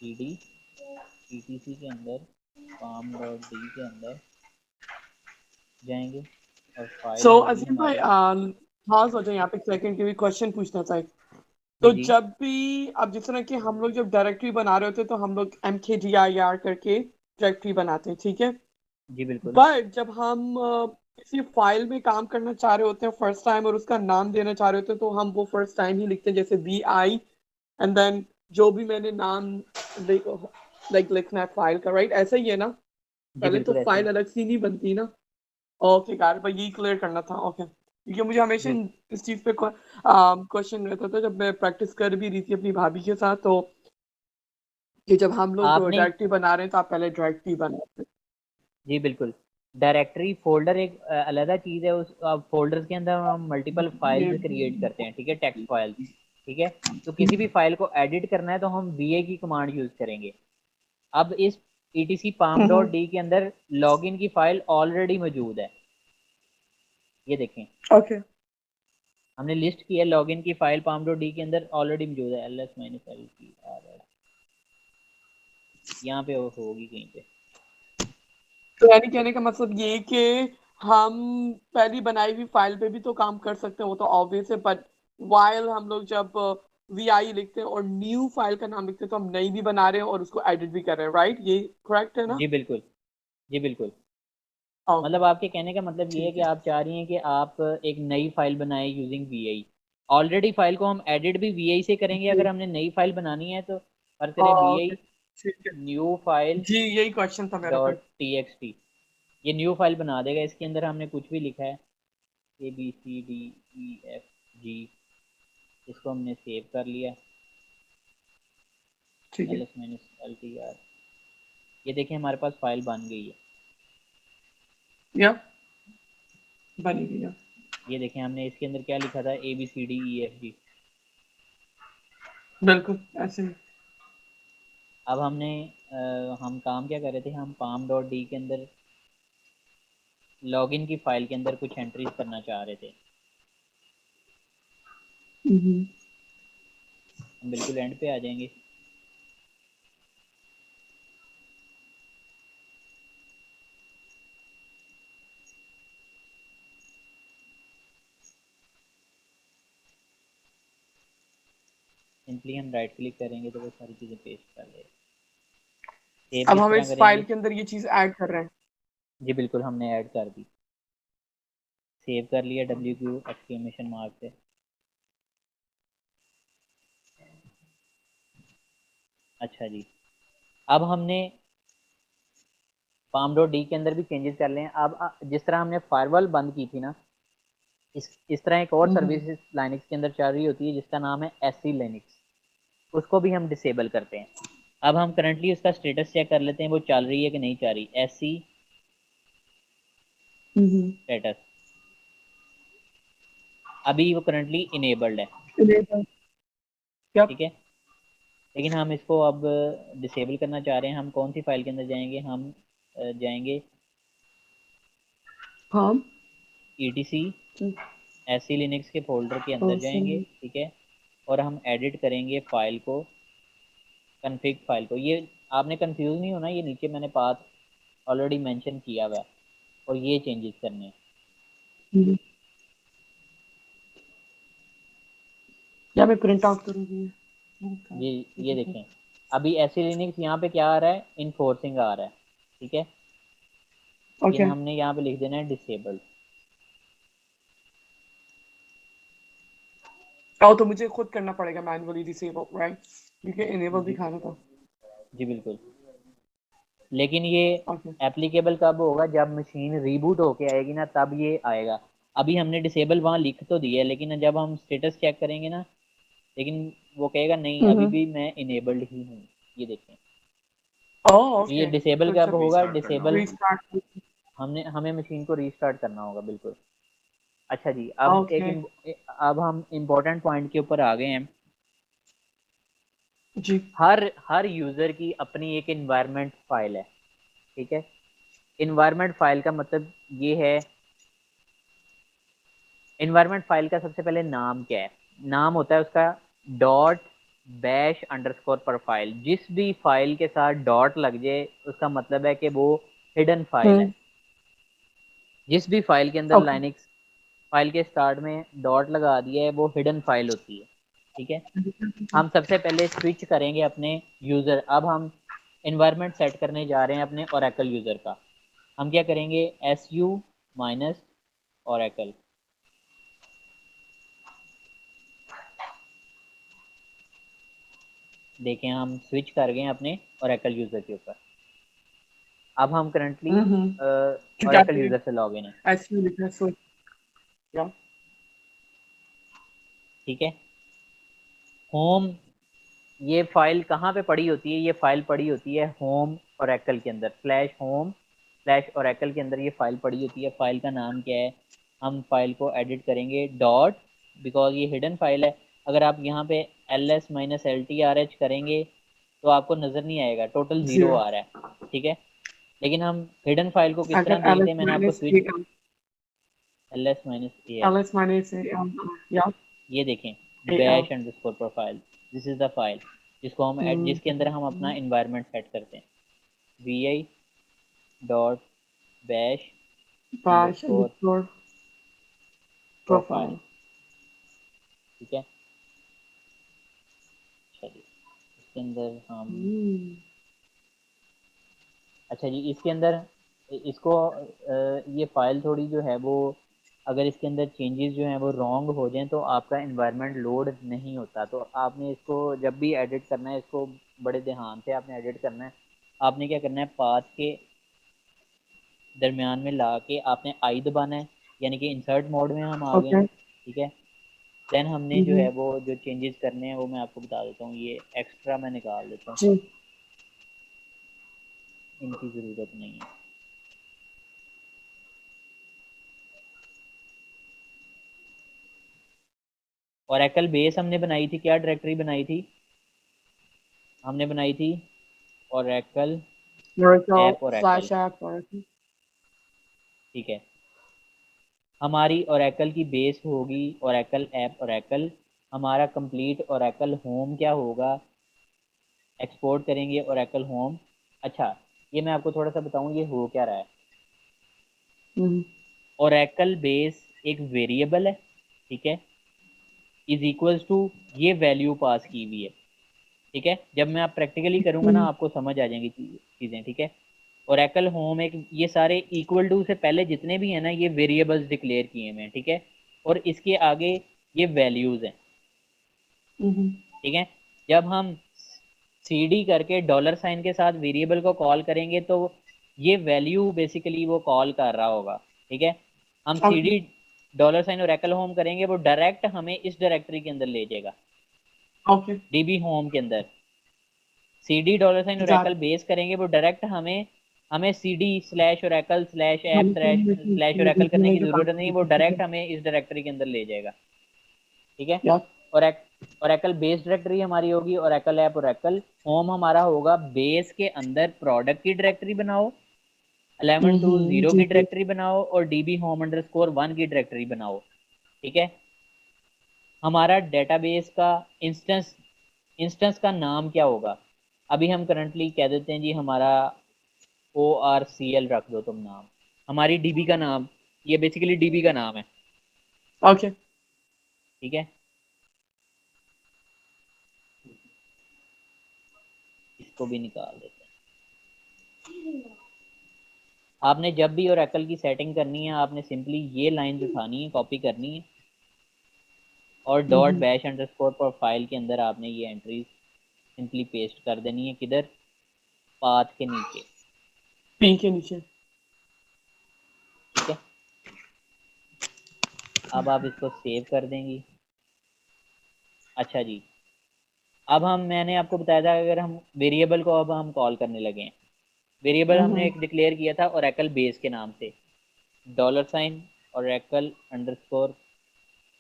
Speaker 1: CD ETC के अंदर palm.d के अंदर जाएंगे और फाइल
Speaker 2: सो
Speaker 1: होगी
Speaker 2: अजीम भाई
Speaker 1: हमारी।
Speaker 2: हाँ सोचो यहाँ पे एक सेकंड के भी क्वेश्चन पूछना था। तो
Speaker 1: जी
Speaker 2: जब भी अब जिस तरह कि हम लोग जब डायरेक्टरी बना रहे होते हैं तो हम लोग mkdir करके डायरेक्टरी बनाते हैं, ठीक है।
Speaker 1: जी बिल्कुल
Speaker 2: बट जब हम किसी फाइल में काम करना चाह रहे होते हैं फर्स्ट टाइम और उसका नाम देना चाह रहे होते हैं तो हम वो फर्स्ट टाइम ही लिखते हैं, जैसे vi एंड देन जो भी मैंने नाम लाइक लिखना है फाइल का, राइट? ऐसा ही है ना?
Speaker 1: जी
Speaker 2: पहले तो
Speaker 1: बिल्कुल ऐसे ही।
Speaker 2: फाइल अलग सी नहीं बनती ना। ओके गार भाई, यही क्लियर करना था। ओके, क्योंकि मुझे हमेशा
Speaker 1: जी
Speaker 2: इस चीज पे क्वेश्चन रहता था जब मैं प्रैक्टिस कर भी रही थी अपनी भाभी के साथ, तो कि जब हम लोग
Speaker 1: आपने
Speaker 2: डायरेक्टरी बना रहे हैं तो आप पहले डायरेक्टरी बनाते हैं।
Speaker 1: जी बिल्कुल, डायरेक्टरी फोल्डर एक अलग चीज़ है। उस फोल्डर्स के अंदर हम मल्टीपल फाइल्स क्रिएट करते हैं, ठीक है, टेक्स्ट फाइल्स। ठीक है, तो किसी भी फाइल को एडिट करना है तो हम वी की कमांड यूज़ करेंगे। अब इस etc palm डॉट डी के अंदर लॉगिन की फाइल ऑलरेडी मौजूद है, ये देखें।
Speaker 2: ओके।
Speaker 1: हमने लिस्ट की है, लॉगिन की फाइल palm डॉट डी के अंदर ऑलरेडी मौजूद है, ls-l यहाँ पे वो होगी कहीं पे।
Speaker 2: तो यानी कहने का मतलब ये कि हम पहली बनाई हुई फाइल पे भी तो काम कर सकते हैं, वो तो ऑब्वियस है। बट वाइल हम लोग जब vi लिखते हैं और न्यू फाइल का नाम लिखते हैं तो हम नई भी बना रहे हैं और उसको एडिट भी कर रहे हैं, राइट? ये करेक्ट है ना?
Speaker 1: जी बिल्कुल, जी बिल्कुल।
Speaker 2: ओके,
Speaker 1: मतलब आपके कहने का मतलब ये है
Speaker 2: ठीक
Speaker 1: कि
Speaker 2: है।
Speaker 1: आप चाह रही हैं कि आप एक नई फाइल बनाए यूजिंग वी। ऑलरेडी फाइल को हम एडिट भी वी से करेंगे
Speaker 2: जी।
Speaker 1: अगर हमने नई फाइल बनानी है तो, पर करें वी
Speaker 2: ओके, ठीक है।
Speaker 1: न्यू फाइल
Speaker 2: जी, यही क्वेश्चन था मेरा
Speaker 1: डॉट
Speaker 2: फिर।
Speaker 1: T x T. ये न्यू फाइल बना देगा, इसके अंदर हमने कुछ भी लिखा है ABCDEFG, इसको हमने सेव कर लिया,
Speaker 2: ठीक है।
Speaker 1: ls-ltr। ये देखिए हमारे पास फाइल बन गई है।
Speaker 2: या बनी गई।
Speaker 1: ये देखें हमने इसके अंदर क्या लिखा था, ABCDEFG।
Speaker 2: बिल्कुल ऐसे ही।
Speaker 1: अब हमने हम काम क्या कर रहे थे, हम palm डॉट डी के अंदर लॉगिन की फाइल के अंदर कुछ एंट्रीज करना चाह रहे थे।
Speaker 2: हम्म।
Speaker 1: हम बिल्कुल एंड पे आ जाएंगे। सिंपली हम राइट क्लिक करेंगे तो वो सारी चीज़ें पेस्ट कर देगा। सेव
Speaker 2: अब
Speaker 1: किस
Speaker 2: हम
Speaker 1: तरह
Speaker 2: इस फाइल
Speaker 1: करेंगे?
Speaker 2: के अंदर ये चीज ऐड कर रहे हैं।
Speaker 1: जी बिल्कुल, हमने ऐड कर दी, सेव कर लिया WQ! से। अच्छा जी, अब हमने palm डॉट डी के अंदर भी चेंजेस कर लें। अब जिस तरह हमने फायरवॉल बंद की थी ना, इस तरह एक और
Speaker 2: हम्म।
Speaker 1: सर्विस लाइनक्स के अंदर चल रही होती है जिसका नाम है SC लिनक्स, उसको भी हम डिसेबल करते हैं। अब हम करंटली उसका स्टेटस चेक कर लेते हैं वो चल रही है कि नहीं चल रही। SC
Speaker 2: हम्म।
Speaker 1: स्टेटस, अभी वो करंटली इनेबल्ड है,
Speaker 2: यप।
Speaker 1: ठीक है। लेकिन हम इसको अब डिसेबल करना चाह रहे हैं। हम कौन सी फाइल के अंदर जाएंगे, हम जाएंगे
Speaker 2: हाँ।
Speaker 1: etc SC लिनक्स के फोल्डर के अंदर जाएंगे, ठीक है, और हम एडिट करेंगे फाइल को, कन्फिग फाइल को। ये आपने कंफ्यूज नहीं होना, ये नीचे मैंने पाथ ऑलरेडी मेंशन किया हुआ है और ये चेंजेस करने हैं।
Speaker 2: या मैं प्रिंट आउट करूंगी।
Speaker 1: ये देखें, अभी SC लिनक्स यहाँ पे क्या आ रहा है, इनफोर्सिंग आ रहा है, ठीक है। लेकिन
Speaker 2: ओके।
Speaker 1: हमने यहाँ पे लिख देना है डिसेबल्ड।
Speaker 2: तो मुझे खुद करना पड़ेगा मैन्युअली डिसेबल, राइट? क्योंकि इनेबल
Speaker 1: जी
Speaker 2: दिखाना था।
Speaker 1: जी बिल्कुल, लेकिन ये
Speaker 2: ओके।
Speaker 1: एप्लीकेबल कब होगा, जब मशीन रीबूट होके आएगी ना तब ये आएगा। अभी हमने डिसेबल वहाँ लिख तो दिया है, लेकिन जब हम स्टेटस चेक करेंगे ना, लेकिन वो कहेगा नहीं अभी भी मैं इनेबल्ड ही हूँ, ये देखें।
Speaker 2: ओह
Speaker 1: तो ये
Speaker 2: ओके।
Speaker 1: डिसेबल
Speaker 2: तो
Speaker 1: कब
Speaker 2: जब
Speaker 1: होगा,
Speaker 3: रीस्टार्ट करना
Speaker 1: डिसेबल
Speaker 3: होगा।
Speaker 2: रीस्टार्ट।
Speaker 1: हमने हमें मशीन को रीस्टार्ट करना होगा, बिल्कुल। अच्छा जी, अब
Speaker 2: ओके।
Speaker 1: अब हम इम्पोर्टेंट पॉइंट के ऊपर आ गए हैं।
Speaker 2: जी।
Speaker 1: हर यूज़र की अपनी एक इन्वायरमेंट फाइल है, ठीक है। इन्वायरमेंट फाइल का मतलब ये है, इन्वायरमेंट फाइल का सबसे पहले नाम क्या है? नाम होता है उसका डॉट बैश अंडरस्कोर प्रोफाइल। जिस भी फाइल के साथ डॉट लग जाए उसका मतलब है कि वो हिडन फाइल है। जिस भी फाइल के अंदर
Speaker 2: ओके।
Speaker 1: लाइनक्स फाइल के स्टार्ट में डॉट लगा दिया है वो हिडन फाइल होती है। ठीक है। हम सबसे पहले स्विच करेंगे अपने यूज़र, अब हम इन्वायरमेंट सेट करने जा रहे हैं अपने ओरेकल यूज़र का। हम क्या करेंगे, su माइनस ओरेकल, देखें हम स्विच कर गए अपने ओरेकल यूज़र के ऊपर। अब हम करंटली
Speaker 2: क्योंकि
Speaker 1: ओरेकल
Speaker 2: आपने
Speaker 1: यूज़र से लॉग इन है।
Speaker 2: SU लिखा है, सो या
Speaker 1: ठीक है, होम, ये फाइल कहाँ पे पड़ी होती है, ये फाइल पड़ी होती है होम ओरेकल के अंदर, स्लैश होम स्लैश ओरेकल के अंदर ये फाइल पड़ी होती है। फाइल का नाम क्या है, हम फाइल को एडिट करेंगे डॉट, बिकॉज ये हिडन फाइल है। अगर आप यहाँ पे ls माइनस LTRH करेंगे तो आपको नज़र नहीं आएगा, टोटल 0
Speaker 2: 0
Speaker 1: आ रहा है। ठीक है, लेकिन हम हिडन फाइल को किस तरह
Speaker 2: अगर
Speaker 1: देखते
Speaker 2: LS
Speaker 1: हैं, मैंने आपको
Speaker 2: minus
Speaker 1: switch,
Speaker 2: AM
Speaker 1: ls minus al,
Speaker 2: LS minus AM या
Speaker 1: ये देखें
Speaker 2: AL
Speaker 1: bash underscore profile, this is the file जिसको हम जिसके अंदर हम अपना इन्वायरमेंट सेट करते हैं, vi dot bash
Speaker 2: bash
Speaker 1: underscore
Speaker 2: underscore
Speaker 1: profile.
Speaker 2: profile.
Speaker 1: ठीक है, चलिए इसके अंदर हम,
Speaker 2: Hmm.
Speaker 1: अच्छा जी इसके अंदर इसको ये फाइल थोड़ी जो है वो, अगर इसके अंदर चेंजेस जो हैं वो रॉन्ग हो जाएं तो आपका इन्वायरमेंट लोड नहीं होता। तो आपने इसको जब भी एडिट करना है, इसको बड़े ध्यान से आपने एडिट करना है। आपने क्या करना है, पाथ के दरमियान में ला के आपने आई दबाना है, यानी कि इंसर्ट मोड में हम आ गए हैं।
Speaker 2: Okay.
Speaker 1: ठीक है, देन हमने जो
Speaker 2: Mm-hmm.
Speaker 1: है वो जो चेंजेस करने हैं वो मैं आपको बता देता हूँ, ये एक्स्ट्रा मैं निकाल देता हूँ,
Speaker 2: जी.
Speaker 1: इनकी ज़रूरत नहीं है। ओरेकल बेस हमने बनाई थी, क्या डायरेक्टरी बनाई थी, हमने बनाई थी Oracle
Speaker 2: Oracle
Speaker 1: app Oracle.
Speaker 2: slash app Oracle.
Speaker 1: ठीक है, हमारी ओरेकल की बेस होगी ओरेकल ऐप ओरेकल, हमारा कंप्लीट ओरेकल होम क्या होगा, एक्सपोर्ट करेंगे ओरेकल होम। अच्छा, ये मैं आपको थोड़ा सा बताऊं ये हो क्या रहा है।
Speaker 2: Mm-hmm.
Speaker 1: ओरेकल बेस एक वेरिएबल है, ठीक है, इज इक्वल्स टू ये वैल्यू पास की हुई है। ठीक है, जब मैं आप प्रैक्टिकली करूंगा ना
Speaker 2: Mm-hmm.
Speaker 1: आपको समझ आ जाएंगी चीज़ें। ठीक है, ओरेकल होम एक, ये सारे इक्वल टू से पहले जितने भी हैं ना ये वेरिएबल्स डिक्लेयर किए हुए हैं। ठीक है, और इसके आगे ये वैल्यूज़ हैं।
Speaker 2: Mm-hmm.
Speaker 1: ठीक है, जब हम cd करके डॉलर साइन के साथ वेरिएबल को कॉल करेंगे तो ये वैल्यू बेसिकली वो कॉल कर रहा होगा। ठीक है, हम
Speaker 2: Okay.
Speaker 1: cd dollar sign Oracle home करेंगे वो डायरेक्ट हमें इस डायरेक्टरी के अंदर ले जाएगा,
Speaker 2: Okay.
Speaker 1: db होम के अंदर। cd dollar sign
Speaker 2: Got
Speaker 1: Oracle
Speaker 2: it.
Speaker 1: Base करेंगे वो डायरेक्ट हमें हमें cd slash Oracle slash app
Speaker 2: हम
Speaker 1: स्लैश ओरेकल करने की जरूरत नहीं, वो डायरेक्ट हमें इस डायरेक्टरी के अंदर ले जाएगा। ठीक है,
Speaker 2: या
Speaker 1: ओरेकल बेस डायरेक्टरी हमारी होगी ओरेकल ऐप ओरेकल, होम हमारा होगा बेस के अंदर प्रोडक्ट की डायरेक्टरी बनाओ, 1120
Speaker 2: जी
Speaker 1: की
Speaker 2: जी
Speaker 1: डायरेक्टरी बनाओ और db होम अंडरस्कोर 1 की डायरेक्टरी बनाओ। ठीक है, हमारा डेटाबेस का इंस्टेंस इंस्टेंस का नाम क्या होगा, अभी हम करंटली कह देते हैं जी हमारा ORCL रख दो तुम नाम, हमारी डीबी का नाम, ये बेसिकली डीबी का नाम है।
Speaker 2: ओके
Speaker 1: ठीक है, इसको भी निकाल देते हैं। आपने जब भी ओरेकल की सेटिंग करनी है आपने सिंपली ये लाइंस उठानी है, कॉपी करनी है और डॉट बैश अंडरस्कोर प्रोफाइल के अंदर आपने ये एंट्रीज सिंपली पेस्ट कर देनी है, किधर, पाथ के नीचे।
Speaker 2: पी के नीचे
Speaker 1: ठीक है, अब आप इसको सेव कर देंगी। अच्छा जी, अब हम, मैंने आपको बताया था अगर हम वेरिएबल को अब हम कॉल करने लगे हैं, वेरिएबल हमने एक डिक्लेयर किया था ओरेकल बेस के नाम से, डॉलर साइन ओरेकल अंडरस्कोर,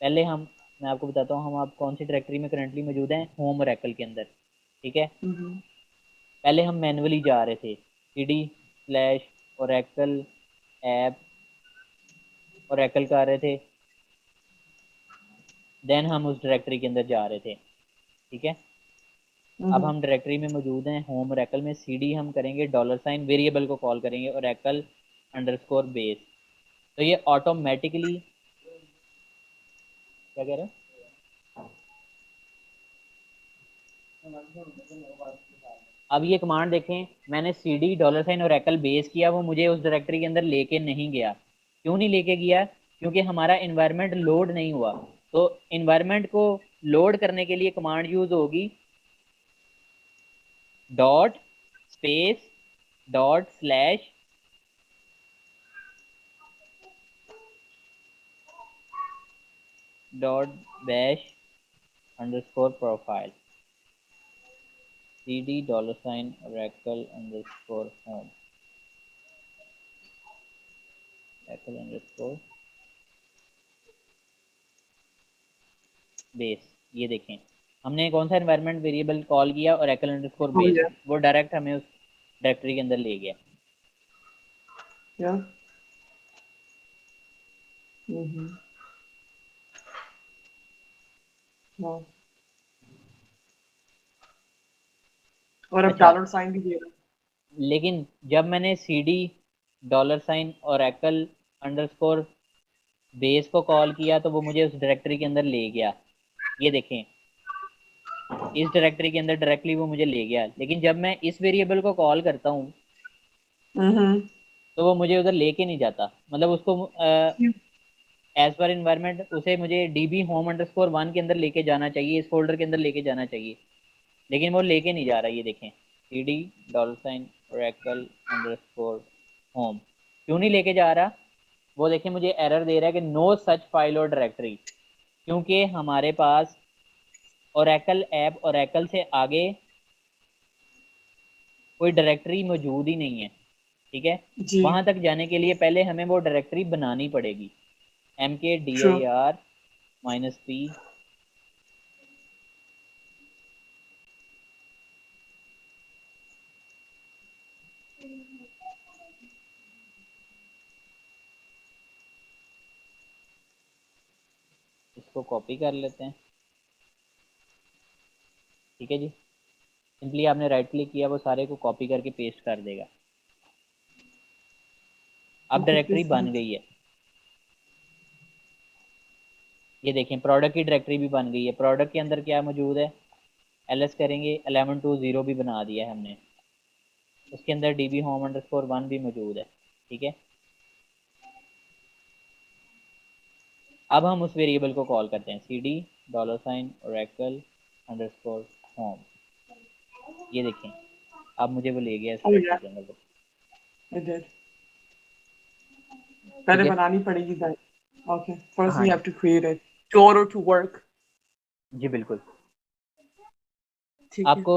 Speaker 1: पहले हम, मैं आपको बताता हूँ हम आप कौन सी डायरेक्टरी में करंटली मौजूद हैं, होम ओरेकल के अंदर। ठीक है, पहले हम मैनुअली जा रहे थे cd slash Oracle app Oracle कर रहे थे, देन हम उस डायरेक्टरी के अंदर जा रहे थे। ठीक है, अब हम डायरेक्टरी में मौजूद हैं होम ओरेकल में, cd हम करेंगे डॉलर साइन वेरिएबल को कॉल करेंगे ओरेकल अंडरस्कोर बेस, तो ये ऑटोमेटिकली, क्या कह रहे हैं, अब ये कमांड देखें, मैंने cd $ oracle बेस किया, वो मुझे उस डायरेक्टरी के अंदर लेके नहीं गया। क्यों नहीं लेके गया? क्योंकि हमारा इन्वायरमेंट लोड नहीं हुआ। तो इन्वायरमेंट को लोड करने के लिए कमांड यूज होगी dot space dot slash dot bash underscore profile cd $oracle underscore home oracle underscore base. ये देखें, हमने कौन सा एनवायरनमेंट वेरिएबल कॉल किया, oracle underscore
Speaker 2: Oh
Speaker 1: base,
Speaker 2: yeah,
Speaker 1: वो डायरेक्ट हमें उस डायरेक्टरी के अंदर ले गया।
Speaker 2: yeah. Mm-hmm. हाँ। और अब
Speaker 1: अच्छा,
Speaker 2: $साइन भी दे रहा
Speaker 1: लेकिन जब मैंने cd $oracle अंडरस्कोर बेस को कॉल किया तो वो मुझे उस डायरेक्टरी के अंदर ले गया। ये देखें, इस डायरेक्टरी के अंदर डायरेक्टली वो मुझे ले गया। लेकिन जब मैं इस वेरिएबल को कॉल करता हूँ
Speaker 2: है।
Speaker 1: तो वो मुझे उधर लेके नहीं जाता। मतलब उसको एज पर इन्वायरमेंट उसे मुझे db home अंडरस्कोर 1 के अंदर लेके जाना चाहिए, इस फोल्डर के अंदर लेके जाना चाहिए, लेकिन वो लेके नहीं जा रहा। ये देखें, cd $oracle अंडरस्कोर होम क्यों नहीं लेके जा रहा? वो देखें, मुझे एरर दे रहा है कि नो सच फाइल और डायरेक्टरी, क्योंकि हमारे पास ओरेकल ऐप, ओरेकल से आगे कोई डायरेक्टरी मौजूद ही नहीं है। ठीक है,
Speaker 2: जी।
Speaker 1: वहां तक जाने के लिए पहले हमें वो डायरेक्टरी बनानी पड़ेगी।
Speaker 2: ट्रू।
Speaker 1: mkdir -p इसको कॉपी कर लेते हैं। ठीक है जी, सिंपली आपने राइट क्लिक किया, वो सारे को कॉपी करके पेस्ट कर देगा। अब
Speaker 2: ओके
Speaker 1: डायरेक्टरी
Speaker 2: प्लीज।
Speaker 1: बन गई है। ये देखें, प्रोडक्ट की डायरेक्टरी भी बन गई है। प्रोडक्ट के अंदर क्या मौजूद है, ls करेंगे, 1120 भी बना दिया है हमने। उसके अंदर db home अंडरस्कोर 1 भी मौजूद है। ठीक है, अब हम उस वेरिएबल को कॉल करते हैं cd $oracle अंडरस्कोर home। ये देखें, अब मुझे वो ले गया इस
Speaker 2: ओह
Speaker 1: डायरेक्टरी
Speaker 2: या,
Speaker 1: के अंदर।
Speaker 2: I did.
Speaker 1: ठीक
Speaker 2: पहले
Speaker 1: है,
Speaker 2: बनानी पड़ेगी दैट। ओके, फर्स्ट वी
Speaker 1: हाँ
Speaker 2: हैव
Speaker 1: जी,
Speaker 2: to create it to order to work.
Speaker 1: जी बिल्कुल।
Speaker 2: ठीक है।
Speaker 1: आपको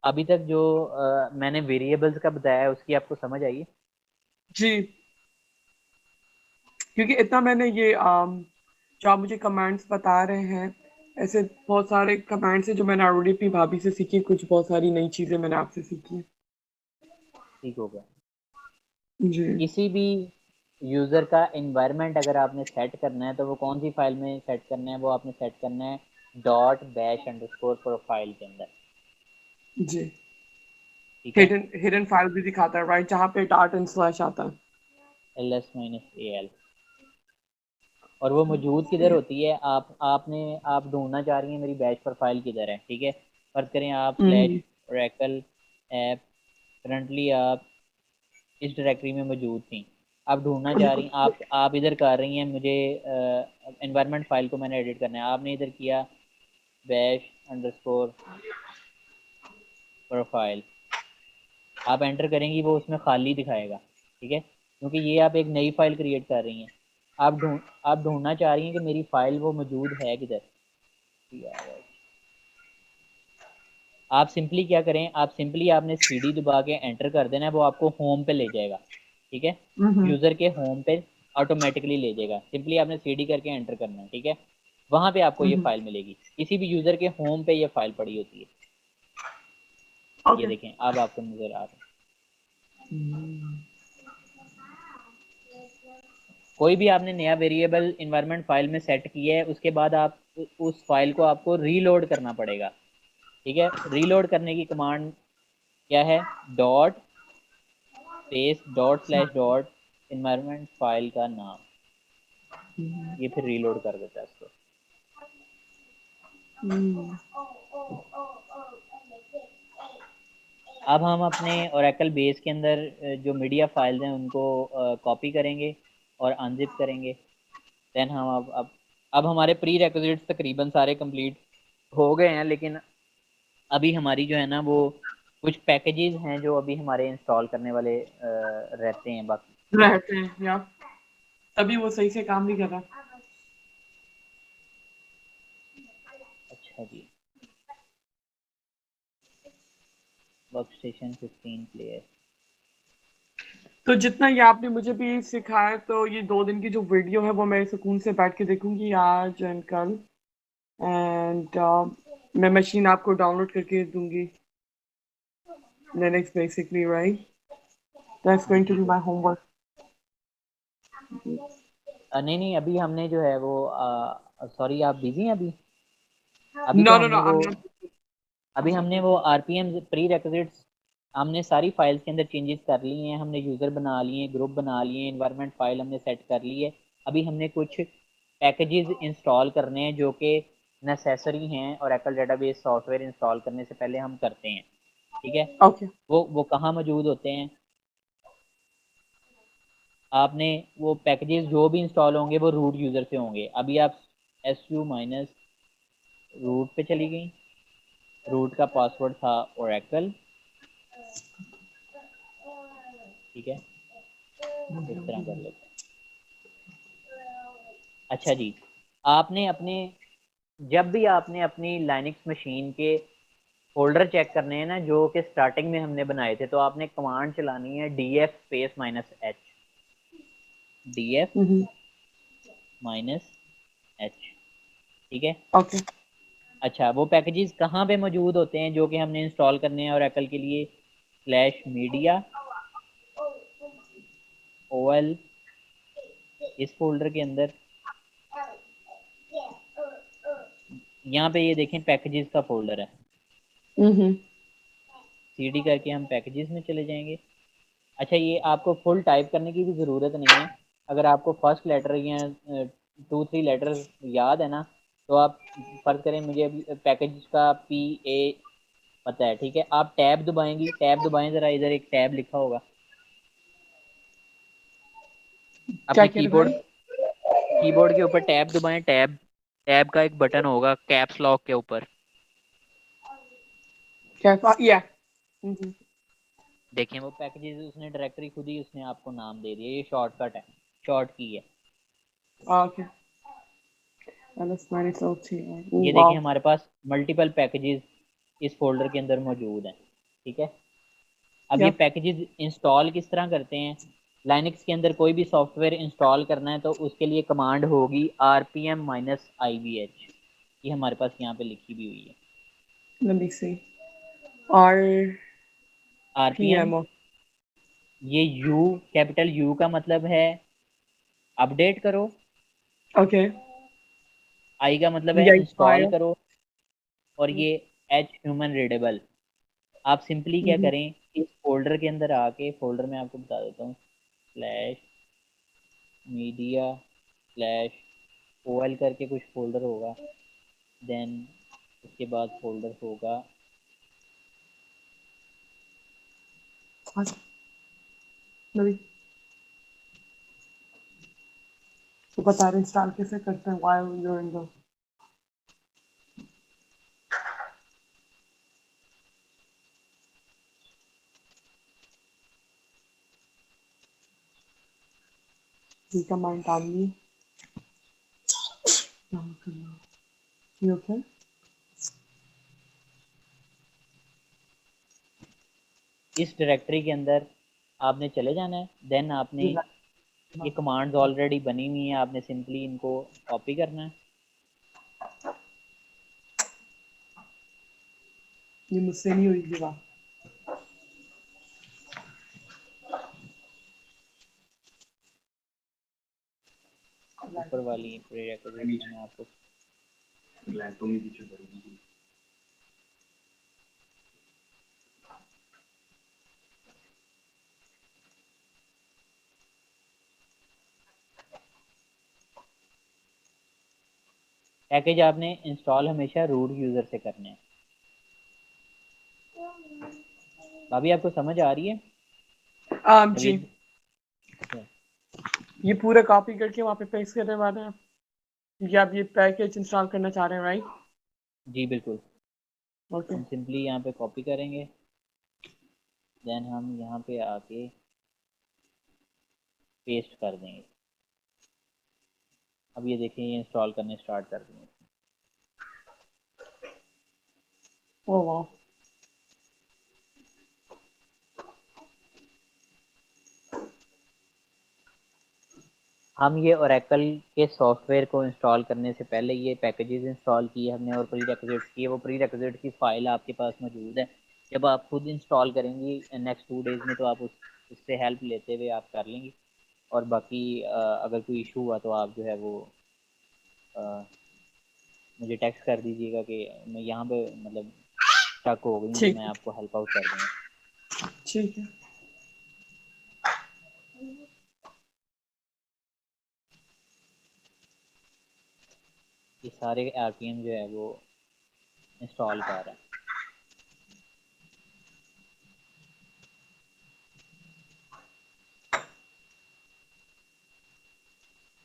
Speaker 1: अभी तक जो मैंने वेरिएबल्स का बताया है उसकी आपको समझ आई?
Speaker 2: जी, क्योंकि इतना मैंने ये जो आप मुझे कमांड्स बता रहे हैं, ऐसे बहुत सारे कमांड्स हैं जो मैंने ऑलरेडी अपनी भाभी से सीखी, कुछ बहुत सारी नई चीजें मैंने आपसे सीखी हैं।
Speaker 1: ठीक हो गया।
Speaker 2: जी।
Speaker 1: किसी भी यूज़र का इन्वायरमेंट अगर आपने सेट करना है तो वो कौन सी फाइल में सेट करना है, वो आपने सेट करना है डॉट बैश अंडरस्कोर प्रोफाइल के अंदर।
Speaker 2: जी।
Speaker 1: ठीक है,
Speaker 2: हिडन हिडन फाइल भी दिखाता है राइट, जहाँ पे डॉट एंड स्लैश आता है।
Speaker 1: ls-al। और वो मौजूद किधर होती है, आप ढूंढना चाह रही हैं मेरी बैच प्रोफाइल किधर है। ठीक है, फर्ज करें आप स्लैश
Speaker 2: हम्म।
Speaker 1: ओरेकल ऐप, करंटली आप इस डायरेक्टरी में मौजूद थी, आप ढूंढना चाह रही हैं, आप इधर कर रही हैं, मुझे एनवायरनमेंट फाइल को मैंने एडिट करना है, आपने इधर किया बैश अंडरस्कोर प्रोफाइल, आप एंटर करेंगी वो उसमें खाली दिखाएगा। ठीक है, क्योंकि ये आप एक नई फाइल क्रिएट कर रही हैं। आप ढूंढना चाह रही हैं कि मेरी फाइल वो मौजूद है किधर। आप सिंपली क्या करें, आप सिंपली आपने सीडी दबा के एंटर कर देना है, वो आपको होम पे ले जाएगा। ठीक है,
Speaker 2: हम्म।
Speaker 1: यूज़र के होम पे ऑटोमेटिकली ले जाएगा। सिंपली आपने सीडी करके एंटर करना है। ठीक है, वहाँ पे आपको ये
Speaker 2: हम्म।
Speaker 1: फाइल मिलेगी। किसी भी यूज़र के होम पे ये फाइल पड़ी होती है। ये
Speaker 2: ओके।
Speaker 1: देखें, अब आपको नज़र आ रहा है। कोई भी आपने नया वेरिएबल इन्वायरमेंट फाइल में सेट किया है, उसके बाद आप उस फाइल को आपको रीलोड करना पड़ेगा। ठीक है, रीलोड करने की कमांड क्या है, dot space dot slash dot environment file का नाम, ये फिर रीलोड कर देता है इसको। अब हम अपने ओरेकल बेस के अंदर जो मीडिया फाइल्स हैं उनको कॉपी करेंगे और अनजिप करेंगे। देन हम अब हमारे प्री रिक्विजिट्स तकरीबन सारे कंप्लीट हो गए हैं, लेकिन अभी हमारी जो है ना वो कुछ पैकेजेस हैं जो अभी हमारे इंस्टॉल करने वाले रहते हैं बाकी।
Speaker 2: रहते हैं या तभी वो सही से काम नहीं कर रहा।
Speaker 1: अच्छा जी, वर्क स्टेशन 15 प्लेयर।
Speaker 2: तो जितना ये आपने मुझे भी सिखाया, तो ये 2 दिन की जो वीडियो है वो मैं सुकून से बैठ के देखूंगी आज एंड कल। एंड मैं मशीन आपको डाउनलोड करके दूंगी। Linux basically, right? That's
Speaker 1: ji
Speaker 2: going to
Speaker 1: ji
Speaker 2: be my homework.
Speaker 1: नहीं नहीं, अभी हमने जो है वो सॉरी, आप बिजी हैं अभी? अभी तो
Speaker 2: No, no, no.
Speaker 1: हमने वो
Speaker 2: I'm not.
Speaker 1: अभी हमने वो आरपीएम प्री रिक्विजिट्स हमने सारी फाइल्स के अंदर चेंजेस कर लिए हैं। हमने यूज़र बना लिए, ग्रुप बना लिए, इन्वायरमेंट फाइल हमने सेट कर ली है। अभी हमने कुछ पैकेजेस इंस्टॉल करने हैं जो कि नेसेसरी हैं और एकल डेटाबेस सॉफ्टवेयर इंस्टॉल करने से पहले हम करते हैं। ठीक है,
Speaker 2: Okay.
Speaker 1: वो कहाँ मौजूद होते हैं? आपने वो पैकेजेस जो भी इंस्टॉल होंगे वो रूट यूज़र से होंगे। अभी आप su माइनस रूट पे चली गई, रूट का पासवर्ड था ओरेकल। ठीक है, इस तरह कर लेते हैं। अच्छा जी, आपने अपने जब भी आपने अपनी लाइनक्स मशीन के फोल्डर चेक करने हैं ना जो कि स्टार्टिंग में हमने बनाए थे, तो आपने कमांड चलानी है df space minus H. df
Speaker 2: Mm-hmm.
Speaker 1: Minus H. ठीक है।
Speaker 2: Okay.
Speaker 1: अच्छा, वो पैकेजेस कहाँ पे मौजूद होते हैं जो कि हमने इंस्टॉल करने हैं ओरेकल के लिए? स्लैश मीडिया ओएल, इस फोल्डर के अंदर। यहाँ पे ये देखें पैकेजेस का फोल्डर है।
Speaker 2: Mm-hmm.
Speaker 1: सीडी करके हम पैकेजेस में चले जाएंगे। अच्छा, ये आपको फुल टाइप करने की भी ज़रूरत नहीं है। अगर आपको फर्स्ट लेटर या 2-3 लेटर याद है ना, तो आप फर्ज करें मुझे अभी पैकेज का PA पता है। ठीक है, आप टैब दबाएंगी, टैब दबाएं ज़रा, इधर एक टैब लिखा होगा
Speaker 2: क्या
Speaker 1: अपने
Speaker 2: कह रहे
Speaker 1: कीबोर्ड।
Speaker 2: भाई?
Speaker 1: कीबोर्ड के ऊपर टैब दबाएं, टैब टैब का एक बटन होगा कैप्स लॉक के ऊपर।
Speaker 2: क्या? Yeah. Mm-hmm.
Speaker 1: देखें वो पैकेजेस, उसने डायरेक्टरी खुद ही उसने आपको नाम दे दिया। ये शॉर्टकट है, शॉर्ट की है।
Speaker 2: Okay. LS -LT. Oh,
Speaker 1: ये देखिए
Speaker 2: wow.
Speaker 1: हमारे पास मल्टीपल पैकेजेस इस फोल्डर के अंदर मौजूद हैं। ठीक है, अब ये
Speaker 2: Yep.
Speaker 1: पैकेजेस इंस्टॉल किस तरह करते हैं? लाइनक्स के अंदर कोई भी सॉफ्टवेयर इंस्टॉल करना है तो उसके लिए कमांड होगी rpm-ivh। ये हमारे पास यहाँ पे लिखी भी हुई है।
Speaker 2: Let me see. RPM.
Speaker 1: RPM, ये यू, कैपिटल यू का मतलब है अपडेट करो,
Speaker 2: Okay.
Speaker 1: आई का मतलब है
Speaker 2: Yikes,
Speaker 1: इंस्टॉल
Speaker 2: fire.
Speaker 1: करो, और ये एच ह्यूमन रीडेबल। आप सिंपली क्या
Speaker 2: Mm-hmm.
Speaker 1: करें, इस फोल्डर के अंदर आके, फोल्डर में आपको बता देता हूँ, स्लैश मीडिया स्लैश ओएल करके कुछ फोल्डर होगा। देन उसके बाद फोल्डर होगा,
Speaker 2: What? Let me. तो बता रहे इंस्टॉल कैसे करते हैं while you're in the. ये कमांड डालनी है। You okay?
Speaker 1: इस डायरेक्टरी के अंदर आपने चले जाना है। देन आपने
Speaker 2: ये
Speaker 1: ये कमांड्स ऑलरेडी बनी हुई हैं, आपने सिंपली इनको कॉपी करना है।
Speaker 2: मुझसे नहीं हुई ये बात।
Speaker 1: ऊपर वाली प्रीरेक्विजिट्स मैंने आपको पैकेज आपने इंस्टॉल हमेशा रूट यूज़र से करने हैं। भाभी आपको समझ आ रही है?
Speaker 2: जी,
Speaker 1: नवीद? अच्छा,
Speaker 2: ये पूरा कॉपी करके वहाँ पे पेस्ट करने वाले हैं। ये आप ये पैकेज इंस्टॉल करना चाह रहे हैं, राइट?
Speaker 1: जी बिल्कुल।
Speaker 2: ओके।
Speaker 1: हम सिंपली यहाँ पे कॉपी करेंगे, देन हम यहाँ पे आके पेस्ट कर देंगे। अब ये देखिए ये इंस्टॉल करने स्टार्ट कर देंगे।
Speaker 2: ओह वाह।
Speaker 1: हम ये ओरेकल के सॉफ्टवेयर को इंस्टॉल करने से पहले ये पैकेजेस इंस्टॉल किए हमने और प्री रिक्विजिट्स किए। वो प्री रिक्विजिट की फ़ाइल आपके पास मौजूद है। जब आप खुद इंस्टॉल करेंगी नेक्स्ट 2 डेज़ में तो आप उससे हेल्प लेते हुए आप कर लेंगी। और बाकी अगर कोई इशू हुआ तो आप जो है वो अ, मुझे टेक्स्ट कर दीजिएगा कि मैं यहाँ पे मतलब स्टक हो गई हूँ, तो
Speaker 2: ठीक
Speaker 1: मैं
Speaker 2: है,
Speaker 1: आपको हेल्प आउट कर दूँगा।
Speaker 2: ठीक है।
Speaker 1: ये सारे RPM जो है वो इंस्टॉल कर रहा है।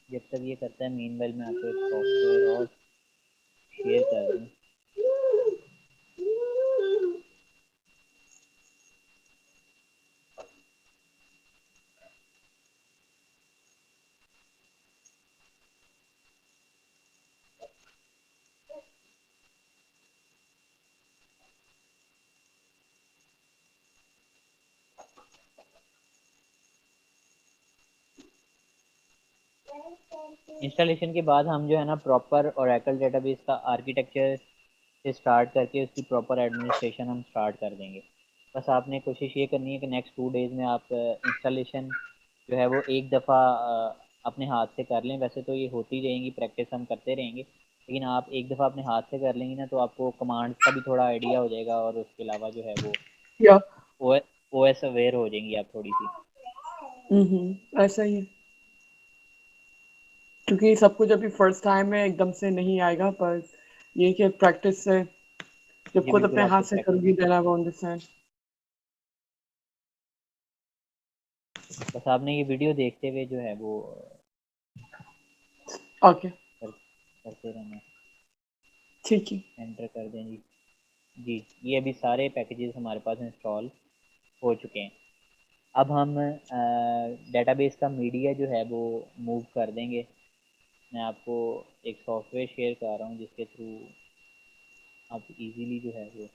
Speaker 1: जब तक ये करता है मीनवाइल मैं आपको एक सॉफ्टवेयर और शेयर कर दूँ। इंस्टॉलेशन के बाद हम जो है ना प्रॉपर ओरेकल डेटाबेस का आर्किटेक्चर से स्टार्ट करके उसकी प्रॉपर एडमिनिस्ट्रेशन हम स्टार्ट कर देंगे। बस आपने कोशिश ये करनी है कि नेक्स्ट 2 डेज़ में आप इंस्टॉलेशन जो है वो एक दफ़ा अपने हाथ से कर लें। वैसे तो ये होती रहेंगी, प्रैक्टिस हम करते रहेंगे, लेकिन आप एक दफ़ा अपने हाथ से कर लेंगी ना तो आपको कमांड्स का भी थोड़ा आइडिया हो जाएगा और उसके अलावा जो है वो
Speaker 2: या
Speaker 1: ओ एस अवेयर हो जाएंगी आप थोड़ी सी।
Speaker 2: ऐसा ही है, क्योंकि सब कुछ अभी फर्स्ट टाइम में एकदम से नहीं आएगा, पर ये कि प्रैक्टिस से जब
Speaker 1: जी
Speaker 2: खुद
Speaker 1: बिल्कुल,
Speaker 2: अपने हाथ
Speaker 1: आपको
Speaker 2: से
Speaker 1: प्रैक्टिस,
Speaker 2: करूँगी देन आई विल अंडरस्टैंड।
Speaker 1: बस आपने ये वीडियो देखते हुए जो है वो
Speaker 2: ओके,
Speaker 1: करते रहना।
Speaker 2: ठीक है।
Speaker 1: एंटर कर दें जी। जी, ये अभी सारे पैकेजेस हमारे पास इंस्टॉल हो चुके हैं। अब हम डेटाबेस का मीडिया जो है वो मूव कर देंगे। मैं आपको एक सॉफ्टवेयर शेयर कर रहा हूँ जिसके थ्रू आप इजीली जो है वो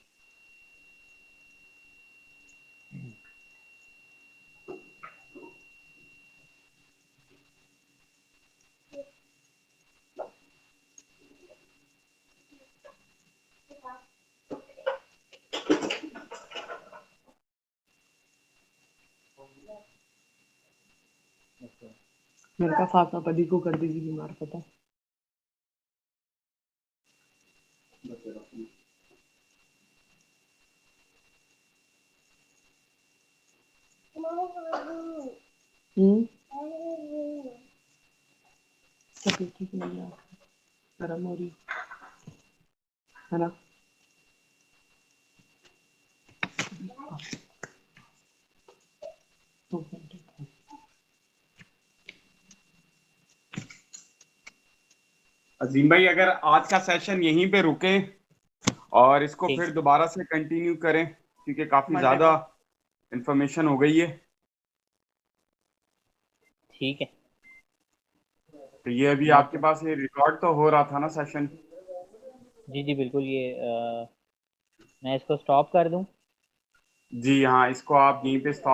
Speaker 2: मेरे का फाफा पदी को कर दीजिए बीमार, पता। हम्म, तबीयत ठीक नहीं है, गर्म हो रही है ना। ओके, ठीक है।
Speaker 3: अजीम भाई, अगर आज का सेशन यहीं पे रुके और इसको
Speaker 1: ठीक
Speaker 3: फिर दोबारा से कंटिन्यू करें, क्योंकि काफी
Speaker 2: मंडे
Speaker 3: ज्यादा
Speaker 2: को।
Speaker 3: इंफॉर्मेशन हो गई है।
Speaker 1: ठीक है।
Speaker 3: तो ये अभी
Speaker 1: नो
Speaker 3: आपके पास ये रिकॉर्ड तो हो रहा था ना सेशन?
Speaker 1: जी जी बिल्कुल, ये मैं इसको स्टॉप कर दूँ?
Speaker 3: जी हाँ, इसको आप यहीं पे स्टॉप